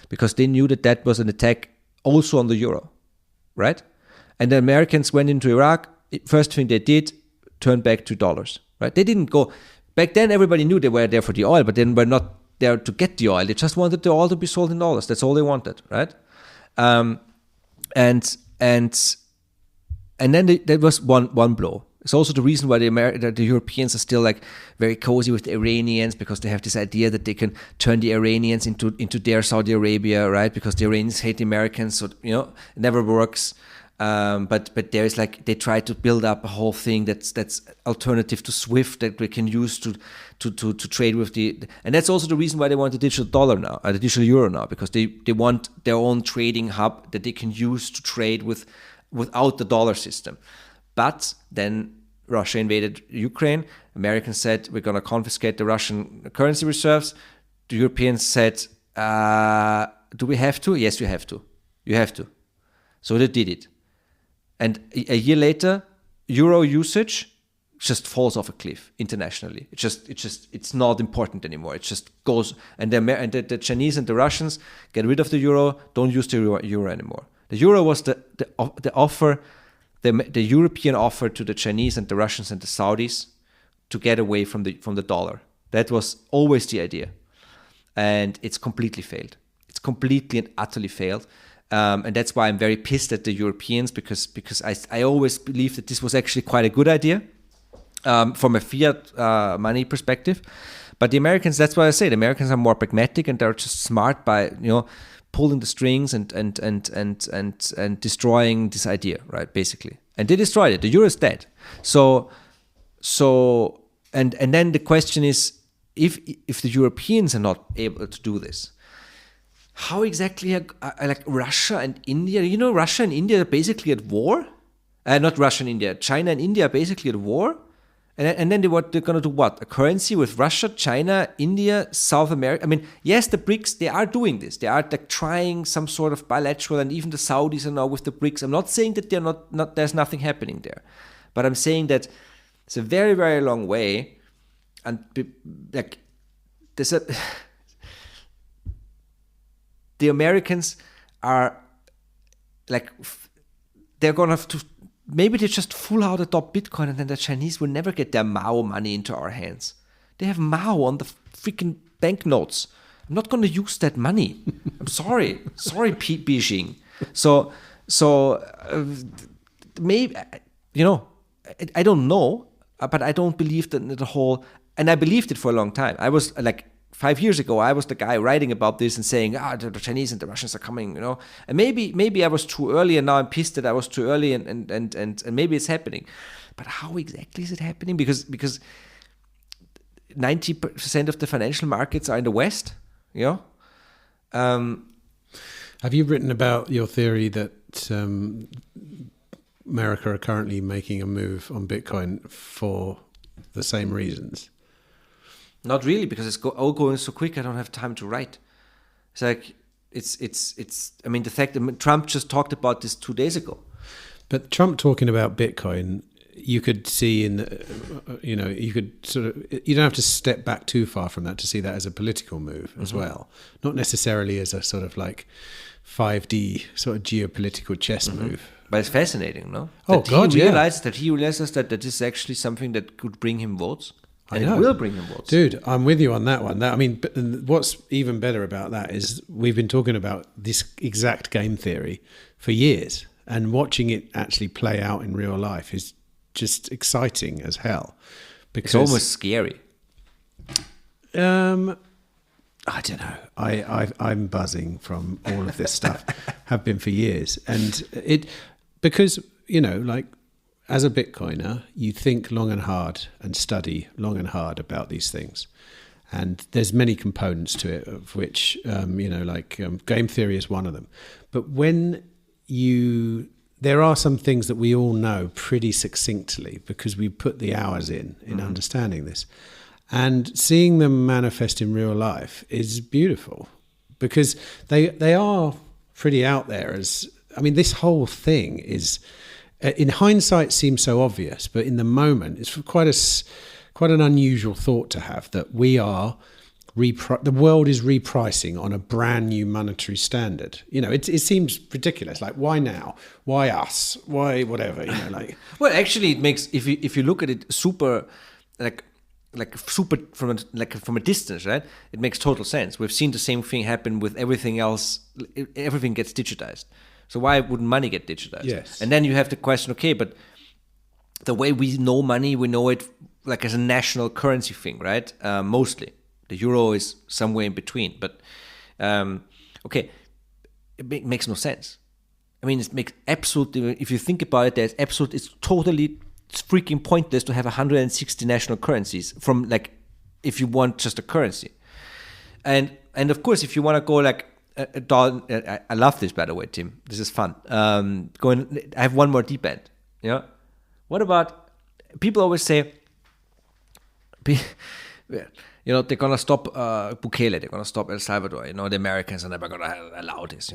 Because they knew that was an attack also on the euro, right? And the Americans went into Iraq. First thing they did, turned back to dollars, right? They didn't go. Back then, everybody knew they were there for the oil, but then were not there to get the oil. They just wanted the oil to be sold in dollars. That's all they wanted, right? And then there was one blow. It's also the reason why the Europeans are still like very cozy with the Iranians, because they have this idea that they can turn the Iranians into their Saudi Arabia, right? Because the Iranians hate the Americans, so it never works. But there's like, they try to build up a whole thing that's alternative to SWIFT that we can use to trade with and that's also the reason why they want the digital dollar now, the digital euro now, because they want their own trading hub that they can use to trade without the dollar system. But then Russia invaded Ukraine. Americans said, we're going to confiscate the Russian currency reserves. The Europeans said, do we have to? Yes, you have to. You have to. So they did it. And a year later, euro usage just falls off a cliff internationally. It's not important anymore. It just goes. And the Chinese and the Russians get rid of the euro, don't use the euro anymore. The euro was the offer. The European offer to the Chinese and the Russians and the Saudis to get away from the dollar. That was always the idea. And it's completely failed. It's completely and utterly failed. And that's why I'm very pissed at the Europeans, because I always believed that this was actually quite a good idea from a fiat money perspective. But the Americans, that's why I say the Americans are more pragmatic, and they're just smart by pulling the strings and destroying this idea, right? Basically, and they destroyed it. The euro is dead. So and then the question is, if the Europeans are not able to do this, how exactly are like Russia and India? Russia and India are basically at war. Not Russia and India. China and India are basically at war. And then they're going to do what? A currency with Russia, China, India, South America. I mean, yes, the BRICS, they are doing this. They are like trying some sort of bilateral, and even the Saudis are now with the BRICS. I'm not saying that they're not there's nothing happening there. But I'm saying that it's a very, very long way. And like there's the Americans are like, they're going to have to, maybe they just full out adopt Bitcoin, and then the Chinese will never get their Mao money into our hands. They have Mao on the freaking banknotes. I'm not going to use that money. I'm sorry. Sorry, Pete Beijing. So maybe, I don't know, but I don't believe that the whole, and I believed it for a long time. I was like, 5 years ago, I was the guy writing about this and saying, the Chinese and the Russians are coming, And maybe I was too early, and now I'm pissed that I was too early, and maybe it's happening. But how exactly is it happening? Because 90% of the financial markets are in the West, Have you written about your theory that America are currently making a move on Bitcoin for the same reasons? Not really, because it's all going so quick. I don't have time to write. It's like it's. I mean, the fact that Trump just talked about this 2 days ago. But Trump talking about Bitcoin, you could see you could sort of. You don't have to step back too far from that to see that as a political move as well, not necessarily as a sort of like 5D sort of geopolitical chess move. But it's fascinating, no? That he realizes that this is actually something that could bring him votes. And it will bring him votes. Dude, I'm with you on that one. What's even better about that is we've been talking about this exact game theory for years, and watching it actually play out in real life is just exciting as hell. Because it's almost scary. I don't know. I'm buzzing from all of this stuff. Have been for years, and because like. As a Bitcoiner, you think long and hard and study long and hard about these things. And there's many components to it, of which, game theory is one of them. But there are some things that we all know pretty succinctly because we put the hours in understanding this. And seeing them manifest in real life is beautiful because they are pretty out there. This whole thing is... in hindsight seems so obvious, but in the moment it's quite an unusual thought to have, that the world is repricing on a brand new monetary standard. It seems ridiculous. Like, why now? Why us? Why whatever? Well, actually, it makes, if you look at it super super from a distance, right? It makes total sense. We've seen the same thing happen with everything else. Everything gets digitized. So why wouldn't money get digitized? Yes. And then you have the question, okay, but the way we know money, we know it like as a national currency thing, right? Mostly. The euro is somewhere in between. But, okay, it makes no sense. I mean, it makes absolutely, if you think about it, it's freaking pointless to have 160 national currencies from like, if you want just a currency. And of course, if you want to go like, I love this, by the way, Tim. This is fun. I have one more deep end. Yeah. What about, people always say, they're going to stop Bukele, they're going to stop El Salvador. The Americans are never going to allow this,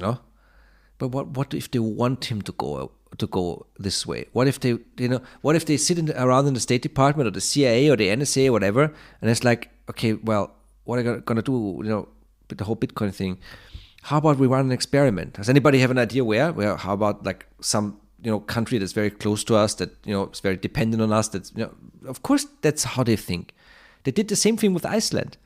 But what if they want him to go this way? What if they sit around in the State Department or the CIA or the NSA or whatever, and it's like, okay, well, what are you going to do, with the whole Bitcoin thing? How about we run an experiment? Does anybody have an idea where? Well, how about like some, country that's very close to us, that, is very dependent on us, that's, of course, that's how they think. They did the same thing with Iceland.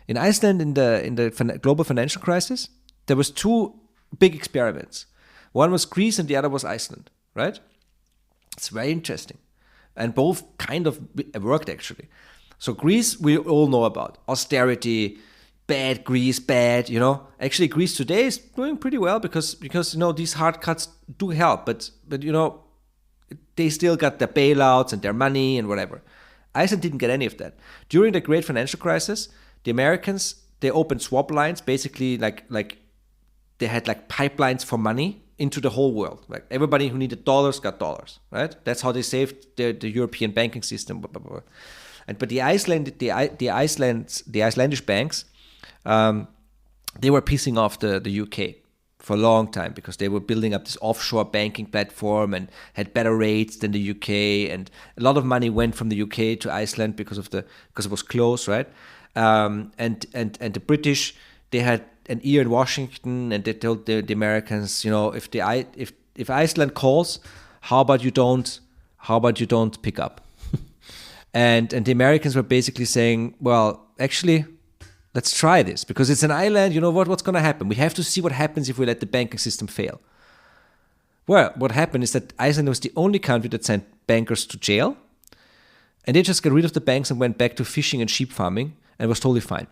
In Iceland, in the global financial crisis, there was two big experiments. One was Greece and the other was Iceland, right? It's very interesting. And both kind of worked, actually. So Greece, we all know about. Austerity, bad Greece, bad, Actually, Greece today is doing pretty well because these hard cuts do help. But they still got their bailouts and their money and whatever. Iceland didn't get any of that. During the great financial crisis, the Americans, they opened swap lines, basically like they had like pipelines for money into the whole world. Like everybody who needed dollars got dollars, right? That's how they saved the European banking system. Blah, blah, blah. But the Icelandic banks, they were pissing off the UK for a long time because they were building up this offshore banking platform and had better rates than the UK, and a lot of money went from the UK to Iceland because it was close, right? And the British, they had an ear in Washington, and they told the Americans, if Iceland calls, how about you don't pick up? and the Americans were basically saying, well, actually, let's try this because it's an island. What's going to happen? We have to see what happens if we let the banking system fail. Well, what happened is that Iceland was the only country that sent bankers to jail, and they just got rid of the banks and went back to fishing and sheep farming and was totally fine.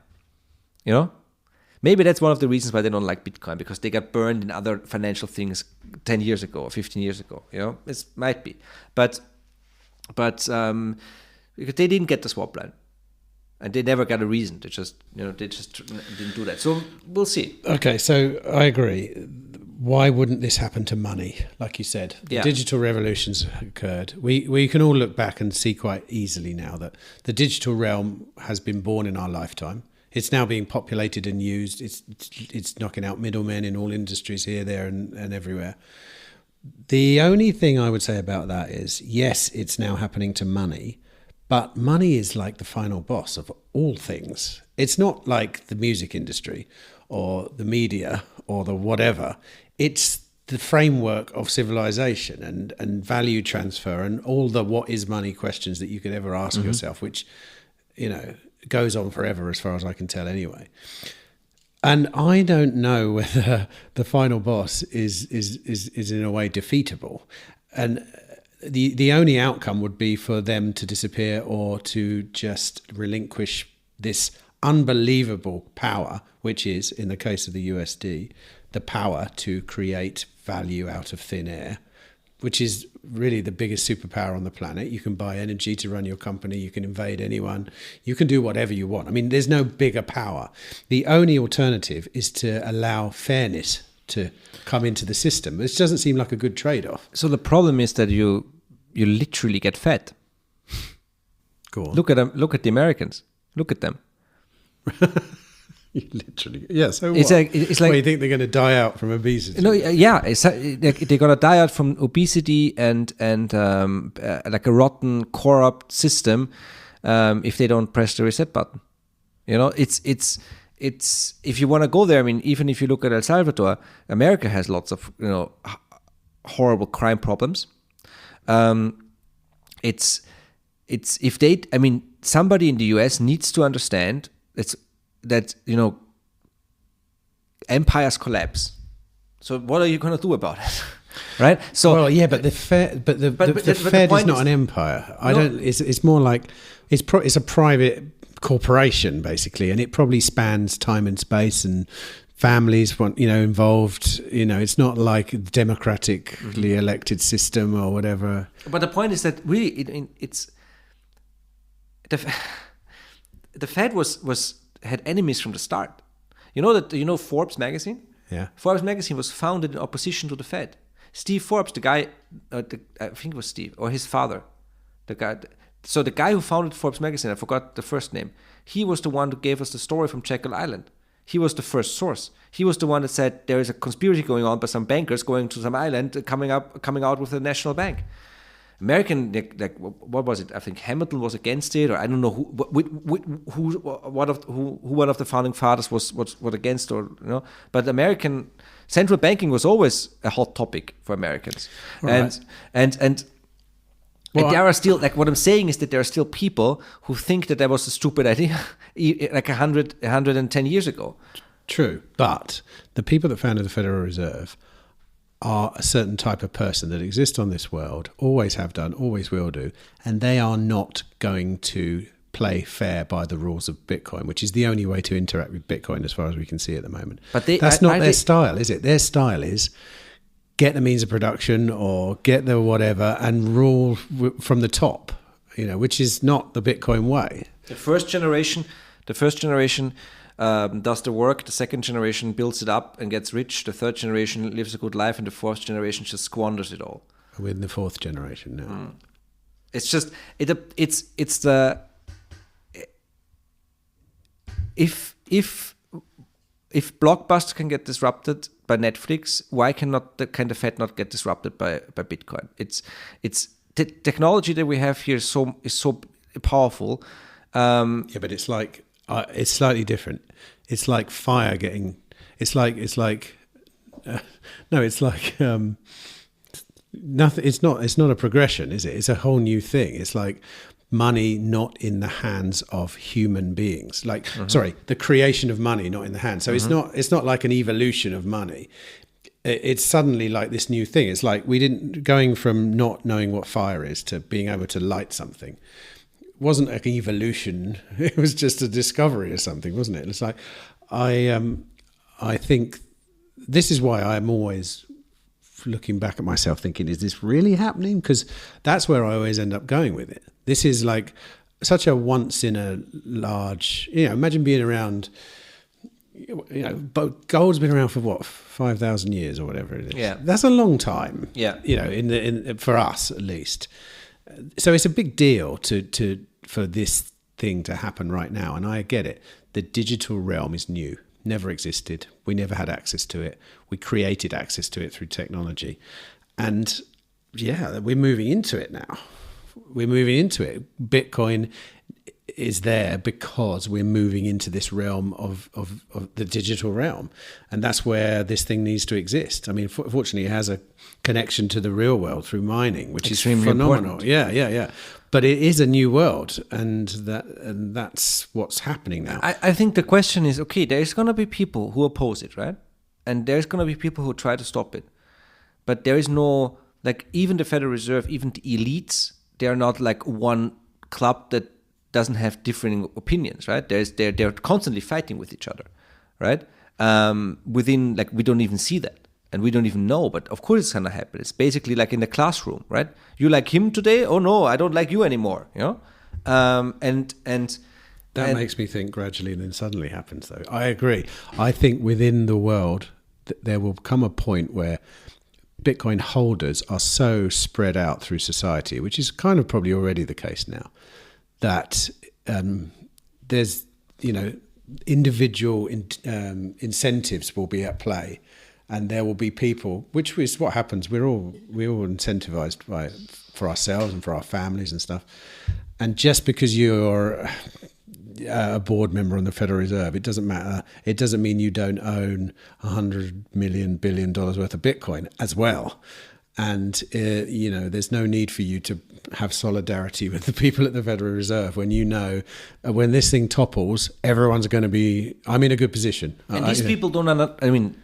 Maybe that's one of the reasons why they don't like Bitcoin, because they got burned in other financial things 10 years ago or 15 years ago. It might be. But because they didn't get the swap line. And they never got a reason. They just didn't do that. So we'll see. Okay, so I agree. Why wouldn't this happen to money? Like you said, the digital revolutions occurred. We can all look back and see quite easily now that the digital realm has been born in our lifetime. It's now being populated and used. It's knocking out middlemen in all industries here, there, and everywhere. The only thing I would say about that is, yes, it's now happening to money. But money is like the final boss of all things. It's not like the music industry or the media or the whatever. It's the framework of civilization and value transfer and all the what is money questions that you could ever ask yourself, which, goes on forever as far as I can tell anyway. And I don't know whether the final boss is in a way defeatable. And the only outcome would be for them to disappear or to just relinquish this unbelievable power, which is, in the case of the USD, the power to create value out of thin air, which is really the biggest superpower on the planet. You can buy energy to run your company. You can invade anyone. You can do whatever you want. I mean, there's no bigger power. The only alternative is to allow fairness to come into the system. This doesn't seem like a good trade-off. So the problem is that you literally get fed. Go on. Look at them. Look at the Americans. Look at them. You literally, yeah. So it's what? It's like, you think they're going to die out from obesity? No, yeah. They're going to die out from obesity and like a rotten, corrupt system if they don't press the reset button. It's if you want to go there. I mean, even if you look at El Salvador, America has lots of horrible crime problems. It's if they. I mean, somebody in the US needs to understand that empires collapse. So what are you going to do about it? right? So well, yeah, but the Fed is not an empire. It's more like it's a private corporation basically, and it probably spans time and space and families involved. It's not like a democratically elected system or whatever. But the point is that really it's the Fed had enemies from the start. Forbes magazine? Yeah. Forbes magazine was founded in opposition to the Fed. Steve Forbes, the guy, I think it was Steve, or his father, the guy who founded Forbes magazine, I forgot the first name, he was the one who gave us the story from Jekyll Island. He was the first source. He was the one that said there is a conspiracy going on by some bankers going to some island, coming out with a national bank. American, what was it? I think Hamilton was against it, or I don't know who one of the founding fathers was against, But American central banking was always a hot topic for Americans, right. and there are still, what I'm saying is that there are still people who think that was a stupid idea, 110 years ago. True, but the people that founded the Federal Reserve are a certain type of person that exists on this world, always have done, always will do, and they are not going to play fair by the rules of Bitcoin, which is the only way to interact with Bitcoin as far as we can see at the moment. But that's not their style, is it? Their style is get the means of production or get the whatever and rule from the top, which is not the Bitcoin way. The first generation does the work, the second generation builds it up and gets rich, the third generation lives a good life, and the fourth generation just squanders it all. We're in the fourth generation now. It's just it's the if Blockbuster can get disrupted by Netflix, why can the Fed not get disrupted by Bitcoin? It's the technology that we have here is so powerful. Yeah, but it's like it's slightly different. It's like fire getting. It's like nothing. It's not a progression, is it? It's a whole new thing. It's like money not in the hands of human beings. The creation of money not in the hands. So it's not like an evolution of money. It's suddenly like this new thing. It's like going from not knowing what fire is to being able to light something. It wasn't an evolution. It was just a discovery or something, wasn't it? It's like I think this is why I'm always looking back at myself thinking, is this really happening? Because that's where I always end up going with it. This is like such a once in a large, imagine being around, but gold's been around for what, 5,000 years or whatever it is. Yeah. That's a long time. Yeah. For us at least. So it's a big deal for this thing to happen right now. And I get it. The digital realm is new. Never existed. We never had access to it. We created access to it through technology. And yeah, we're moving into it now. We're moving into it. Bitcoin is there because we're moving into this realm of the digital realm. And that's where this thing needs to exist. I mean, fortunately, it has a connection to the real world through mining, which extremely is phenomenal. Important. Yeah. But it is a new world, and that's what's happening now. I think the question is, okay, there's going to be people who oppose it, right? And there's going to be people who try to stop it. But there is no, even the Federal Reserve, even the elites, they're not like one club that doesn't have differing opinions, right? They're constantly fighting with each other, right? Within, we don't even see that. And we don't even know, but of course it's going to happen. It's basically like in the classroom, right? You like him today? Oh no, I don't like you anymore, And that makes me think gradually and then suddenly happens, though. I agree. I think within the world, there will come a point where Bitcoin holders are so spread out through society, which is kind of probably already the case now, that there's, individual incentives will be at play. And there will be people, which is what happens. We're all incentivized for ourselves and for our families and stuff. And just because you're a board member on the Federal Reserve, it doesn't matter. It doesn't mean you don't own $100 billion worth of Bitcoin as well. And there's no need for you to have solidarity with the people at the Federal Reserve when when this thing topples, everyone's going to be. I'm in a good position. And these people don't.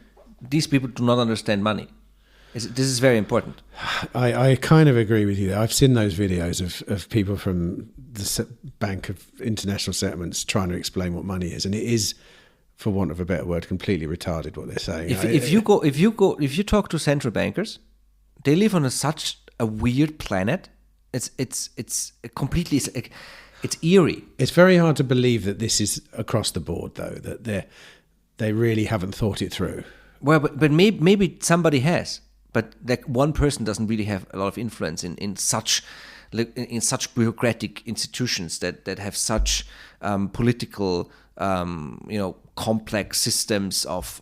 These people do not understand money. This is very important. I kind of agree with you there. I've seen those videos of people from the Bank of International Settlements trying to explain what money is, and it is, for want of a better word, completely retarded what they're saying. If you talk to central bankers, they live on such a weird planet. It's completely, it's eerie. It's very hard to believe that this is across the board, though, that they really haven't thought it through. Well, but maybe somebody has, but like one person doesn't really have a lot of influence in such bureaucratic institutions that have such political complex systems of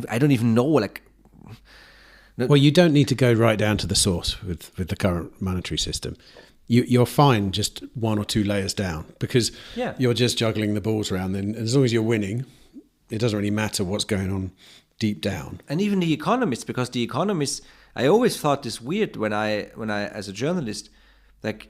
I don't even know, like. Well, you don't need to go right down to the source with the current monetary system. You're fine just one or two layers down, because you're just juggling the balls around. And as long as you're winning, it doesn't really matter what's going on deep down. And even the economists, because the economists, I always thought this weird when I as a journalist, like,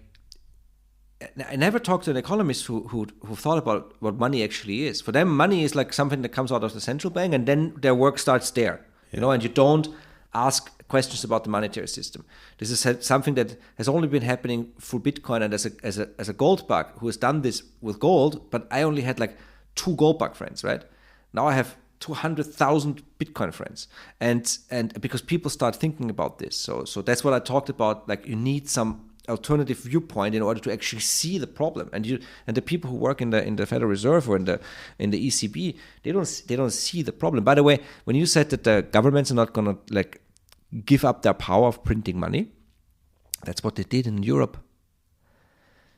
I never talked to an economist who thought about what money actually is. For them, money is like something that comes out of the central bank, and then their work starts there. And you don't ask questions about the monetary system. This is something that has only been happening through Bitcoin, and as a gold bug who has done this with gold, but I only had like 2 gold bug friends, right? Now I have 200,000 Bitcoin friends, and because people start thinking about this. So that's what I talked about. Like, you need some alternative viewpoint in order to actually see the problem. And the people who work in the Federal Reserve or in the ECB, they don't see the problem. By the way, when you said that the governments are not gonna like give up their power of printing money, that's what they did in Europe.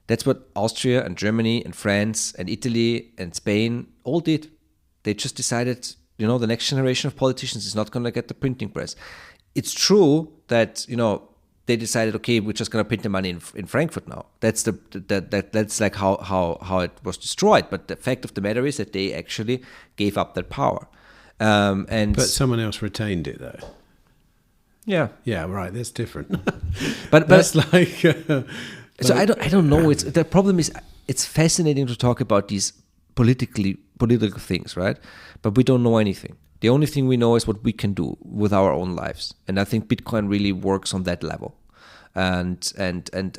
That's what Austria and Germany and France and Italy and Spain all did. They just decided, the next generation of politicians is not going to get the printing press. It's true that, they decided, okay, we're just going to print the money in Frankfurt now. That's that's like how it was destroyed. But the fact of the matter is that they actually gave up that power. But someone else retained it, though. Yeah. Yeah, right. That's different. but that's like. So I don't know. The problem is, it's fascinating to talk about these political things, right? But we don't know anything. The only thing we know is what we can do with our own lives, and I think Bitcoin really works on that level, and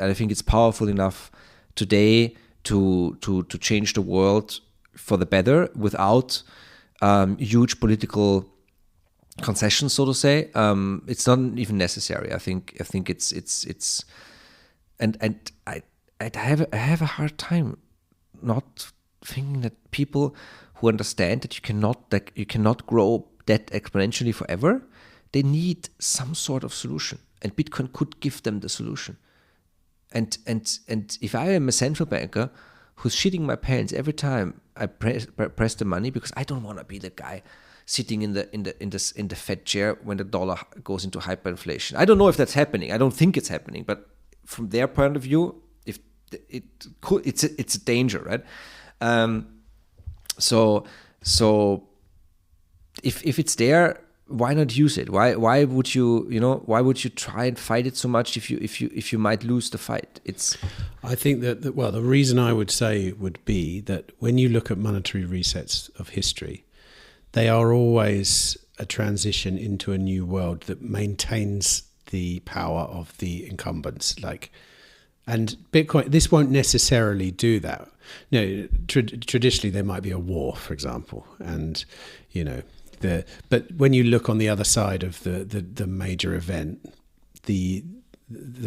I think it's powerful enough today to change the world for the better without huge political concessions, so to say. It's not even necessary. I think it's and I have a hard time not thinking that people who understand that you cannot grow that exponentially forever, they need some sort of solution, and Bitcoin could give them the solution. And if I am a central banker who's shitting my pants every time I press the money, because I don't want to be the guy sitting in the Fed chair when the dollar goes into hyperinflation. I don't know if that's happening. I don't think it's happening, but from their point of view, if it could, it's a danger, right? So if it's there, why not use it? Why would you try and fight it so much if you might lose the fight? I think that the reason I would say would be that when you look at monetary resets of history, they are always a transition into a new world that maintains the power of the incumbents. And Bitcoin, this won't necessarily do that. Traditionally there might be a war, for example, and but when you look on the other side of the major event, the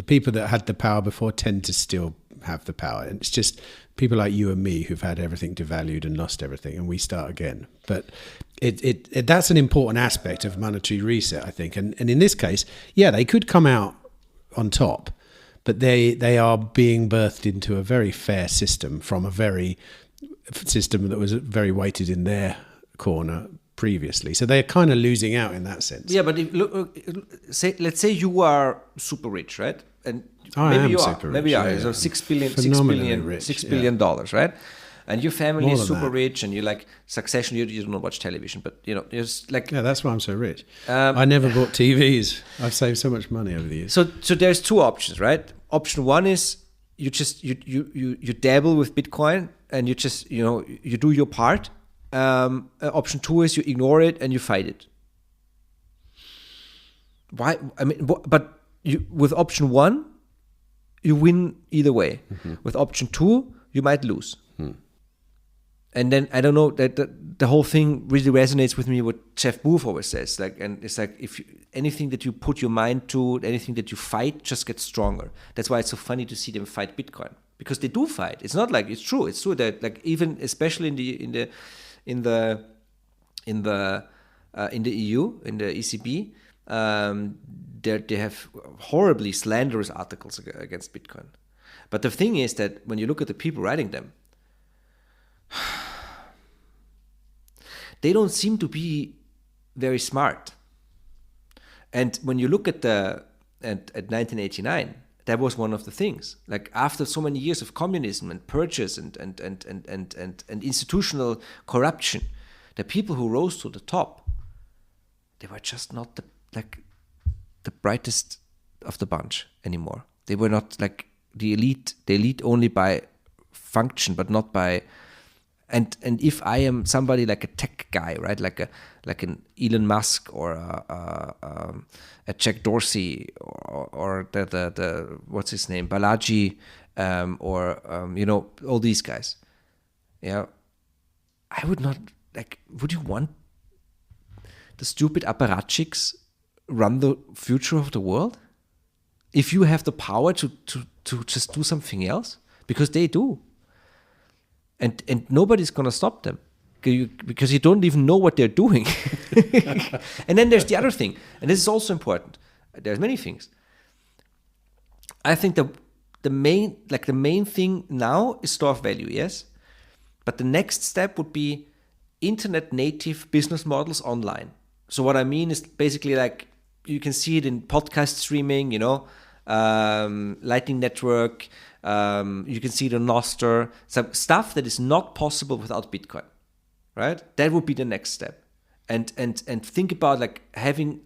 people that had the power before tend to still have the power, and it's just people like you and me who've had everything devalued and lost everything, and we start again. But it that's an important aspect of monetary reset, I think, and in this case, they could come out on top. But they are being birthed into a very fair system from a very system that was very weighted in their corner previously. So they're kind of losing out in that sense. Yeah, but let's say you are super rich, right? And maybe you are. Maybe you are. So $6 billion, right? And your family is super rich, and you like Succession. You don't watch television, but you're just like, that's why I'm so rich. I never bought TVs. I've saved so much money over the years. So there's 2 options, right? Option 1 is you just you dabble with Bitcoin, and you just you do your part. Option 2 is you ignore it and you fight it. why? I mean, but with option 1, you win either way. With option 2, you might lose. And then I don't know that the whole thing really resonates with me. What Jeff Booth always says, and it's like if anything that you put your mind to, anything that you fight, just gets stronger. That's why it's so funny to see them fight Bitcoin, because they do fight. It's not like it's true. It's true that like even especially in the EU, in the ECB, they have horribly slanderous articles against Bitcoin. But the thing is that when you look at the people writing them, they don't seem to be very smart. And when you look at 1989, that was one of the things. Like after so many years of communism and purges and institutional corruption, the people who rose to the top, they were just not the brightest of the bunch anymore. They were not like the elite. The elite only by function, but not by. And if I am somebody like a tech guy, right, like an Elon Musk or a Jack Dorsey or the what's his name, Balaji, or all these guys, yeah, I would not like. Would you want the stupid apparatchiks run the future of the world? If you have the power to just do something else, because they do. And nobody's going to stop them because you don't even know what they're doing. And then there's the other thing, and this is also important. There's many things. I think the main thing now is store of value, yes? But the next step would be internet native business models online. So what I mean is basically like you can see it in podcast streaming, Lightning Network, you can see it on Nostr, some stuff that is not possible without Bitcoin, right? That would be the next step. And think about like having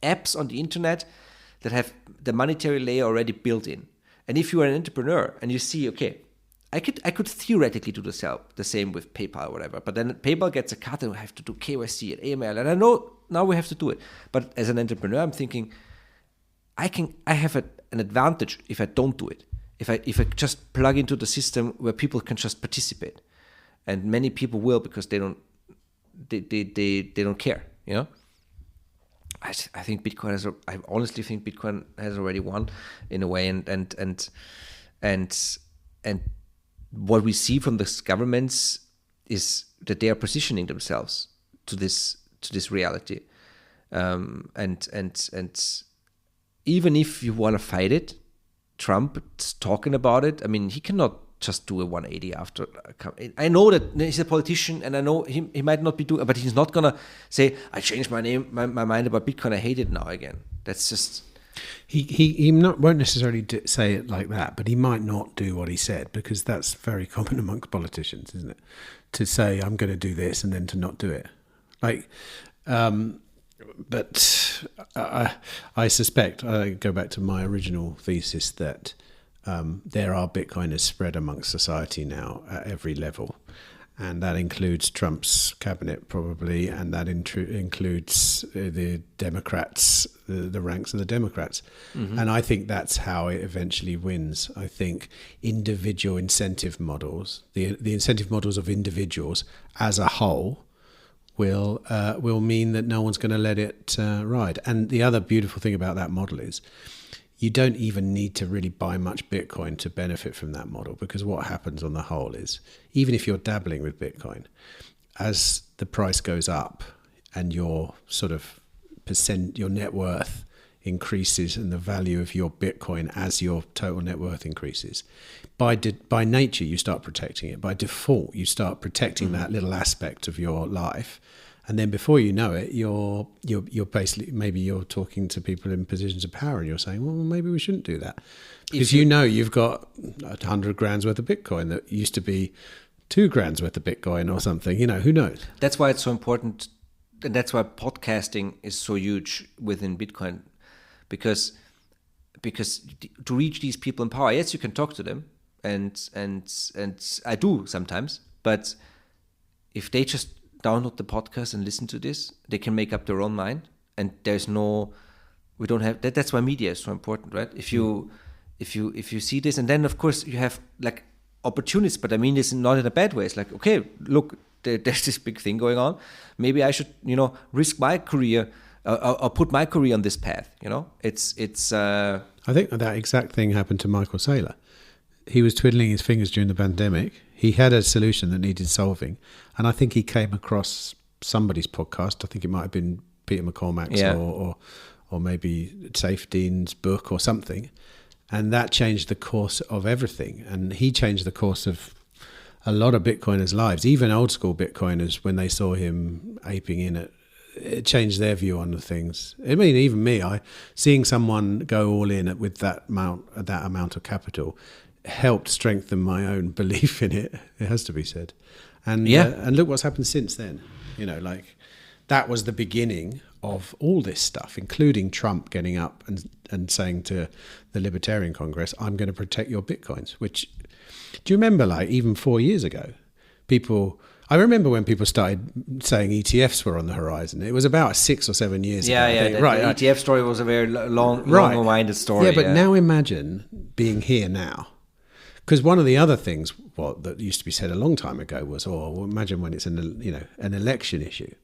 apps on the internet that have the monetary layer already built in. And if you are an entrepreneur and you see, okay, I could theoretically do the same with PayPal or whatever, but then PayPal gets a cut and we have to do KYC and AML, and I know now we have to do it. But as an entrepreneur, I'm thinking, I have an advantage if I don't do it. If I just plug into the system where people can just participate, and many people will because they don't care, I think Bitcoin I honestly think Bitcoin has already won in a way, and what we see from the governments is that they are positioning themselves to this reality, and even if you want to fight it, Trump's talking about it. I mean, he cannot just do a 180 after. I know that he's a politician, and I know he might not be doing, but he's not gonna say, "I changed my mind about Bitcoin. I hate it now again." That's just. He won't necessarily say it like that, but he might not do what he said, because that's very common amongst politicians, isn't it? To say I'm going to do this and then to not do it, like. But I suspect, I go back to my original thesis that there are Bitcoiners spread amongst society now at every level. And that includes Trump's cabinet probably, and that includes the Democrats, the ranks of the Democrats. Mm-hmm. And I think that's how it eventually wins. I think individual incentive models, the incentive models of individuals as a whole, will mean that no one's going to let it ride. And the other beautiful thing about that model is you don't even need to really buy much Bitcoin to benefit from that model, because what happens on the whole is, even if you're dabbling with Bitcoin, as the price goes up and your sort of your net worth increases and the value of your Bitcoin as your total net worth increases, by nature you start protecting it. By default, you start protecting that little aspect of your life, and then before you know it, you're basically, maybe you're talking to people in positions of power and you're saying, well, maybe we shouldn't do that, because you've got 100 grand's worth of Bitcoin that used to be 2 grand's worth of Bitcoin or something. Who knows? That's why it's so important, and that's why podcasting is so huge within Bitcoin. Because to reach these people in power, yes, you can talk to them, and I do sometimes, but if they just download the podcast and listen to this, they can make up their own mind, and there's no We don't have that. That's why media is so important, right? If you see this, and then of course you have like opportunities, but I mean this not in a bad way. It's like, okay, look, there's this big thing going on. Maybe I should, risk my career or put my career on this path. It's. I think that exact thing happened to Michael Saylor. He was twiddling his fingers during the pandemic. He had a solution that needed solving, and I think he came across somebody's podcast. I think it might have been Peter McCormack's or maybe Safe Dean's book or something, and that changed the course of everything. And he changed the course of a lot of Bitcoiners' lives, even old school Bitcoiners, when they saw him aping in it changed their view on the things. I mean, even me, seeing someone go all in with that amount of capital helped strengthen my own belief in it. It has to be said. And and look what's happened since then. That was the beginning of all this stuff, including Trump getting up and saying to the Libertarian Congress, "I'm going to protect your Bitcoins." Which, do you remember, even 4 years ago, I remember when people started saying ETFs were on the horizon. It was about 6 or 7 years ago. The ETF story was a very long-winded story. Yeah, but now imagine being here now. Because one of the other things that used to be said a long time ago was, imagine when it's an election issue.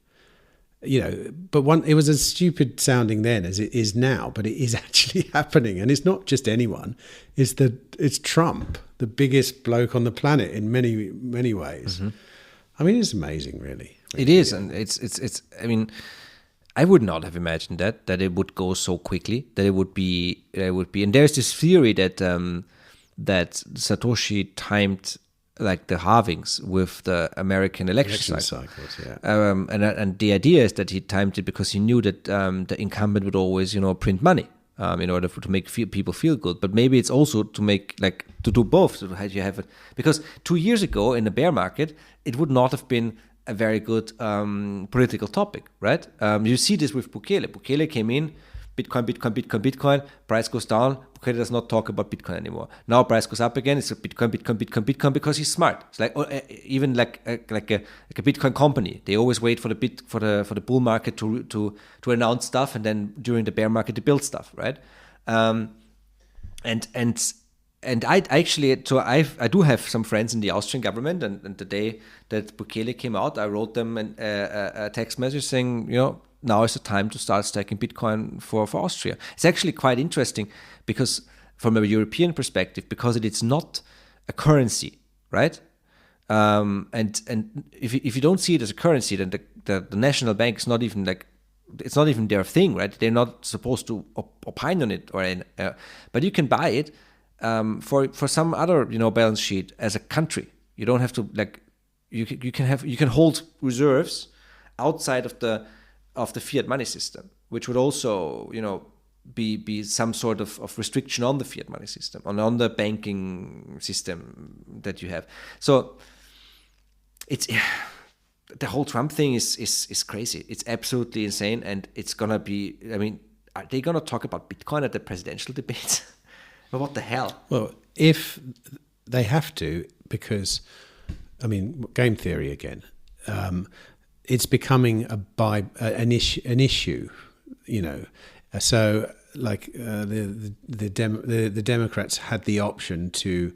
But it was as stupid sounding then as it is now, but it is actually happening. And it's not just anyone. It's Trump, the biggest bloke on the planet in many, many ways. Mm-hmm. I mean, it's amazing, really. It is, and it's. I mean, I would not have imagined that it would go so quickly. That it would be. And there's this theory that Satoshi timed like the halvings with the American election cycles. Yeah. And the idea is that he timed it because he knew that the incumbent would always, print money. In order to make people feel good, but maybe it's also to do both. So you have it, because 2 years ago in the bear market, it would not have been a very good political topic, right? You see this with Bukele. Bukele came in, Bitcoin, price goes down. Bukele does not talk about Bitcoin anymore. Now price goes up again. It's Bitcoin because he's smart. It's even like a Bitcoin company. They always wait for the bull market to announce stuff, and then during the bear market to build stuff, right? And I actually, so I do have some friends in the Austrian government, and the day that Bukele came out, I wrote them a text message saying, now is the time to start stacking Bitcoin for Austria. It's actually quite interesting because from a European perspective, because it's not a currency, right? And if you don't see it as a currency, then the national bank is not even it's not even their thing, right? They're not supposed to opine on it but you can buy it for some other balance sheet as a country. You don't have to you can hold reserves outside of the fiat money system, which would also be some sort of restriction on the fiat money system, on the banking system that you have. So it's the whole Trump thing is crazy. It's absolutely insane, and it's gonna be. I mean, are they gonna talk about Bitcoin at the presidential debates? But what the hell? Well, if they have to, because game theory again. It's becoming an issue, So, the Democrats had the option to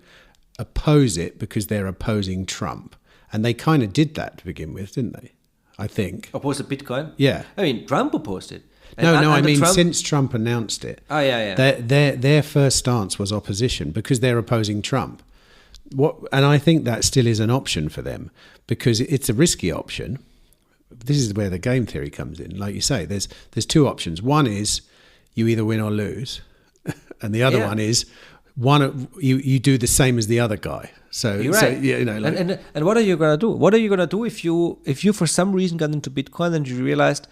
oppose it because they're opposing Trump, and they kind of did that to begin with, didn't they? I think opposed to Bitcoin. Yeah, I mean Trump opposed it. Since Trump announced it. Oh yeah. Their first stance was opposition because they're opposing Trump. And I think that still is an option for them because it's a risky option. This is where the game theory comes in. Like you say, there's two options. One is you either win or lose, and the other one is you do the same as the other guy. So you're right. And what are you gonna do? What are you gonna do if you for some reason got into Bitcoin and you realized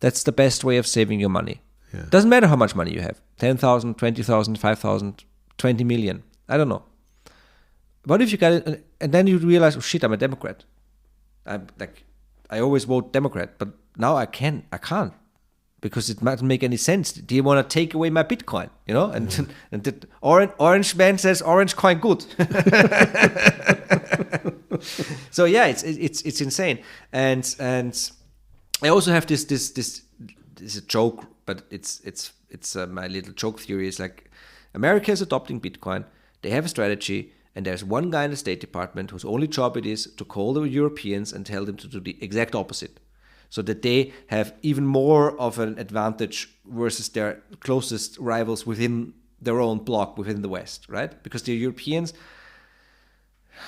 that's the best way of saving your money? Yeah. Doesn't matter how much money you have: 10,000, 20,000, 5,000, 20 million. I don't know. What if you got it and then you realize, oh shit, I'm a Democrat. I always vote Democrat, but now I can't because it doesn't make any sense. Do you want to take away my Bitcoin? And the orange man says orange coin good. So yeah, it's insane. And I also have this is a joke but it's my little joke theory is like America is adopting Bitcoin. They have a strategy, and there's one guy in the State Department whose only job it is to call the Europeans and tell them to do the exact opposite, so that they have even more of an advantage versus their closest rivals within their own bloc within the West, right? Because the Europeans,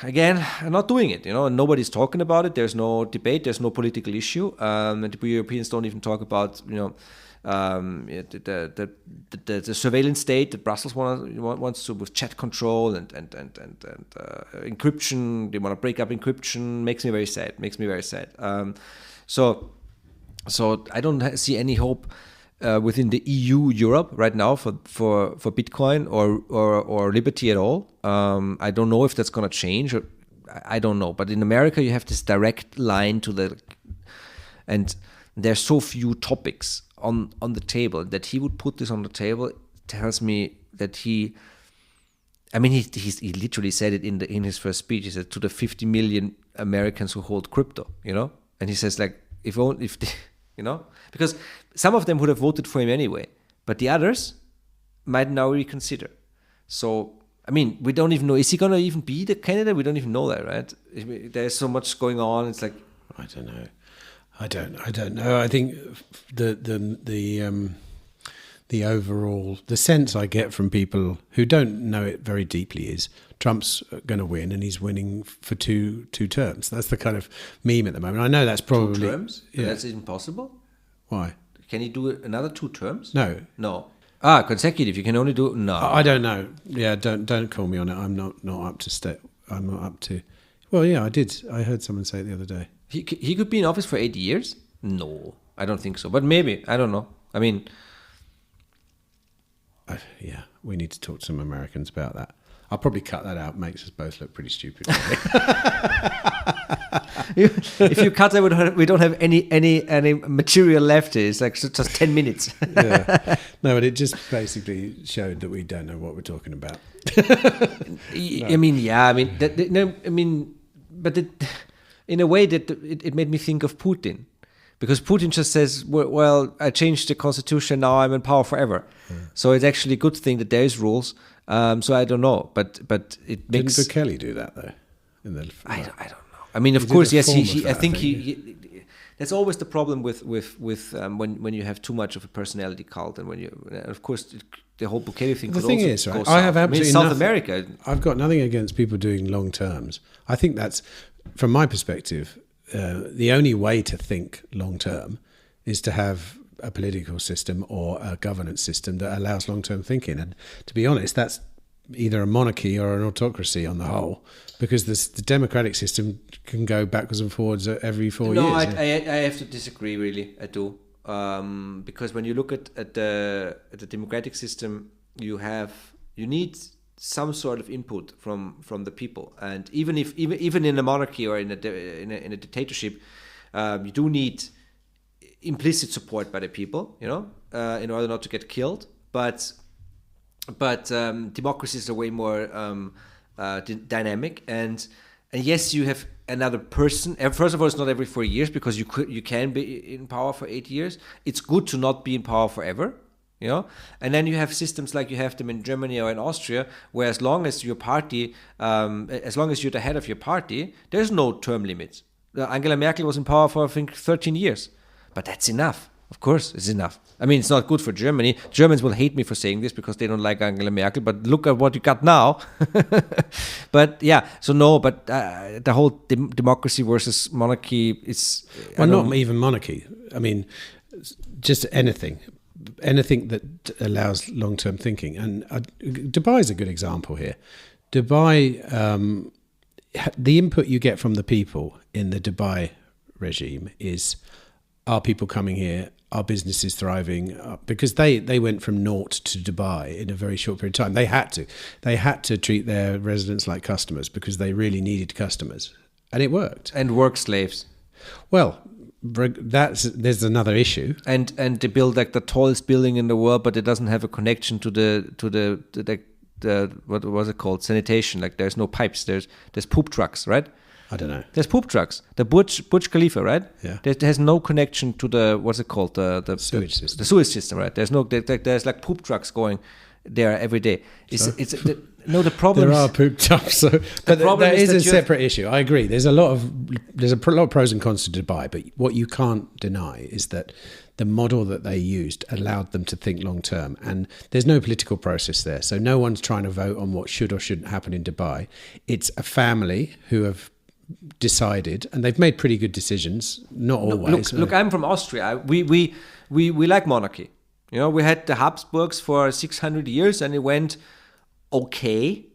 again, are not doing it, and nobody's talking about it. There's no debate. There's no political issue. And the Europeans don't even talk about, the surveillance state that Brussels wants to, with chat control and encryption. They want to break up encryption. Makes me very sad. So I don't see any hope within the EU, Europe right now for Bitcoin or liberty at all. I don't know if that's going to change. I don't know. But in America, you have this direct line and there's so few topics on the table that he would put this on the table. Tells me that he literally said it in his first speech. He said to the 50 million Americans who hold crypto, and he says like if because some of them would have voted for him anyway, but the others might now reconsider. So, we don't even know, is he going to even be the candidate? We don't even know that, right? There's so much going on. It's like, I don't know. I don't know. I think the overall, the sense I get from people who don't know it very deeply is Trump's going to win, and he's winning for two terms. That's the kind of meme at the moment. I know that's probably 2 terms. Yeah. That's impossible. Why? Can he do another 2 terms? No. Consecutive. You can only do no. I don't know. Yeah, don't call me on it. I'm not up to step. I'm not up to. Well, yeah, I did. I heard someone say it the other day. He could be in office for 8 years. No, I don't think so. But maybe, I don't know. Yeah, we need to talk to some Americans about that. I'll probably cut that out. Makes us both look pretty stupid. If you cut that, we don't have any material left. It's like just 10 minutes. Yeah. No, but it just basically showed that we don't know what we're talking about. But in a way that it made me think of Putin. Because Putin just says, well, I changed the constitution, now I'm in power forever. Yeah. So it's actually a good thing that there is rules. So I don't know, but it makes... Didn't Kelly do that, though? I don't know. Of course, yes, I think he that's always the problem with when you have too much of a personality cult, and of course, the whole Bukele thing. The thing is, right, I have absolutely South America. I've got nothing against people doing long terms. I think that's, from my perspective, the only way to think long term is to have a political system or a governance system that allows long term thinking. And to be honest, that's either a monarchy or an autocracy on the whole, because the democratic system can go backwards and forwards every 4 years. No, I have to disagree. Really, I do, because when you look at the democratic system, you need some sort of input from the people, and even in a monarchy or in a dictatorship, you do need implicit support by the people, in order not to get killed. But democracies are way more dynamic, and yes, you have another person. First of all, it's not every 4 years, because you can be in power for 8 years. It's good to not be in power forever. And then you have systems like you have them in Germany or in Austria, where as long as your party, as long as you're the head of your party, there's no term limit. Angela Merkel was in power for, I think, 13 years. But that's enough. Of course, it's enough. It's not good for Germany. Germans will hate me for saying this because they don't like Angela Merkel, but look at what you got now. But yeah, the whole democracy versus monarchy is... Well, not even monarchy. Just anything that allows long-term thinking. And Dubai is a good example here. Dubai, the input you get from the people in the Dubai regime is, are people coming here? Are businesses thriving? Because they went from naught to Dubai in a very short period of time. They had to treat their residents like customers because they really needed customers. And it worked. And work slaves. Well, there's another issue, and they build like the tallest building in the world, but it doesn't have a connection to the what was it called, sanitation. Like there's no pipes, there's poop trucks, right? I don't know. There's poop trucks. The Burj Khalifa, right? Yeah. There has no connection to the, what's it called? The sewage system. The sewage system, right? There's there's like poop trucks going there every day. The problem. There are poop trucks, but that is a separate issue. I agree. There's a lot of pros and cons to Dubai, but what you can't deny is that the model that they used allowed them to think long term, and there's no political process there. So no one's trying to vote on what should or shouldn't happen in Dubai. It's a family who have decided, and they've made pretty good decisions. Not always. Look, I'm from Austria. We like monarchy. You know, we had the Habsburgs for 600 years, and it went okay,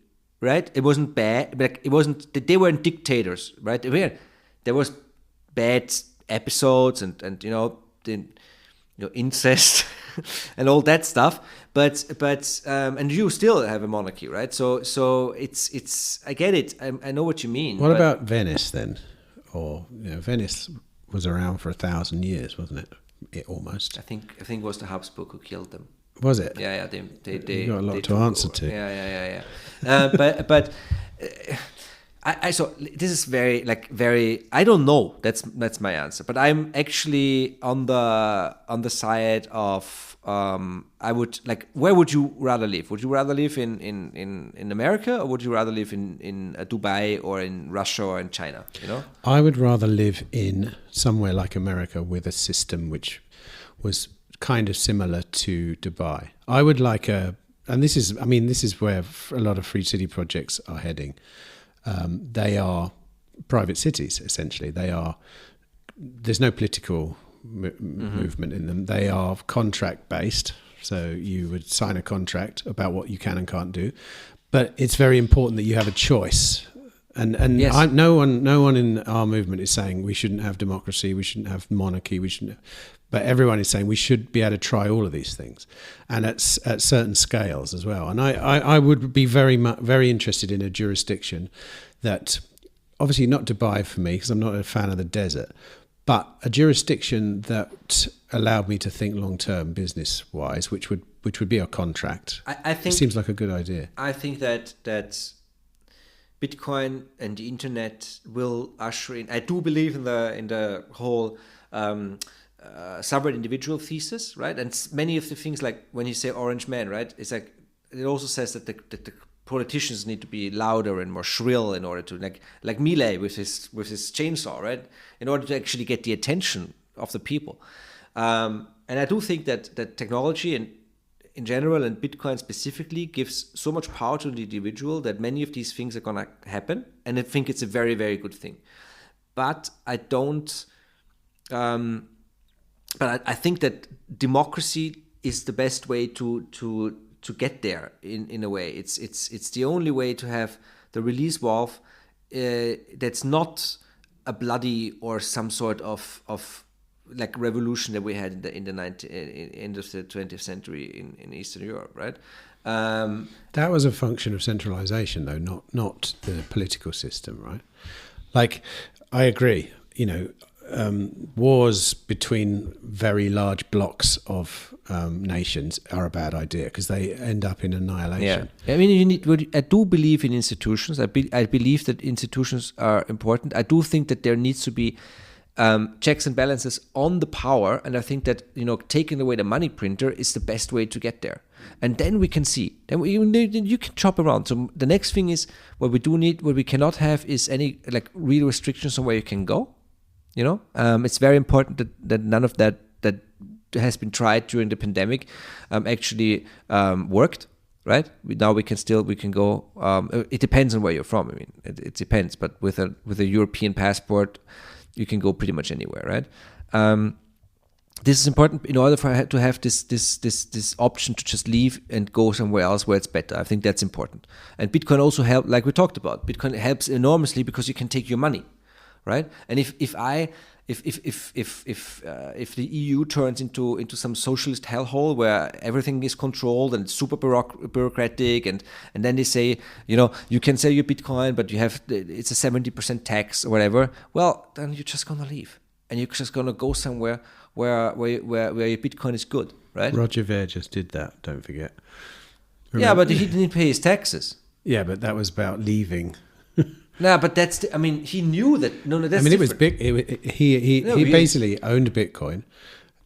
right? It wasn't bad, but it wasn't. They weren't dictators, right? There was bad episodes and incest and all that stuff. But and you still have a monarchy, right? So it's I get it. I know what you mean. What about Venice then? Or Venice was around for 1,000 years, wasn't it? Almost. I think it was the Habsburg who killed them. Was it? Yeah. They got a lot to answer to. Yeah. But so this is very. I don't know. That's my answer. But I'm actually on the side of. I would where would you rather live? Would you rather live in America, or would you rather live in Dubai or in Russia or in China? I would rather live in somewhere like America with a system which was kind of similar to Dubai. I would like and this is where a lot of free city projects are heading. They are private cities, essentially. There's no political movement in them. They are contract based, so you would sign a contract about what you can and can't do, but it's very important that you have a choice. And yes. No one in our movement is saying we shouldn't have democracy, we shouldn't have monarchy, but everyone is saying we should be able to try all of these things, and at certain scales as well. And I would be very interested in a jurisdiction that, obviously not Dubai for me because I'm not a fan of the desert, but a jurisdiction that allowed me to think long term business wise, which would be a contract. I think it seems like a good idea. I think that Bitcoin and the internet will usher in. I do believe in the whole sovereign individual thesis, right? And many of the things, like when you say orange man, right? It's like it also says that the politicians need to be louder and more shrill in order to like Milei with his chainsaw, right? In order to actually get the attention of the people. And I do think that technology and in general and Bitcoin specifically gives so much power to the individual that many of these things are going to happen. And I think it's a very, very good thing. But I don't. But I think that democracy is the best way to get there in a way. It's the only way to have the release valve that's not a bloody or some sort of like revolution that we had in the end of the 20th century in Eastern Europe, right? That was a function of centralization, though, not the political system, right? Like, I agree. Wars between very large blocks of nations are a bad idea because they end up in annihilation. Yeah. I mean, I do believe in institutions. I believe that institutions are important. I do think that there needs to be checks and balances on the power, and I think that taking away the money printer is the best way to get there. And then we can see. Then you can chop around. So the next thing is what we cannot have is any real restrictions on where you can go. It's very important that none of that has been tried during the pandemic actually worked. Right now we can go. It depends on where you're from. I mean, it depends. But with a European passport, you can go pretty much anywhere, right? This is important in order to have this option to just leave and go somewhere else where it's better. I think that's important. And Bitcoin also helps, like we talked about. Bitcoin helps enormously because you can take your money, right? And if the EU turns into some socialist hellhole where everything is controlled and it's super bureaucratic, and then they say, you can sell your Bitcoin, but it's a 70% tax or whatever. Well, then you're just gonna leave, and you're just gonna go somewhere where your Bitcoin is good, right? Roger Ver just did that. Don't forget. Remember? Yeah, but he didn't pay his taxes. Yeah, but that was about leaving. No, but he knew that. No, that's it was different. big. He basically owned Bitcoin,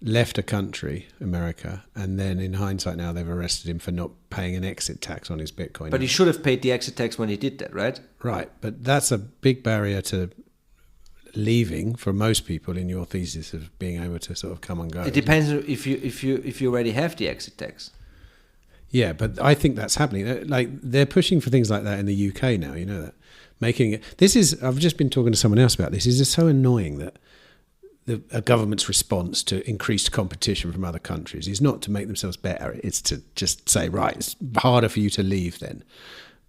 left a country, America, and then in hindsight now they've arrested him for not paying an exit tax on his Bitcoin. But he should have paid the exit tax when he did that, right? Right, but that's a big barrier to leaving for most people in your thesis of being able to sort of come and go. It depends if you already have the exit tax. Yeah, but I think that's happening. Like they're pushing for things like that in the UK now. You know that making it. I've just been talking to someone else about this. It's so annoying that a government's response to increased competition from other countries is not to make themselves better. It's to just say, right, it's harder for you to leave then.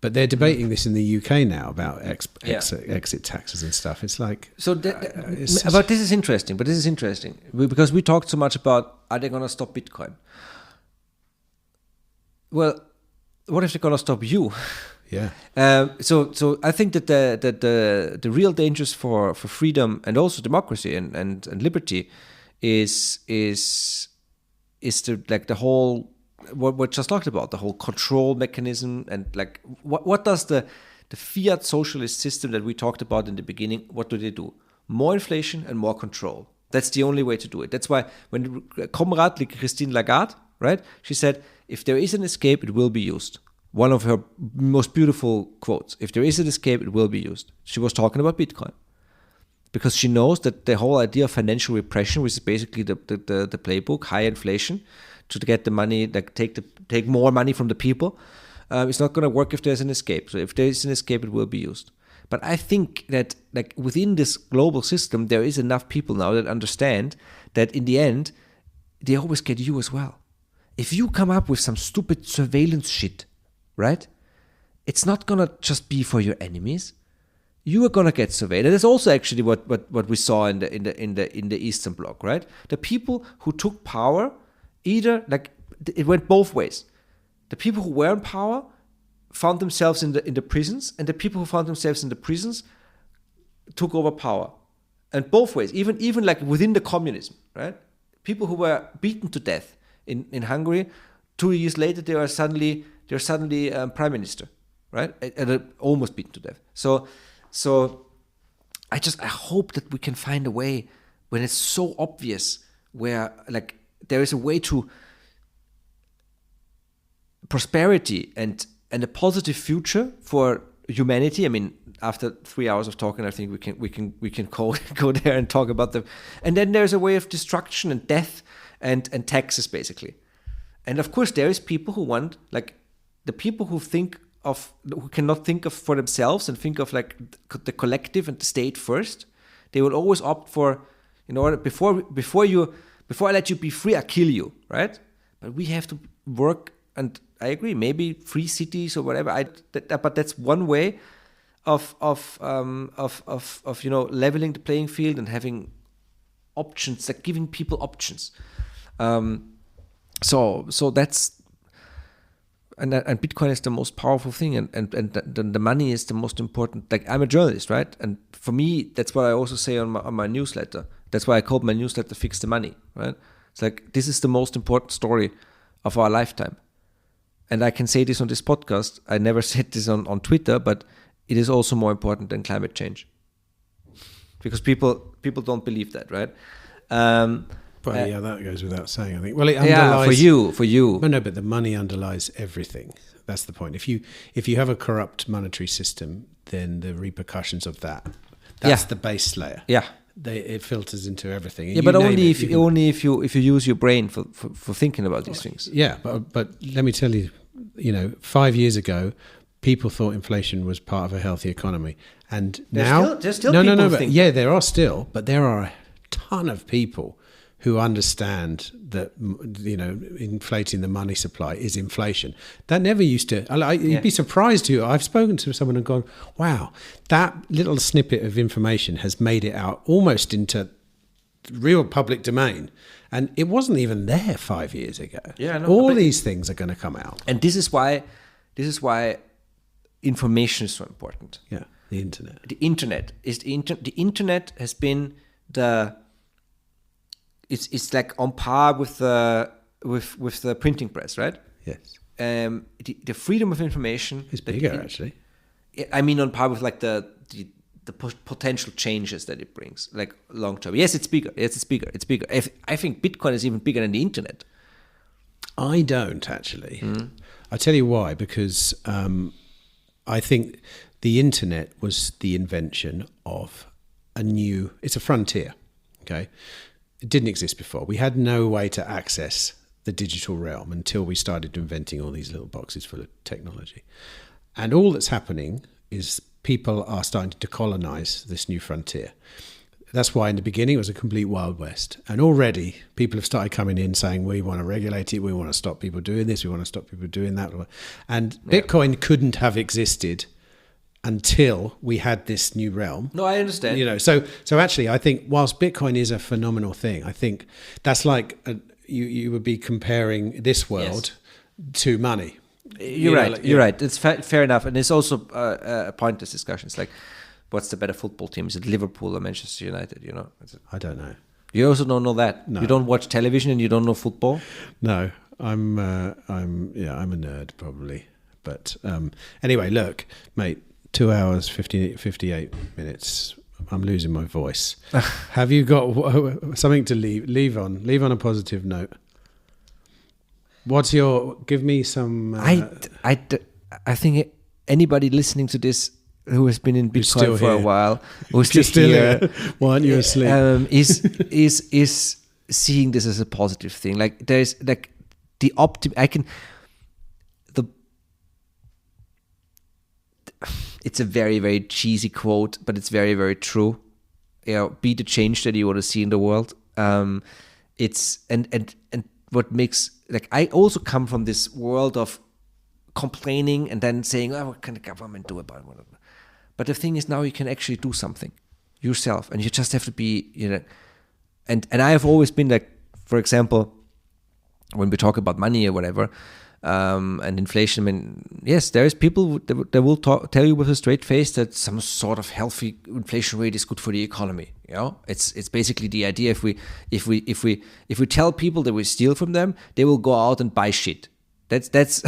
But they're debating this in the UK now about exit taxes and stuff. It's like... But this is interesting. Because we talked so much about, are they going to stop Bitcoin? Well, what if they're going to stop you? Yeah. So I think that the real dangers for freedom and also democracy and liberty is the whole... what we just talked about, the whole control mechanism, and like what does the fiat socialist system that we talked about in the beginning, what do? More inflation and more control. That's the only way to do it. That's why when Comrade like Christine Lagarde, right, she said, if there is an escape, it will be used. One of her most beautiful quotes, if there is an escape, it will be used. She was talking about Bitcoin. Because she knows that the whole idea of financial repression, which is basically the playbook, high inflation, to get the money, like take more money from the people, it's not going to work if there's an escape. So if there is an escape, it will be used. But I think that like within this global system, there is enough people now that understand that in the end, they always get you as well. If you come up with some stupid surveillance shit, right? It's not going to just be for your enemies. You are going to get surveilled. And that's also actually what we saw in the Eastern Bloc, right? The people who took power, either like it went both ways. The people who were in power found themselves in the prisons, and the people who found themselves in the prisons took over power. And both ways, even like within the communism, right? People who were beaten to death in Hungary, 2 years later they're suddenly prime minister, right? And almost beaten to death. So I hope that we can find a way when it's so obvious, where like there is a way to prosperity and a positive future for humanity. I mean, after 3 hours of talking, I think we can go there and talk about them. And then there's a way of destruction and death and taxes, basically. And of course, there is people who want, like, the people who cannot think of for themselves and think of like the collective and the state first. They will always opt for, before I let you be free, I kill you, right? But we have to work, and I agree, maybe free cities or whatever. But that's one way of leveling the playing field and having options, like giving people options. So that's. And Bitcoin is the most powerful thing, and the money is the most important. Like, I'm a journalist, right? And for me, that's what I also say on my newsletter. That's why I called my newsletter "Fix the Money," right? It's like, this is the most important story of our lifetime. And I can say this on this podcast. I never said this on Twitter, but it is also more important than climate change, because people don't believe that, right? Well, yeah, that goes without saying, I think. Well, it underlies... Yeah, for you. No, but the money underlies everything. That's the point. If you have a corrupt monetary system, then the repercussions of that's the base layer. Yeah. It filters into everything. Yeah, but only if you use your brain for thinking about these things. Yeah, but let me tell you, 5 years ago, people thought inflation was part of a healthy economy, and now there's still people who think. Yeah, there are still, but there are a ton of people who understand that, inflating the money supply is inflation. That never used to... You'd be surprised to... I've spoken to someone and gone, wow, that little snippet of information has made it out almost into real public domain. And it wasn't even there 5 years ago. Yeah, no, all these things are going to come out. And this is why information is so important. Yeah, the internet. The internet has been the... It's like on par with the printing press, right? Yes. The freedom of information is bigger, actually. I mean, on par with like the potential changes that it brings, like long term. Yes, it's bigger. It's bigger. I think Bitcoin is even bigger than the internet. I don't actually. I tell you why, because I think the internet was the invention of it's a frontier, okay? It didn't exist before. We had no way to access the digital realm until we started inventing all these little boxes full of technology. And all that's happening is people are starting to colonize this new frontier. That's why in the beginning it was a complete Wild West. And already people have started coming in saying, we want to regulate it, we want to stop people doing this, we want to stop people doing that. And Bitcoin couldn't have existed until we had this new realm. No, I understand. So actually, I think whilst Bitcoin is a phenomenal thing, I think that's like you would be comparing this world to money. You're right. It's fair enough, and it's also a pointless discussion. It's like, what's the better football team? Is it Liverpool or Manchester United? I don't know. You also don't know that. No. You don't watch television and you don't know football. No, I'm a nerd probably. But anyway, look, mate. 2 hours, 58 minutes. I'm losing my voice. Have you got something to leave on? Leave on a positive note. Give me some... I think anybody listening to this who has been in Bitcoin for a while, who's still here, why aren't you asleep? Is seeing this as a positive thing. Like there's like the it's a very, very cheesy quote, but it's very, very true. Be the change that you want to see in the world. It's and what makes, like, I also come from this world of complaining and then saying, what can the government do about it? But the thing is, now you can actually do something yourself, and you just have to be, and I have always been like, for example, when we talk about money or whatever, and inflation, I mean, yes, there is people that will tell you with a straight face that some sort of healthy inflation rate is good for the economy. It's basically the idea. If we tell people that we steal from them, they will go out and buy shit. That's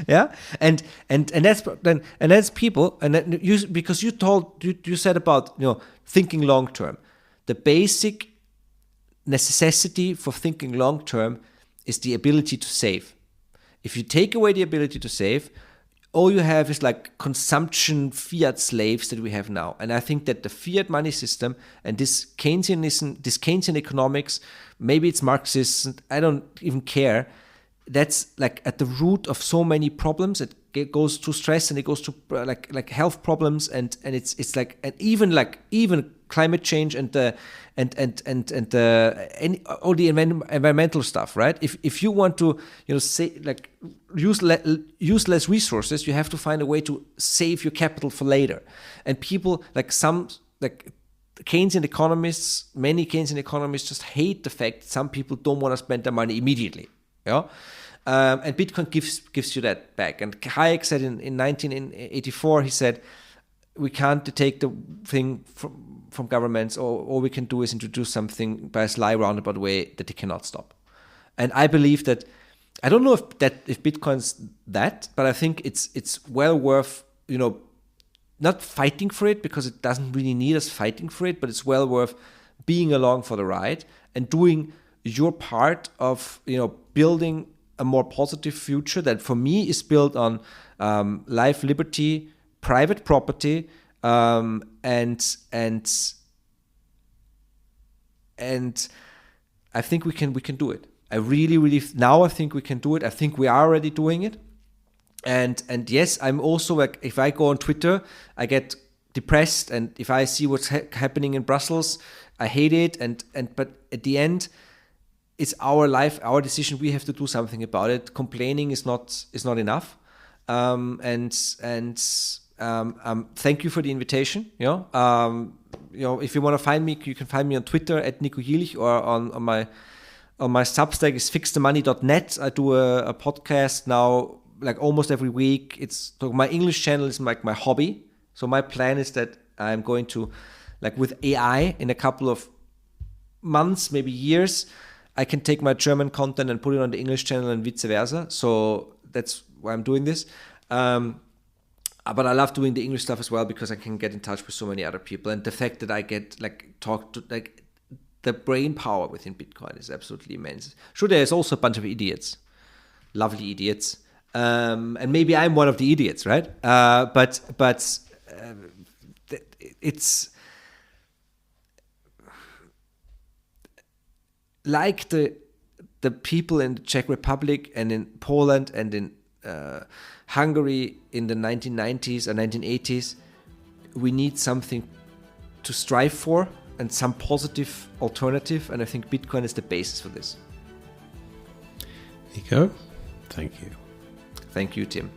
yeah, and that's people, and that because you said about thinking long term, the basic necessity for thinking long term is the ability to save. If you take away the ability to save, all you have is like consumption fiat slaves that we have now. And I think that the fiat money system and this Keynesianism, this Keynesian economics, maybe it's Marxist, I don't even care. That's like at the root of so many problems. It goes to stress, and it goes to like health problems, and it's like, and even climate change and all the environmental stuff, right? If you want to say like use less resources, you have to find a way to save your capital for later. And people like Keynesian economists, many Keynesian economists just hate the fact that some people don't want to spend their money immediately. And Bitcoin gives you that back. And Hayek said in 1984, he said, we can't take the thing from governments, or all we can do is introduce something by a sly roundabout way that they cannot stop. And I believe that, I don't know if Bitcoin's that, but I think it's well worth, not fighting for it, because it doesn't really need us fighting for it, but it's well worth being along for the ride and doing your part of building a more positive future that for me is built on life, liberty, private property, and I think we can do it. I really now I think we can do it. I think we are already doing it. And yes, I'm also like, if I go on Twitter, I get depressed, and if I see what's happening in Brussels, I hate it. But at the end, it's our life, our decision. We have to do something about it. Complaining is not enough. Thank you for the invitation. If you want to find me, you can find me on Twitter at Niko Jilch, or on my Substack is fixthemoney.net. I do a podcast now, like almost every week. So my English channel is like my hobby. So my plan is that I'm going to, like with AI, in a couple of months, maybe years, I can take my German content and put it on the English channel and vice versa. So that's why I'm doing this. But I love doing the English stuff as well because I can get in touch with so many other people, and the fact that I get talk to the brain power within Bitcoin is absolutely immense. Sure, there's also a bunch of idiots, lovely idiots, and maybe I'm one of the idiots, right? But it's like the people in the Czech Republic and in Poland and in Hungary in the 1990s or 1980s, we need something to strive for and some positive alternative, and I think Bitcoin is the basis for this. Niko, thank you. Thank you, Tim.